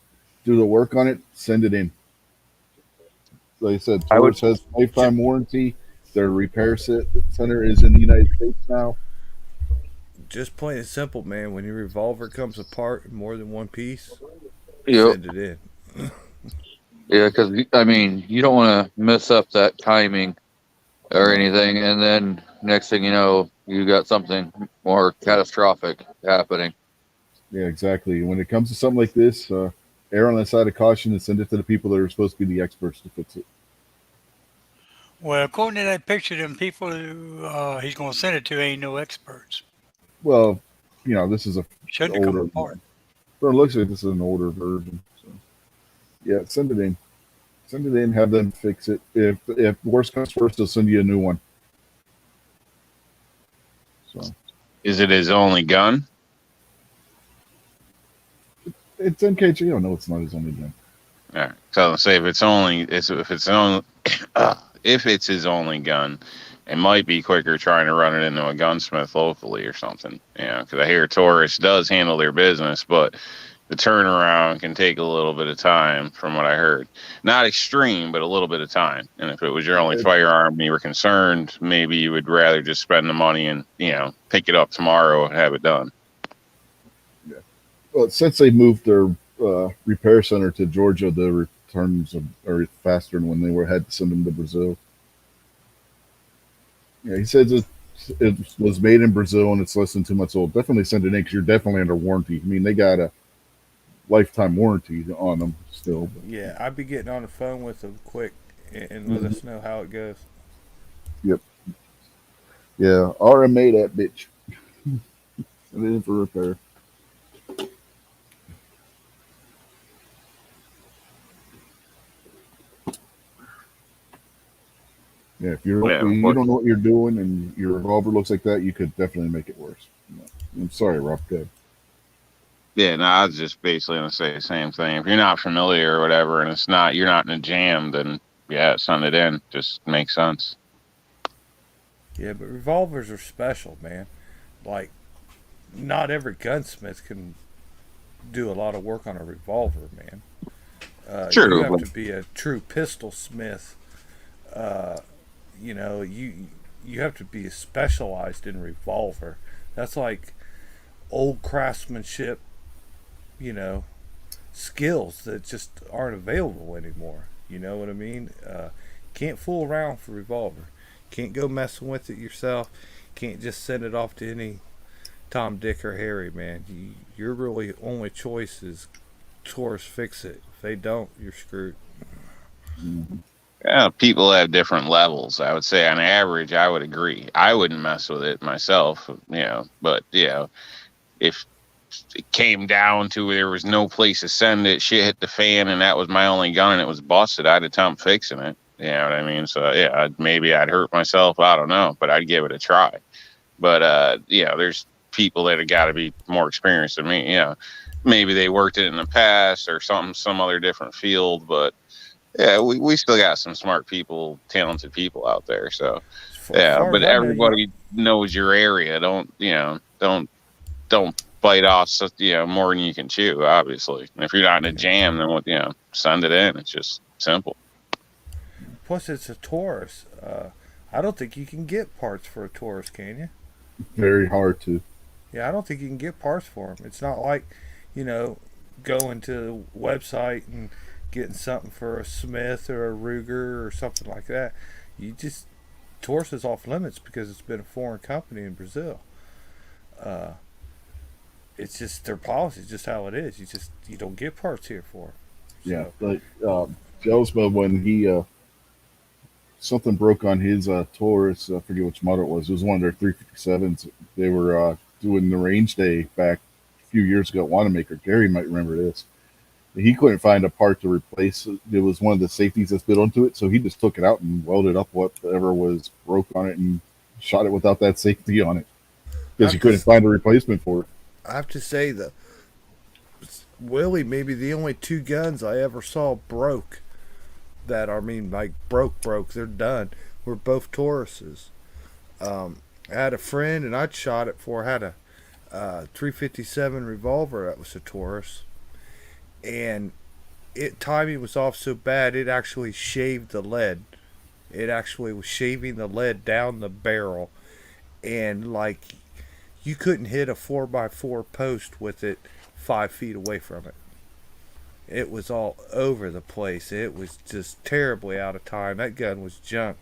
do the work on it, send it in. Like I said, Taurus has lifetime warranty. Their repair center is in the United States now. Just plain and simple, man. When your revolver comes apart in more than one piece, send it in. Yeah, because I mean, you don't want to mess up that timing or anything, and then next thing you know, you got something more catastrophic happening. Yeah, exactly. When it comes to something like this, err on the side of caution and send it to the people that are supposed to be the experts to fix it. Well, according to that picture, them people who he's going to send it to ain't no experts. Well, this is shouldn't have come apart. But it looks like this is an older version. So, yeah, send it in. Send it in. Have them fix it. If worst comes to worst, they'll send you a new one. So, is it his only gun? It's MKG. No, it's not his only gun. All right. So I'll say if it's his only gun, it might be quicker trying to run it into a gunsmith locally or something. Yeah, because I hear Taurus does handle their business, but the turnaround can take a little bit of time, from what I heard. Not extreme, but a little bit of time. And if it was your only firearm and you were concerned, maybe you would rather just spend the money and pick it up tomorrow and have it done. Yeah. Well, since they moved their repair center to Georgia, the returns are faster than when they had to send them to Brazil. Yeah, he says it was made in Brazil and it's less than 2 months old. Definitely send it in because you're definitely under warranty. I mean, they got a lifetime warranty on them still. But. Yeah, I'd be getting on the phone with them quick and let us know how it goes. Yep. Yeah, RMA that bitch. Send it in for repair. Yeah, if you don't know what you're doing and your revolver looks like that, you could definitely make it worse. I'm sorry, Rob. Good. Yeah, no, I was just basically going to say the same thing. If you're not familiar or whatever, and you're not in a jam, then yeah, send it in. Just makes sense. Yeah, but revolvers are special, man. Like, not every gunsmith can do a lot of work on a revolver, man. True. You have to be a true pistol smith. You have to be specialized in revolver. That's like old craftsmanship, skills that just aren't available anymore. You know what I mean? Can't fool around for revolver. Can't go messing with it yourself. Can't just send it off to any Tom, Dick, or Harry, man. Your really only choice is Taurus Fix It. If they don't, you're screwed. Mhm. Yeah, people have different levels. I would say on average, I would agree. I wouldn't mess with it myself, but if it came down to there was no place to send it, shit hit the fan, and that was my only gun, and it was busted, I'd attempt fixing it. You know what I mean? So yeah, maybe I'd hurt myself. I don't know, but I'd give it a try. But there's people that have got to be more experienced than me. Maybe they worked it in the past or some other different field, but yeah, we still got some smart people, talented people out there. So yeah, but everybody knows your area. Don't bite off more than you can chew. Obviously, and if you're not in a jam, then send it in. It's just simple. Plus, it's a Taurus. I don't think you can get parts for a Taurus, can you? Very hard to. Yeah, I don't think you can get parts for them. It's not like, going to the website and getting something for a Smith or a Ruger or something like that. Taurus is off limits because it's been a foreign company in Brazil. It's just their policy, is just how it is. You don't get parts here for it. Yeah, like Josma, when he something broke on his Taurus, I forget which model it was. It was one of their 357s. They were doing the range day back a few years ago at Wanamaker. Gary might remember this. He couldn't find a part to replace it. It was one of the safeties that's built onto it, so he just took it out and welded up whatever was broke on it and shot it without that safety on it because he couldn't find a replacement for it. I have to say that Willie, maybe the only two guns I ever saw broke, broke, they're done, were both Tauruses. I had a friend, and I'd shot it for, had a 357 revolver that was a Taurus, and timing was off so bad it actually shaved the lead. It actually was shaving the lead down the barrel, and you couldn't hit a 4x4 post with it 5 feet away from it. It was all over the place. It was just terribly out of time. That gun was junk.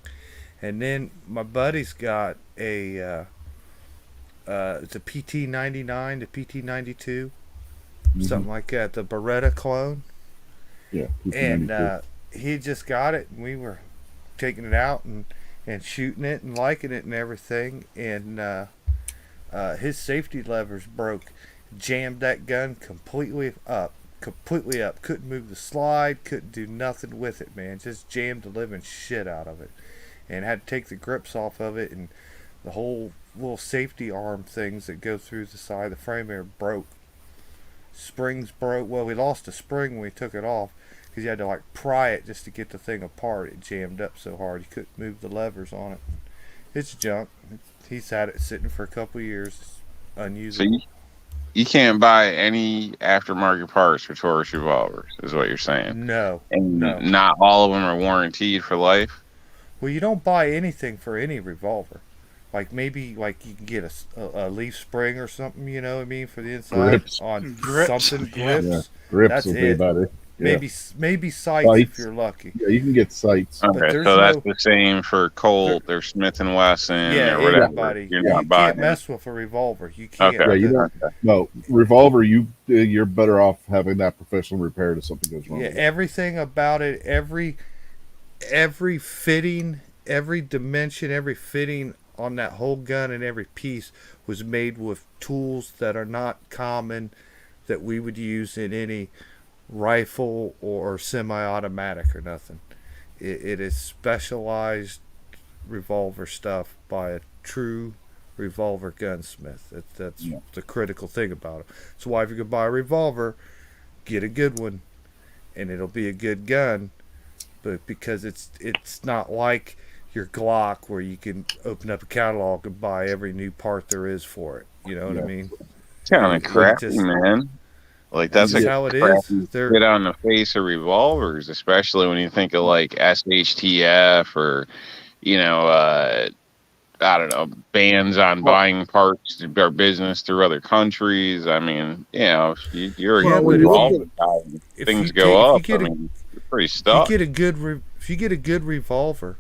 And then my buddy's got it's a PT-99 to PT-92, something like that, the Beretta clone. Yeah, and he just got it, and we were taking it out and shooting it and liking it and everything. And his safety levers broke, jammed that gun completely up. Couldn't move the slide, couldn't do nothing with it, man. Just jammed the living shit out of it, and had to take the grips off of it, and the whole little safety arm things that go through the side of the frame there broke. Springs broke. Well, we lost a spring when we took it off because you had to pry it just to get the thing apart. It jammed up so hard you couldn't move the levers on it. It's junk. He's had it sitting for a couple of years. It's unusable. So you can't buy any aftermarket parts for Taurus revolvers, is what you're saying. No. And not all of them are warranted for life. Well, you don't buy anything for any revolver. Maybe you can get a leaf spring or something, you know what I mean, for the inside Grips. on Grips. something Yeah. grips. Yeah, grips That's will be it. about it. Yeah. Maybe sights if you're lucky. Yeah, you can get sights. But Okay, there's so that's no- the same for Colt or Smith and Wesson Yeah, or whatever. everybody. You're You not can't buying. mess with a revolver. You can't. Okay. Yeah, you don't. No, revolver. You're better off having that professional repaired if something goes wrong. Yeah, with it. everything about it, every fitting, every dimension, every fitting on that whole gun and every piece was made with tools that are not common that we would use in any rifle or semi-automatic or nothing. It is specialized revolver stuff by a true revolver gunsmith. That's Yeah. the critical thing about it. So why, if you could buy a revolver, get a good one, and it'll be a good gun. But because it's not like your Glock where you can open up a catalog and buy every new part there is for it. You know what I Yeah. mean? It's kind of It's crappy, just- man. That's That's a how it crappy is. They're hit on the face of revolvers, especially when you think of SHTF or, I don't know, bans on buying parts or business through other countries. I mean, if you're a Yeah, good but if revolver guy, if things you go up. take- if you I get a- mean, you're pretty if stuck. you get a good revolver,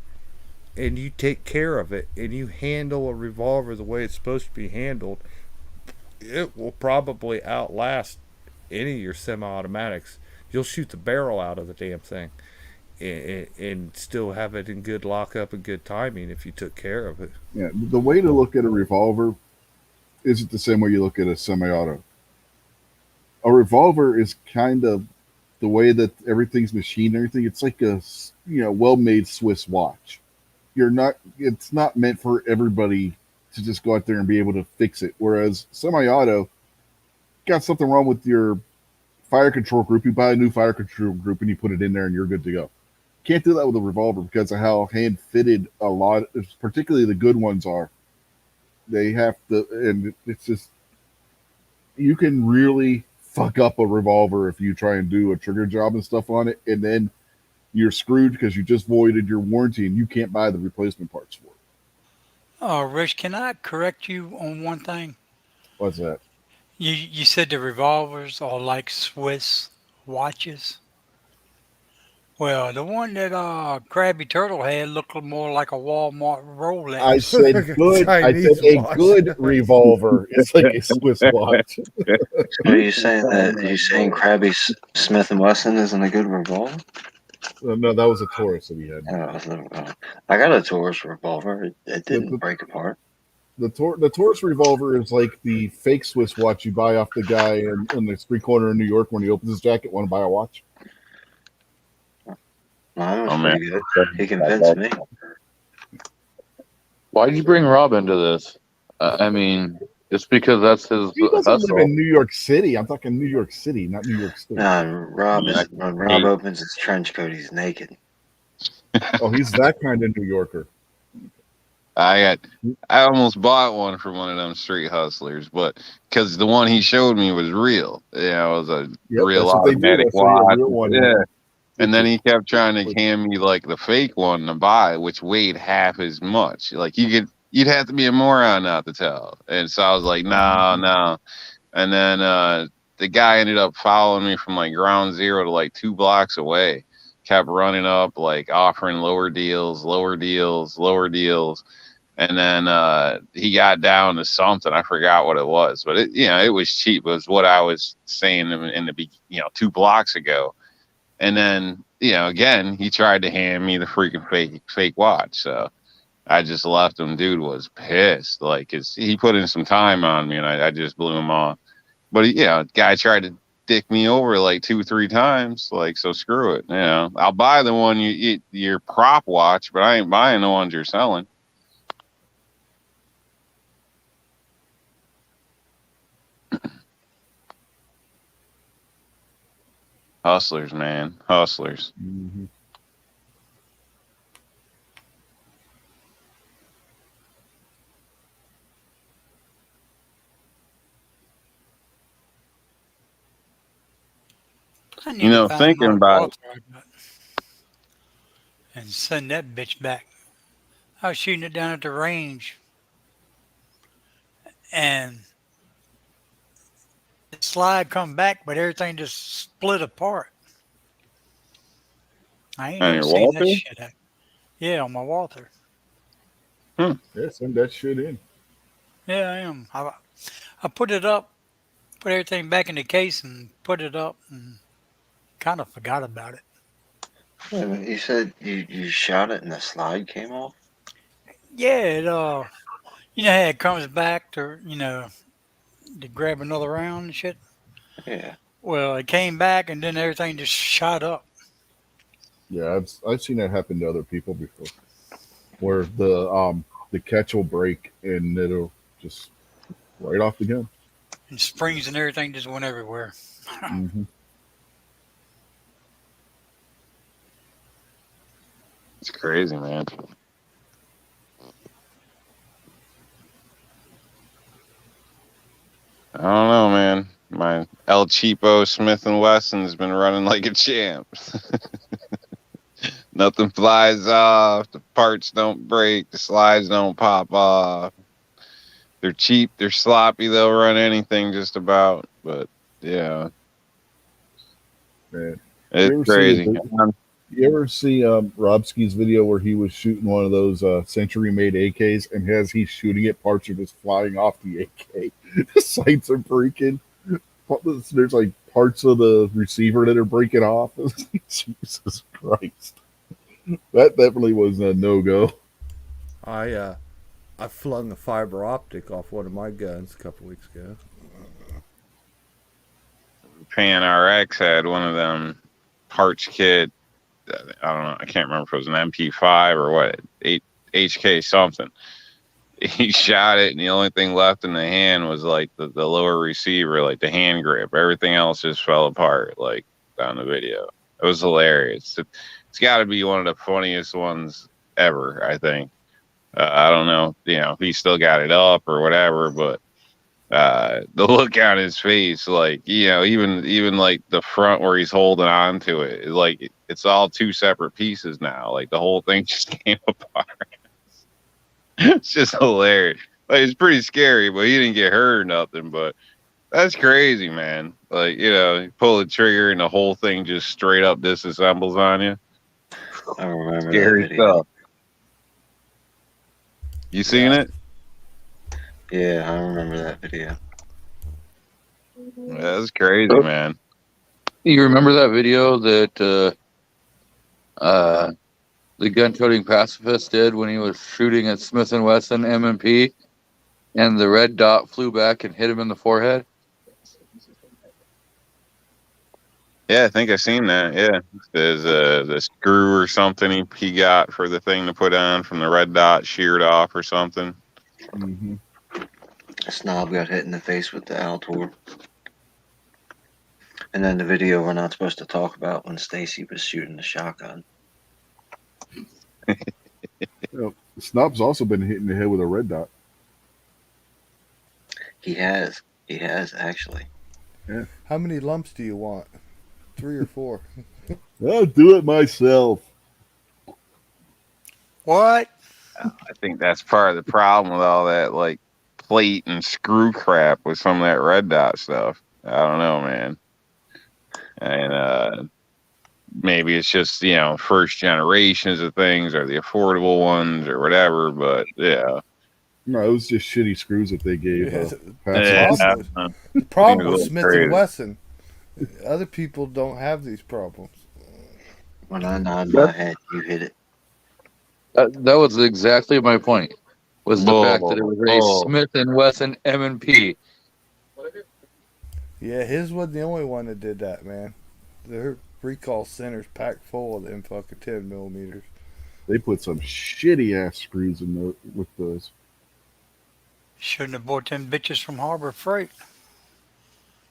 and you take care of it and you handle a revolver the way it's supposed to be handled, it will probably outlast any of your semi-automatics. You'll shoot the barrel out of the damn thing and still have it in good lockup and good timing if you took care of it. Yeah, the way to look at a revolver isn't the same way you look at a semi-auto. A revolver is kind of the way that everything's machined. Everything, it's like a well-made Swiss watch. It's not meant for everybody to just go out there and be able to fix it. Whereas semi-auto, got something wrong with your fire control group, you buy a new fire control group and you put it in there and you're good to go. Can't do that with a revolver because of how hand fitted a lot, particularly the good ones are. They have to, and it's just, you can really fuck up a revolver if you try and do a trigger job and stuff on it, and then you're screwed because you just voided your warranty and you can't buy the replacement parts for it. Rich, can I correct you on one thing? What's that? You said the revolvers are like Swiss watches. Well, the one that Krabby Turtle had looked more like a Walmart Rolex. I said good. I said a good revolver. It's like a Swiss watch. Are you saying Krabby Smith and Wesson isn't a good revolver? No, that was a Taurus that he had. I got a Taurus revolver. It didn't break apart. The Taurus revolver is like the fake Swiss watch you buy off the guy in the street corner in New York when he opens his jacket. Want to buy a watch? Mine was pretty good. He convinced me. Why did you bring Rob into this? I mean, just because that's his He doesn't hustle. live in New York City. I'm talking New York City, not New York State. When Rob opens his trench coat, he's naked. Oh, he's that kind of New Yorker. I almost bought one from one of them street hustlers, but because the one he showed me was real. Yeah, it was a real automatic watch. Yeah. And then he kept trying to hand me like the fake one to buy, which weighed half as much. Like you'd have to be a moron not to tell. And so I was like, no. And then the guy ended up following me from like ground zero to like 2 blocks away. Kept running up, like offering lower deals. And then he got down to something. I forgot what it was, but it was cheap. It was what I was saying in the 2 blocks ago. And then, again, he tried to hand me the freaking fake watch. So I just left him. Dude was pissed. Like, he put in some time on me, and I just blew him off. But, guy tried to dick me over like 2-3 times. Like, so screw it. I'll buy the one your prop watch, but I ain't buying the ones you're selling. Hustlers, man. Hustlers. Mm-hmm. Thinking about it. And send that bitch back. I was shooting it down at the range. And the slide come back, but everything just split apart. I ain't never seen that shit. Yeah, on my Walther. Yeah, send that shit in. Yeah, I am. I put it up, put everything back in the case and put it up and kind of forgot about it. Yeah, but you said you shot it and the slide came off? Yeah, it how it comes back to grab another round and shit. Yeah. Well, it came back and then everything just shot up. Yeah, I've seen that happen to other people before, where the catch will break and it'll just right off the gun. And springs and everything just went everywhere. Mm-hmm. It's crazy, man. I don't know, man. My El Cheapo Smith & Wesson's been running like a champ. Nothing flies off. The parts don't break. The slides don't pop off. They're cheap. They're sloppy. They'll run anything just about. But, yeah. Man. It's crazy. You You ever see Robski's video where he was shooting one of those Century made AKs, and as he's shooting it, parts are just flying off the AK. The sights are breaking. There's like parts of the receiver that are breaking off. Jesus Christ. That definitely was a no go. I flung a fiber optic off one of my guns a couple weeks ago. Pan RX had one of them parts kit. I don't know. I can't remember if it was an MP5 or what. HK something. He shot it, and the only thing left in the hand was like the lower receiver, like the hand grip. Everything else just fell apart, like on the video. It was hilarious. It's got to be one of the funniest ones ever, I think. I don't know, if he still got it up or whatever, but the look on his face, like, even like the front where he's holding on to it, like it's all two separate pieces now. Like the whole thing just came apart. It's just hilarious. Like, it's pretty scary, but he didn't get hurt or nothing. But that's crazy, man. Like, you pull the trigger and the whole thing just straight up disassembles on you. I remember Scary that video. stuff. You seen it? Yeah, I remember that video. Yeah, that's crazy, man. You remember that video that the gun-toting pacifist did when he was shooting at Smith & Wesson M&P, and the red dot flew back and hit him in the forehead? Yeah, I think I seen that. Yeah, there's the screw or something he got for the thing to put on from the red dot sheared off or something. Mm-hmm. Snob got hit in the face with the Altor. And then the video we're not supposed to talk about when Stacy was shooting the shotgun. Snob's also been hit in the head with a red dot. He has actually. How many lumps do you want? 3 or 4? I'll do it myself. What? I think that's part of the problem with all that like plate and screw crap with some of that red dot stuff. I don't know, man. And maybe it's just first generations of things or the affordable ones or whatever. But yeah, No, it was just shitty screws that they gave. The problem with It's Smith crazy. & Wesson, other people don't have these problems. When I nod my head, you hit it. That was exactly my point. Was the Bull. fact that it was a Bull. Smith & Wesson M&P. Yeah, his wasn't the only one that did that, man. Their recall center's packed full of them fucking 10 millimeters. They put some shitty ass screws in with those. Shouldn't have bought them bitches from Harbor Freight.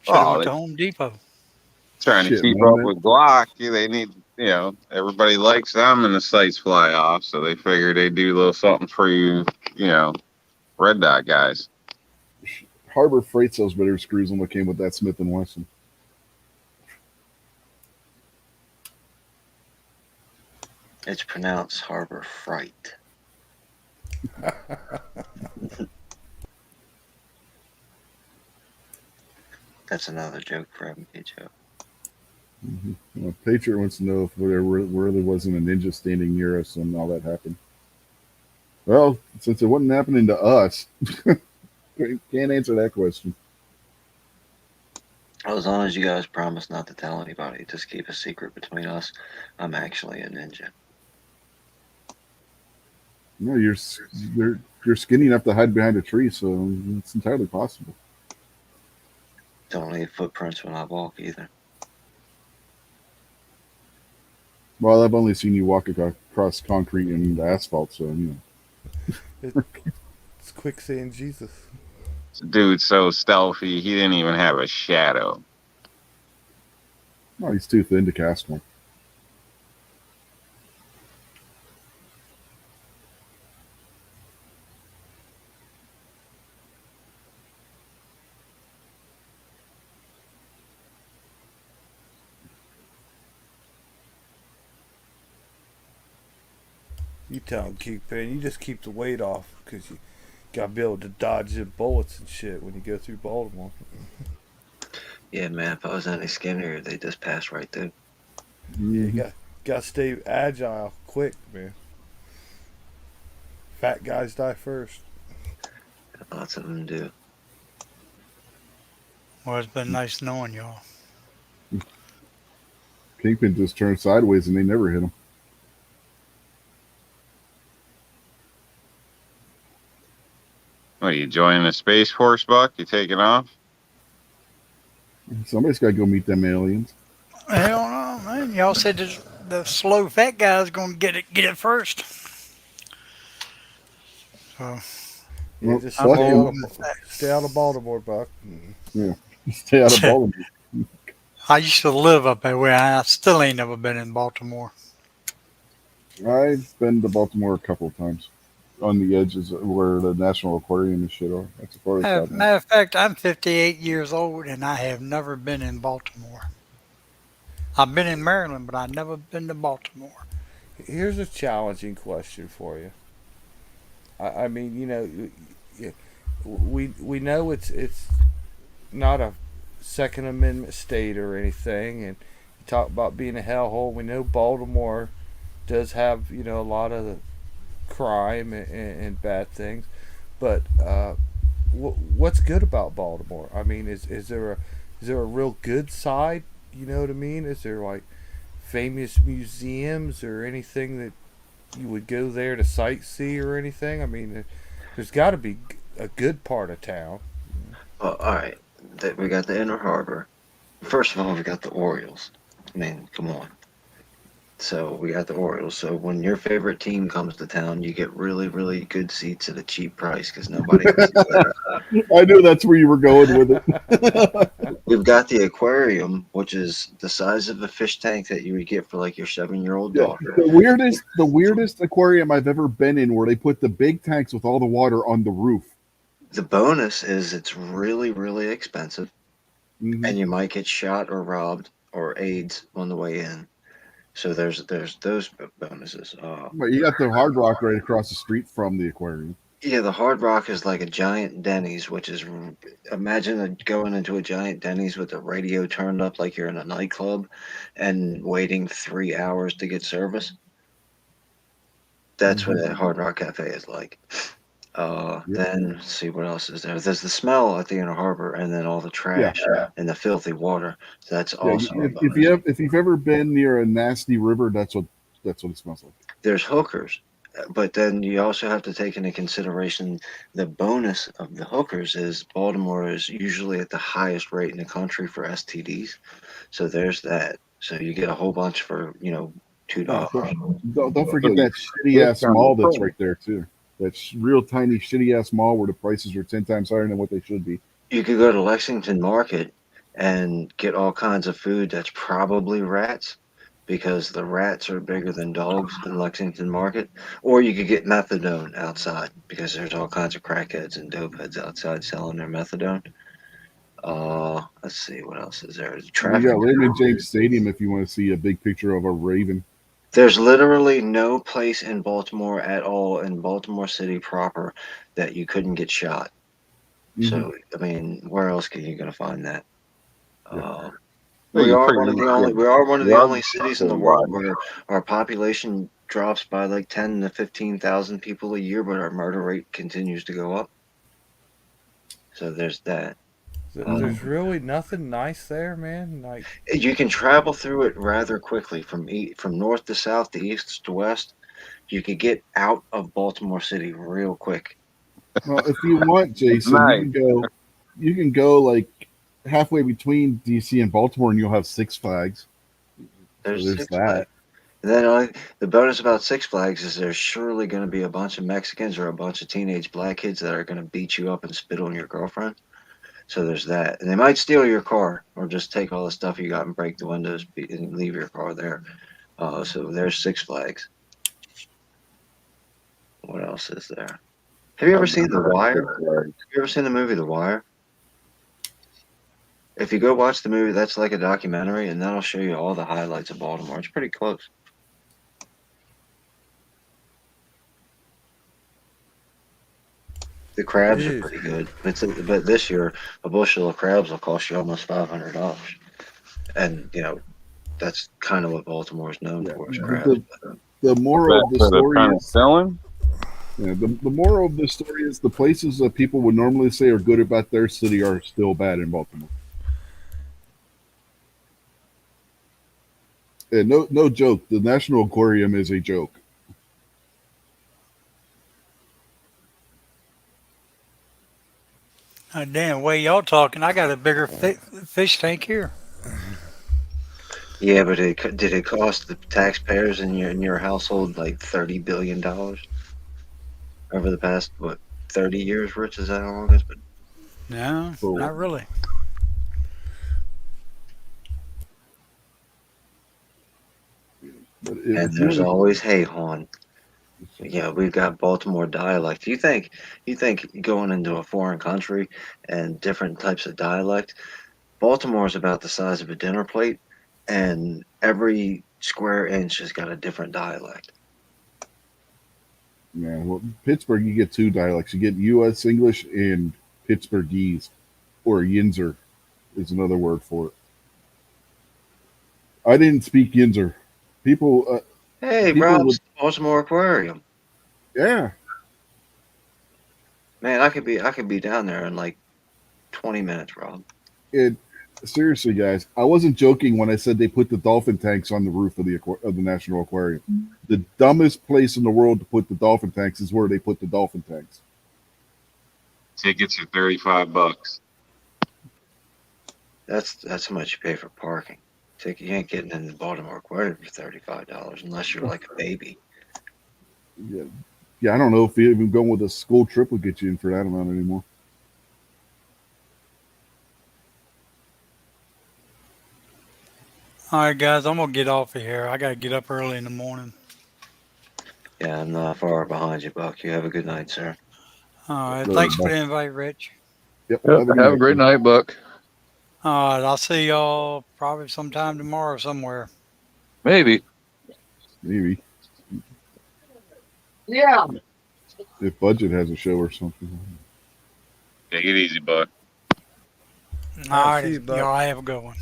Should have went to Home Depot. Trying to Shit, keep man, up with Glock. They need, everybody likes them and the sights fly off. So they figure they do a little something for you, red dot guys. Harbor Freight sells better screws than what came with that Smith & Wesson. It's pronounced Harbor Fright. That's another joke for MKJ. Mm-hmm. Well, Patriot wants to know if there really wasn't a ninja standing near us when all that happened. Well, since it wasn't happening to us, can't answer that question. As long as you guys promise not to tell anybody, just keep a secret between us, I'm actually a ninja. No, you're skinny enough to hide behind a tree, so it's entirely possible. Don't leave footprints when I walk either. Well, I've only seen you walk across concrete and asphalt, so It's quicksand Jesus. Dude's so stealthy, he didn't even have a shadow. Oh, he's too thin to cast one. You tell him, Kingpin, you just keep the weight off because you got to be able to dodge the bullets and shit when you go through Baltimore. Yeah, man, if I was any skinnier, they just pass right through. You Mhm. Gotta stay agile, quick, man. Fat guys die first. Lots of them do. Well, it's been nice knowing y'all. Kingpin just turned sideways and they never hit him. What, are you joining the Space Force, Buck? You taking off? Somebody's got to go meet them aliens. Hell no, man. Y'all said the slow fat guy's gonna get it first. So Yeah, Well, just fuck you. stay out of Baltimore, Buck. Stay out of Baltimore. I used to live up there where I still ain't never been in Baltimore. I've been to Baltimore a couple of times on the edges where the National Aquarium and shit are. That's as far as I've been. Matter of fact, I'm 58 years old and I have never been in Baltimore. I've been in Maryland, but I've never been to Baltimore. Here's a challenging question for you. I mean, we know it's not a Second Amendment state or anything, and you talk about being a hellhole. We know Baltimore does have a lot of the crime and bad things, but what's good about Baltimore? I mean, is there a real good side? You know what I mean? Is there like famous museums or anything that you would go there to sightsee or anything? I mean, there's got to be a good part of town. Well, all right. We got the Inner Harbor. First of all, we got the Orioles. I mean, come on. So we got the Orioles. So when your favorite team comes to town, you get really, really good seats at a cheap price because nobody else is there. I knew that's where you were going with it. We've got the aquarium, which is the size of a fish tank that you would get for like your 7-year-old Yeah, daughter. the weirdest aquarium I've ever been in, where they put the big tanks with all the water on the roof. The bonus is it's really, really expensive, Mhm. and you might get shot or robbed or AIDS on the way in. So there's those bonuses. But you got the Hard Rock right across the street from the aquarium. Yeah, the Hard Rock is like a giant Denny's, which is imagine going into a giant Denny's with the radio turned up like you're in a nightclub and waiting 3 hours to get service. That's what that Hard Rock Cafe is like. Then let's see what else is there. There's the smell at the Inner Harbor, and then all the trash and the filthy water. So that's also a bonus. If you've ever been near a nasty river, that's what it smells like. There's hookers, but then you also have to take into consideration the bonus of the hookers is Baltimore is usually at the highest rate in the country for STDs. So there's that. So you get a whole bunch for $2. Don't forget that shitty ass mall that's right there too. That real tiny shitty ass mall where the prices are 10 times higher than what they should be. You could go to Lexington Market and get all kinds of food that's probably rats, because the rats are bigger than dogs in Lexington Market. Or you could get methadone outside because there's all kinds of crackheads and dope heads outside selling their methadone. Let's see, what else is there? You got Raymond James Stadium if you want to see a big picture of a raven. There's literally no place in Baltimore at all, in Baltimore City proper, that you couldn't get shot. Mhm. So, I mean, where else are you going to find that? Yeah. We Well, are you one of the pretty only. much We are one of the get only cities in the world drugs. where our population drops by like 10 to 15,000 people a year, but our murder rate continues to go up. So there's that. There's really nothing nice there, man. Like, You can travel through it rather quickly from north to south to east to west. You could get out of Baltimore City real quick. Well, if you want, Jason, Nice. you can go like halfway between DC and Baltimore, and you'll have Six Flags. There's there's Six that. Flags. And then the bonus about Six Flags is there's surely going to be a bunch of Mexicans or a bunch of teenage black kids that are going to beat you up and spit on your girlfriend. So there's that. And they might steal your car or just take all the stuff you got and break the windows and leave your car there. So there's Six Flags. What else is there? Have you ever seen The Wire? Have you ever seen the movie The Wire? If you go watch the movie, that's like a documentary, and that'll show you all the highlights of Baltimore. It's pretty close. The crabs are Dude. pretty good. But this year, a bushel of crabs will cost you almost $500. And, that's kind of what Baltimore's known Yeah. for is The, crabs. the, the moral of the So they're story kind of is selling. yeah, the moral of the story is the places that people would normally say are good about their city are still bad in Baltimore. And no joke. The National Aquarium is a joke. Damn, way y'all talking, I got a bigger fish tank here. Yeah, but did it cost the taxpayers in your household like $30 billion over the past 30 years? Rich, is that how long it's been? No, So, not really. but And if you there's want always hey hon. Yeah, we've got Baltimore dialect. You think going into a foreign country and different types of dialect, Baltimore's about the size of a dinner plate, and every square inch has got a different dialect. yeah, well, Pittsburgh, you get two dialects. You get U.S. English and Pittsburghese, or Yinzer is another word for it. I didn't speak Yinzer. Hey, People Rob, would, Baltimore Aquarium. yeah. Man, I could be down there in like 20 minutes, Rob. It seriously, guys. I wasn't joking when I said they put the dolphin tanks on the roof of the National Aquarium. The dumbest place in the world to put the dolphin tanks is where they put the dolphin tanks. Tickets are $35. That's how much you pay for parking. You ain't getting in the Baltimore Aquarium for $35 unless you're like a baby. Yeah, yeah. I don't know if even going with a school trip would get you in for that amount anymore. All right, guys, I'm gonna get off of here. I gotta get up early in the morning. Yeah, I'm not far behind you, Buck. You have a good night, sir. All right, Later, thanks for bye. the invite, Rich. Yep. Yep. Have a good Have a night. great night, Buck. All right, I'll see y'all probably sometime tomorrow somewhere. Maybe. Maybe Yeah. if Budget has a show or something. Take it easy, bud. All right, see you, Buck. y'all have a good one.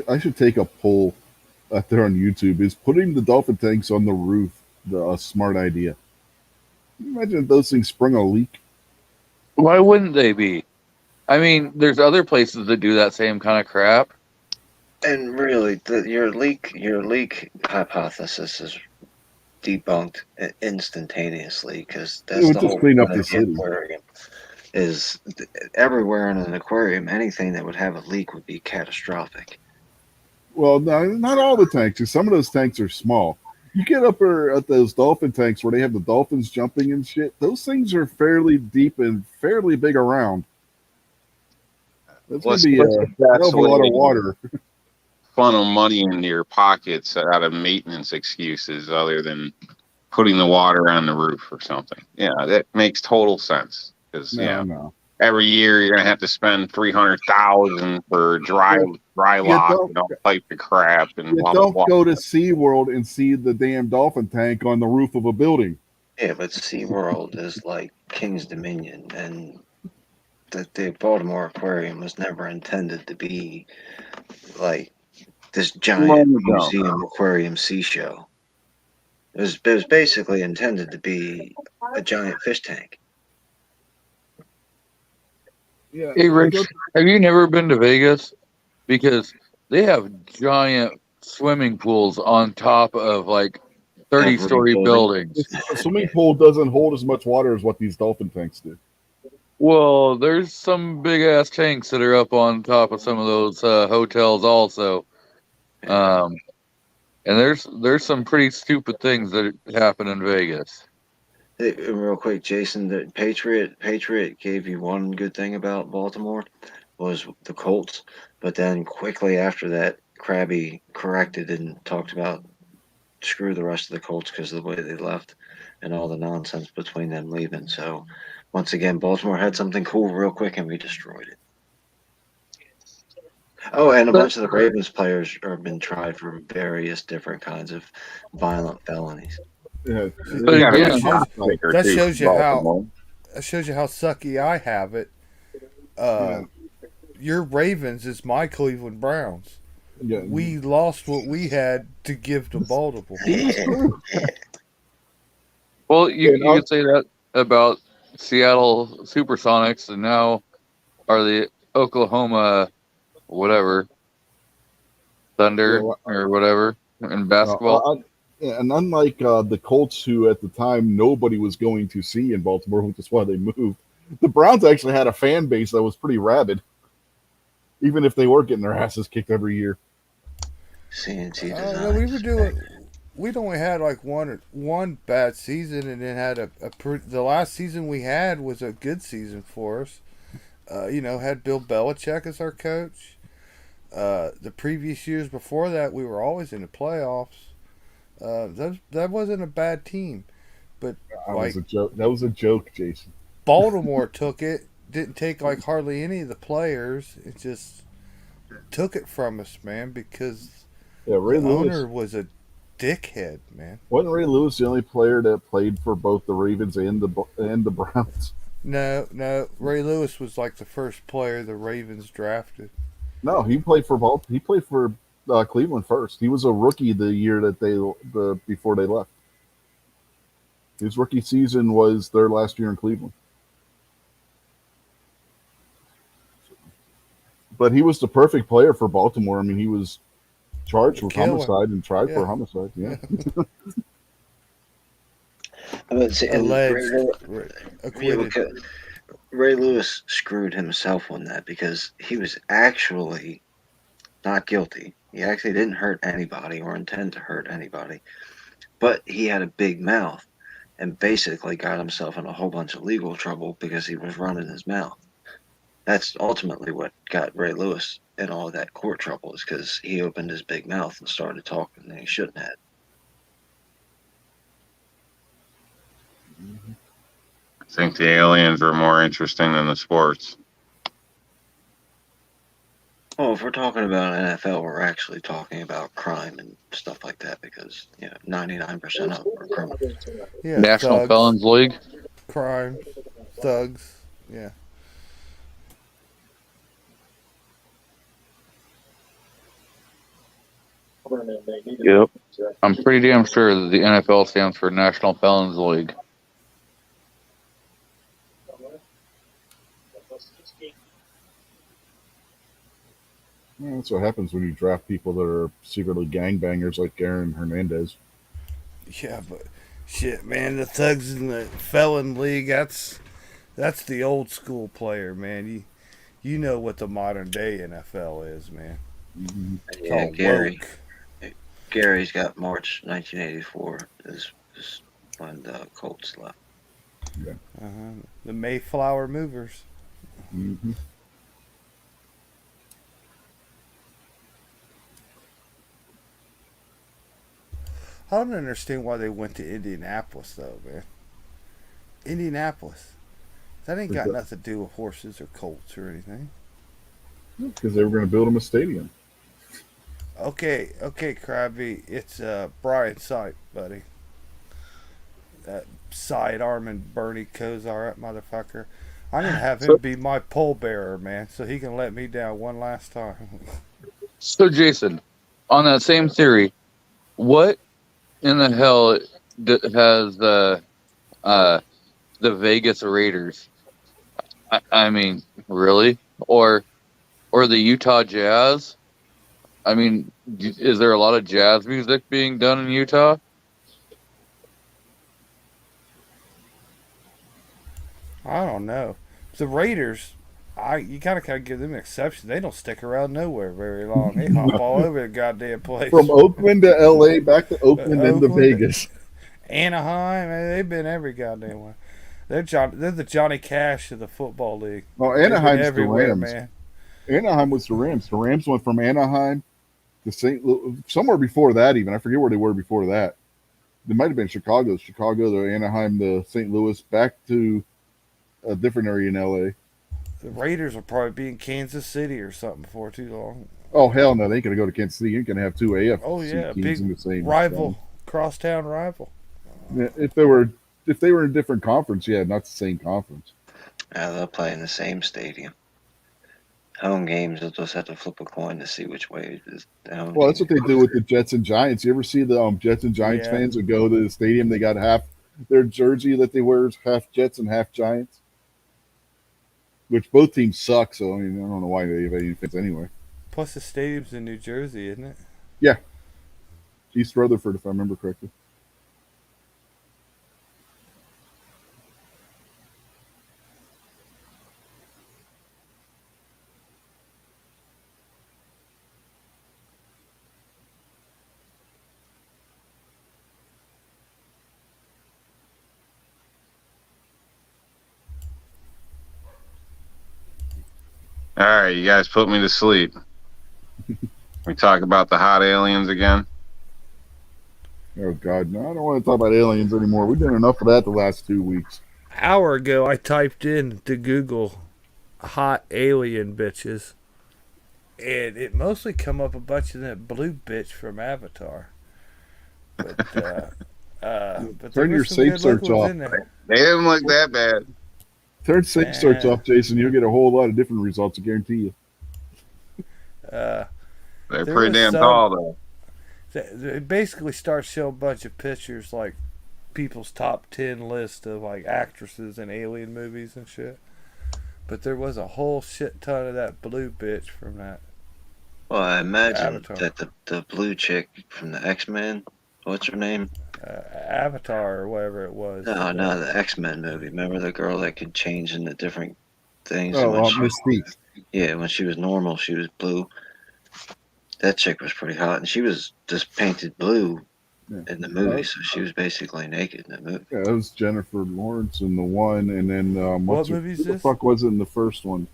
I should take a poll out there on YouTube. Is putting the dolphin tanks on the roof a smart idea? Can you imagine if those things sprung a leak? Why wouldn't they be? I mean, there's other places that do that same kind of crap. And really, your leak hypothesis is debunked instantaneously because It that's would the just whole clean up point the of the city. aquarium. Is everywhere in an aquarium, anything that would have a leak would be catastrophic. Well, no, not all the tanks. 'Cause some of those tanks are small. You get up there at those dolphin tanks where they have the dolphins jumping and shit. Those things are fairly deep and fairly big around. That's going to be a hell of a lot of water. Funnel money into your pockets out of maintenance excuses other than putting the water on the roof or something. Yeah, that makes total sense. Because No. every year you're gonna have to spend $300,000 for dry lock don't- and all type of crap and You blah blah don't blah. go to SeaWorld and see the damn dolphin tank on the roof of a building. Yeah, but SeaWorld is like King's Dominion, and the Baltimore Aquarium was never intended to be like this giant Well, you don't. museum aquarium sea show. It was basically intended to be a giant fish tank. Yeah. Hey, Rich, have you never been to Vegas? Because they have giant swimming pools on top of like 30-story Every buildings. The swimming pool doesn't hold as much water as what these dolphin tanks do. Well, there's some big ass tanks that are up on top of some of those hotels also. And there's some pretty stupid things that happen in Vegas. Hey, real quick, Jason, the Patriot gave you one good thing about Baltimore was the Colts, but then quickly after that, Krabby corrected and talked about screw the rest of the Colts because of the way they left and all the nonsense between them leaving. So once again, Baltimore had something cool real quick and we destroyed it. Oh, and a bunch of the Ravens players have been tried for various different kinds of violent felonies. Yeah. But You got a again, top picker, that too, shows you Baltimore. that shows you how sucky I have it. your Ravens is my Cleveland Browns. Yeah, We lost what we had to give to Baltimore. it's true. Well, you, And you could say that about Seattle Supersonics, and now are the Oklahoma whatever Thunder Yeah, or whatever in basketball. yeah, and unlike the Colts, who at the time nobody was going to see in Baltimore, which is why they moved, the Browns actually had a fan base that was pretty rabid, even if they were getting their asses kicked every year. CNC No, we were Designs. doing. We'd only had like one bad season, and then had the last season we had was a good season for us. Had Bill Belichick as our coach. The previous years before that, we were always in the playoffs. That wasn't a bad team, but That like was a joke. That was a joke, Jason. Baltimore took it, didn't take like hardly any of the players. It just took it from us, man, because Yeah, Ray the Lewis. owner was a dickhead, man. Wasn't Ray Lewis the only player that played for both the Ravens and the Browns? No, Ray Lewis was like the first player the Ravens drafted. No, he played for He played for Cleveland first. He was a rookie the year that before they left. His rookie season was their last year in Cleveland. But he was the perfect player for Baltimore. I mean, he was charged with Killer. homicide and tried for Yeah. homicide. Yeah. I would say, and Alleged, Yeah, acquitted. because Ray Lewis screwed himself on that because he was actually not guilty. He actually didn't hurt anybody or intend to hurt anybody, but he had a big mouth and basically got himself in a whole bunch of legal trouble because he was running his mouth. That's ultimately what got Ray Lewis in all of that court trouble, is because he opened his big mouth and started talking that he shouldn't have. I think the aliens were more interesting than the sports. Oh, if we're talking about NFL, we're actually talking about crime and stuff like that because 99% of them are criminals. Yeah, National thugs, Felons League. crime, thugs. Yeah. Yep. I'm pretty damn sure that the NFL stands for National Felons League. Yeah, that's what happens when you draft people that are secretly gangbangers like Aaron Hernandez. Yeah, but shit, man, the thugs in the felon league, that's the old school player, man. You know what the modern day NFL is, man. Mm-hmm. It's Yeah, all Gary. woke. Gary's got March 1984 is when the Colts left. The Mayflower Movers. Mm-hmm. I don't understand why they went to Indianapolis though, man. Indianapolis. That ain't got nothing to do with horses or colts or anything. Because they were going to build him a stadium. Okay, Krabby, it's Brian Sipe, buddy. That sidearming Bernie Kosar, that motherfucker. I'm gonna have him be my pole bearer, man, so he can let me down one last time. So, Jason, on that same theory, what in the hell has the Vegas Raiders? I mean, really? Or the Utah Jazz? I mean, is there a lot of jazz music being done in Utah? I don't know. The Raiders, you gotta give them an exception. They don't stick around nowhere very long. They hop all over the goddamn place. From Oakland to LA, back to Oakland, and to Oakland. Vegas. Anaheim, they've been every goddamn way. They're the Johnny Cash of the football league. Well, They've been Anaheim's the everywhere, Rams. man. Anaheim was the Rams. The Rams went from Anaheim to St. Louis, somewhere before that even. I forget where they were before that. They might have been Chicago to Anaheim to St. Louis, back to a different area in LA. The Raiders will probably be in Kansas City or something before too long. Oh hell no, they ain't gonna go to Kansas City. You ain't gonna have two AFC Oh yeah, teams big in the same rival, crosstown rival. Yeah, if they were in a different conference, yeah, not the same conference. They'll play in the same stadium. home games, they'll just have to flip a coin to see which way the home Well, that's team. what they do with the Jets and Giants. You ever see the Jets and Giants Yeah. fans that go to the stadium? They got half their jersey that they wear is half Jets and half Giants, which both teams suck. So I mean, I don't know why they have any fans anyway. Plus, the stadium's in New Jersey, isn't it? East Rutherford, if I remember correctly. All right, you guys put me to sleep. We talk about the hot aliens again. Oh God, no! I don't want to talk about aliens anymore. We've done enough of that the last 2 weeks. Hour ago, I typed in to Google hot alien bitches, and it mostly come up a bunch of that blue bitch from Avatar. But but there Turn your was some safe good search looking ones off. in there. They didn't look that bad. Turn safe search Yeah. off, Jason. You'll get a whole lot of different results. I guarantee you. Uh, They're There pretty was damn some- tall though. it basically starts showing a bunch of pictures like people's top 10 list of like actresses in alien movies and shit. But there was a whole shit ton of that blue bitch from that. Well, I imagine Avatar. that the blue chick from the X-Men, what's her name? Avatar or whatever it was. No, the X-Men movie. Remember the girl that could change into different things? Oh, when she, Mystique. yeah, when she was normal, she was blue. That chick was pretty hot, and she was just painted blue Yeah. in the movie, so she was basically naked in the movie. Yeah, that was Jennifer Lawrence in the one, and then What movie is who the this? fuck was it in the first one?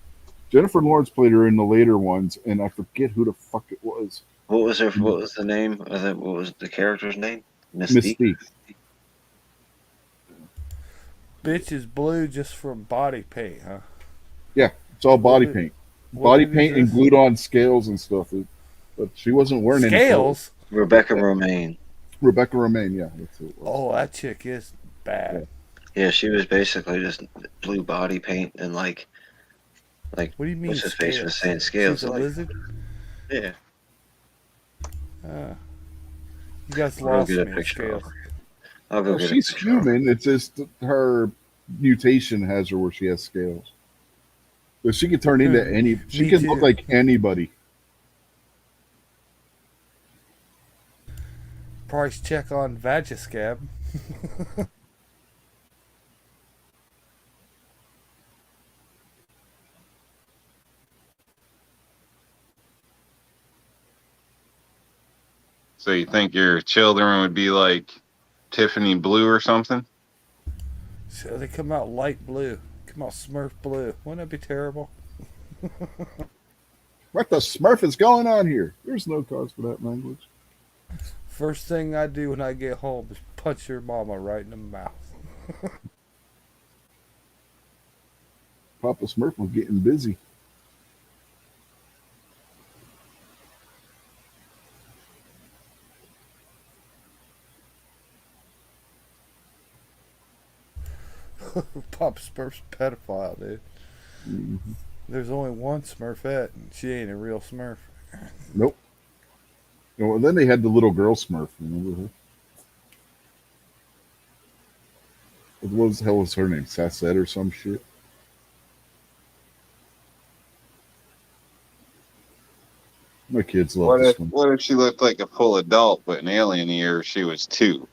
Jennifer Lawrence played her in the later ones, and I forget who the fuck it was. What was her? What was the name of it? What was the character's name? Mystique. Mystique. Bitch is blue just from body paint, huh? It's all body What- paint, what body movie paint, is and this? glued on scales and stuff. But she wasn't wearing any clothes. Scales? Rebecca Romaine. Rebecca Romaine, yeah, that's who it was. Oh, that chick is bad. Yeah, she was basically just blue body paint and like What do you mean what's his face scales? was saying scales. She's a Like, lizard? yeah, You guys I'll lost get a me. picture of Scales. her. I'll go Well, get she's a picture of her. human. It's just her mutation has her where she has scales. So she can turn into any. She Me can too. look like anybody. Price check on Vagiscab. So you think your children would be like Tiffany blue or something? So they come out light blue. Come out Smurf blue. Wouldn't that be terrible? What the Smurf is going on here? There's no cause for that language. First thing I do when I get home is punch your mama right in the mouth. Papa Smurf was getting busy. Pop Smurf's pedophile, dude. Mhm. There's only one Smurfette, and she ain't a real Smurf. Nope. Well, then they had the little girl Smurf. Remember her? What the hell was her name? Sassette or some shit? My kids love What this if one. what if she looked like a full adult but an alien year she was 2?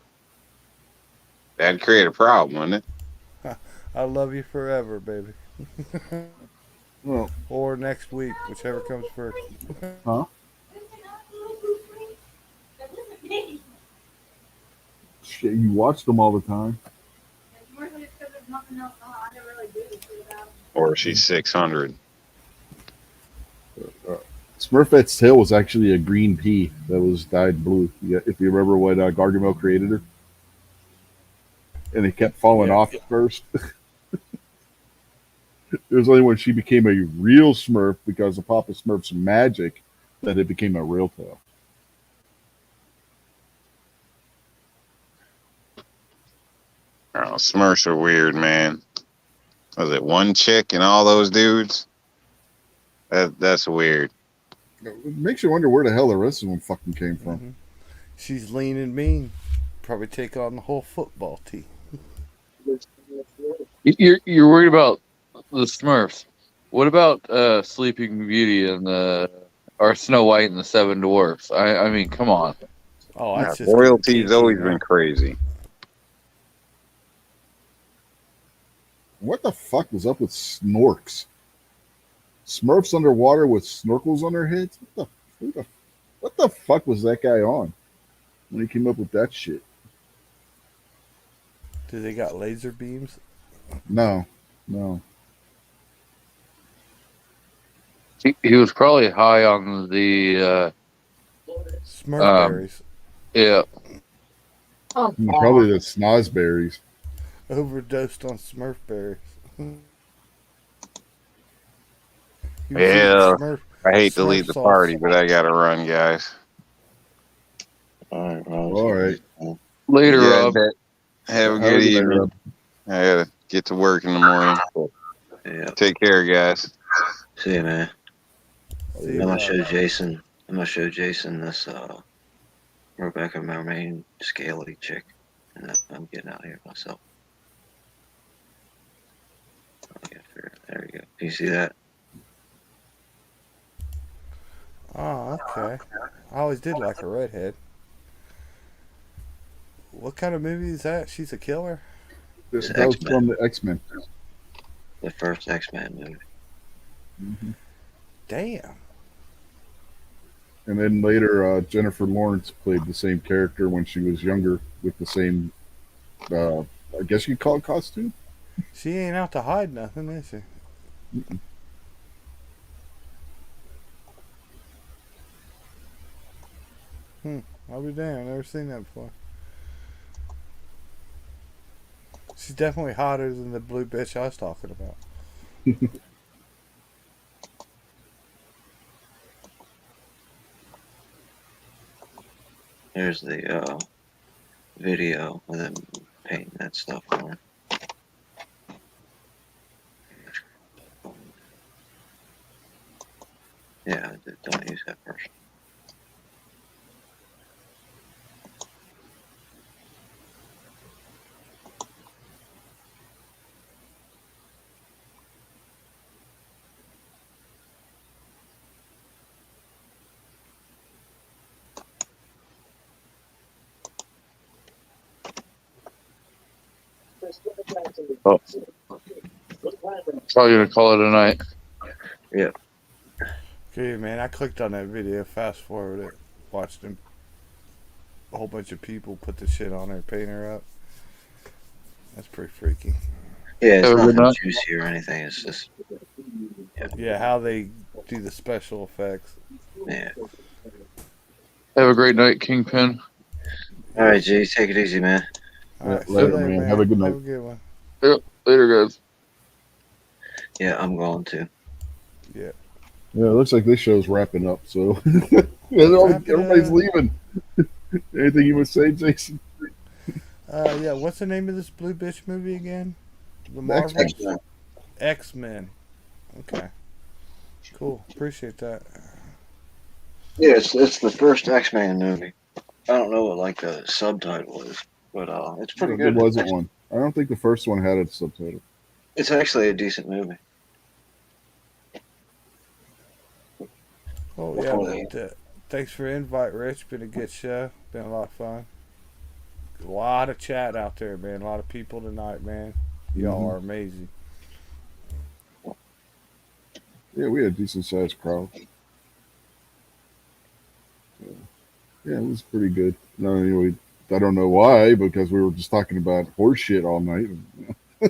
That'd create a problem, wouldn't it? I love you forever, baby. Well, Or next week, whichever comes first. shit, you watch them all the time. Or she's 600. Smurfette's tail was actually a green pea that was dyed blue. Yeah, if you remember what Gargamel created her, and it kept falling Yeah. off at first. It was only when she became a real Smurf because of Papa Smurf's magic that it became a real tail. Oh, Smurfs are weird, man. Was it one chick and all those dudes? That's weird. It makes you wonder where the hell the rest of them fucking came from. Mhm. She's lean and mean. Probably take on the whole football team. You're worried about the Smurfs. What about Sleeping Beauty and or Snow White and the Seven Dwarfs? I mean, come on. Oh, Yeah, that's just royalty's getting kinky, always man. been crazy. What the fuck was up with snorks? Smurfs underwater with snorkels on their heads? What the fuck was that guy on when he came up with that shit? Do they got laser beams? No. He was probably high on the Smurf berries. yeah. Probably the snozberries. Overdosed on Smurf berries. He was Yeah. eating Smurf. I hate to Smurf leave the sauce. party, but I gotta run, guys. All right, Rob. All right. Later, Yeah, Rob. Have a Have a good good night, evening. Rob. I gotta get to work in the morning. Yeah. Take care, guys. See you, man. See I'm you, gonna Rob. show Jason. I'm gonna show Jason this Rebecca Mermaid scaly chick, and I'm getting out of here myself. There you go. Do you see that? Oh, okay. I always did like a redhead. What kind of movie is that? She's a killer? It's That was X-Men. from the X-Men. The first X-Men movie. Mm-hmm. Damn. And then later, Jennifer Lawrence played the same character when she was younger with the same, I guess you'd call it costume. She ain't out to hide nothing, is she? I'll be damned. Never seen that before. She's definitely hotter than the blue bitch I was talking about. There's the video of them painting that stuff on. Yeah, don't use that person. Oh. Probably gonna call it a night. Okay, man, I clicked on that video, fast forwarded it, watched them. A whole bunch of people put the shit on her, paint her up. That's pretty freaky. Yeah, it's Have a good nothing night. juicy or anything. It's just, Yeah, how they do the special effects. yeah. Have a great night, Kingpin. All right, G, take it easy, man. All right, see Later, you later, man. man. Have a good night. Have a good one. Later, guys. Yeah, I'm going to. Yeah, it looks like this show's wrapping up. So Wrapping everybody's up. leaving. Anything you would say, Jason? Yeah, what's the name of this blue bitch movie again? The Marvels? X-Men. X-Men. Okay. Cool. Appreciate that. Yeah, it's the first X-Men movie. I don't know what like the subtitle is, but it's pretty There good. wasn't one. I don't think the first one had a subtitle. It's actually a decent movie. Oh yeah, but, thanks for the invite, Rich. Been a good show. Been a lot of fun. A lot of chat out there, man. A lot of people tonight, man. Y'all are amazing. Yeah, we had a decent sized crowd. Yeah, it was pretty good. No, anyway, I don't know why, because we were just talking about horse shit all night. Yeah,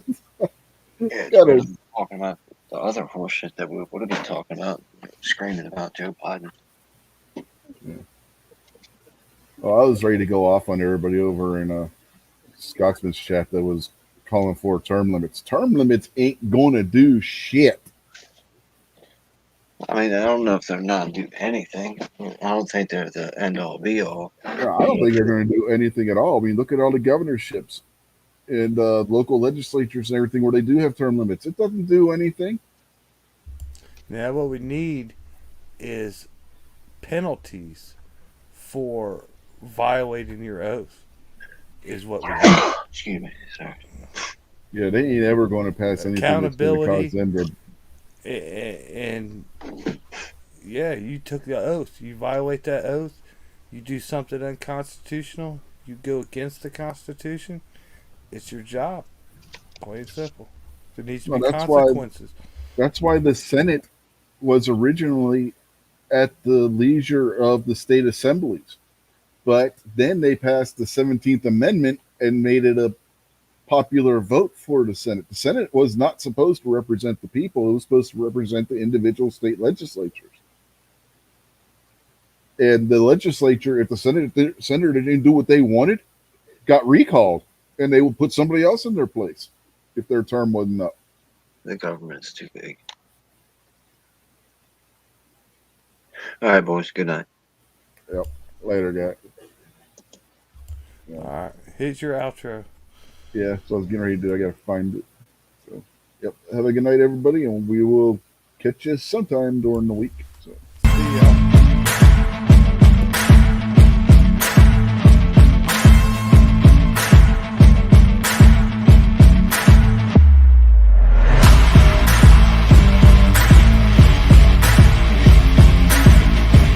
Got instead it. of talking about the other horse shit that we would have been talking about, screaming about Joe Biden. Oh, I was ready to go off on everybody over in Scotsman's chat that was calling for term limits. Term limits ain't gonna do shit. I mean, I don't know if they're not do anything. I don't think they're the end all be all. Yeah, I don't think they're going to do anything at all. I mean, look at all the governorships and local legislatures and everything where they do have term limits. It doesn't do anything. Now, what we need is penalties for violating your oath. Is what we need. Excuse me. Sorry. Yeah, they ain't ever going to pass anything that's going to cause Accountability. them to. And yeah, you took the oath. You violate that oath. You do something unconstitutional. You go against the Constitution. It's your job. Plain and simple. There needs to Well, be consequences. that's why the Senate was originally at the leisure of the state assemblies, but then they passed the 17th Amendment and made it a popular vote for the Senate. The Senate was not supposed to represent the people; it was supposed to represent the individual state legislatures. And the legislature, if the senator didn't do what they wanted, got recalled, and they would put somebody else in their place if their term wasn't up. The government's too big. All right, boys. Good night. Later, guy. All right. Here's your outro. Yeah, so I was getting ready to do. I got to find it. So, yep. Have a good night, everybody, and we will catch you sometime during the week.